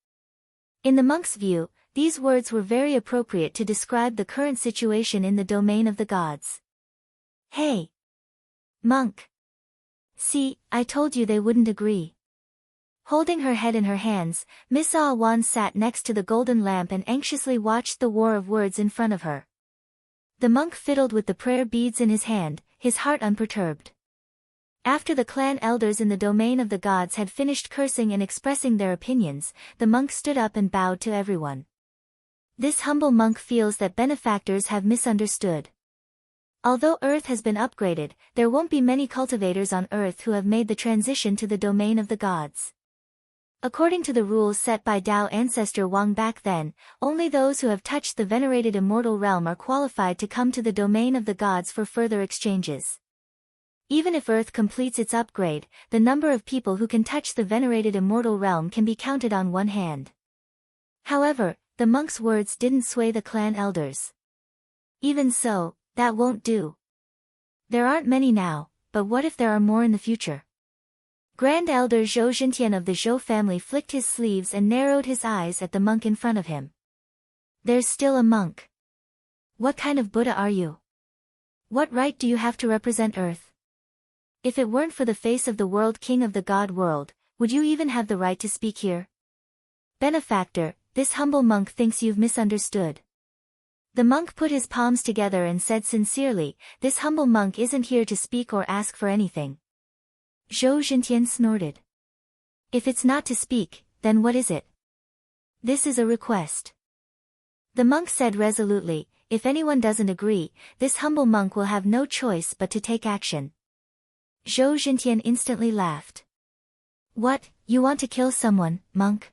S1: In the monk's view, these words were very appropriate to describe the current situation in the domain of the gods. Hey! Monk! See, I told you they wouldn't agree. Holding her head in her hands, Miss Ah Wan sat next to the golden lamp and anxiously watched the war of words in front of her. The monk fiddled with the prayer beads in his hand, his heart unperturbed. After the clan elders in the domain of the gods had finished cursing and expressing their opinions, the monk stood up and bowed to everyone. This humble monk feels that benefactors have misunderstood. Although Earth has been upgraded, there won't be many cultivators on Earth who have made the transition to the domain of the gods. According to the rules set by Tao ancestor Wang back then, only those who have touched the venerated immortal realm are qualified to come to the domain of the gods for further exchanges. Even if Earth completes its upgrade, the number of people who can touch the venerated immortal realm can be counted on one hand. However, the monk's words didn't sway the clan elders. Even so, that won't do. There aren't many now, but what if there are more in the future? Grand Elder Zhou Zhentian of the Zhou family flicked his sleeves and narrowed his eyes at the monk in front of him. There's still a monk. What kind of Buddha are you? What right do you have to represent Earth? If it weren't for the face of the world king of the god world, would you even have the right to speak here? Benefactor, this humble monk thinks you've misunderstood. The monk put his palms together and said sincerely, this humble monk isn't here to speak or ask for anything. Zhou Zhentian snorted. If it's not to speak, then what is it? This is a request. The monk said resolutely, if anyone doesn't agree, this humble monk will have no choice but to take action. Zhou Zhentian instantly laughed. What, you want to kill someone, monk?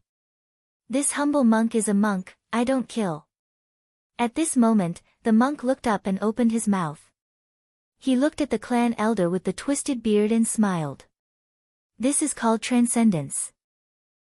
S1: This humble monk is a monk, I don't kill. At this moment, the monk looked up and opened his mouth. He looked at the clan elder with the twisted beard and smiled. This is called transcendence.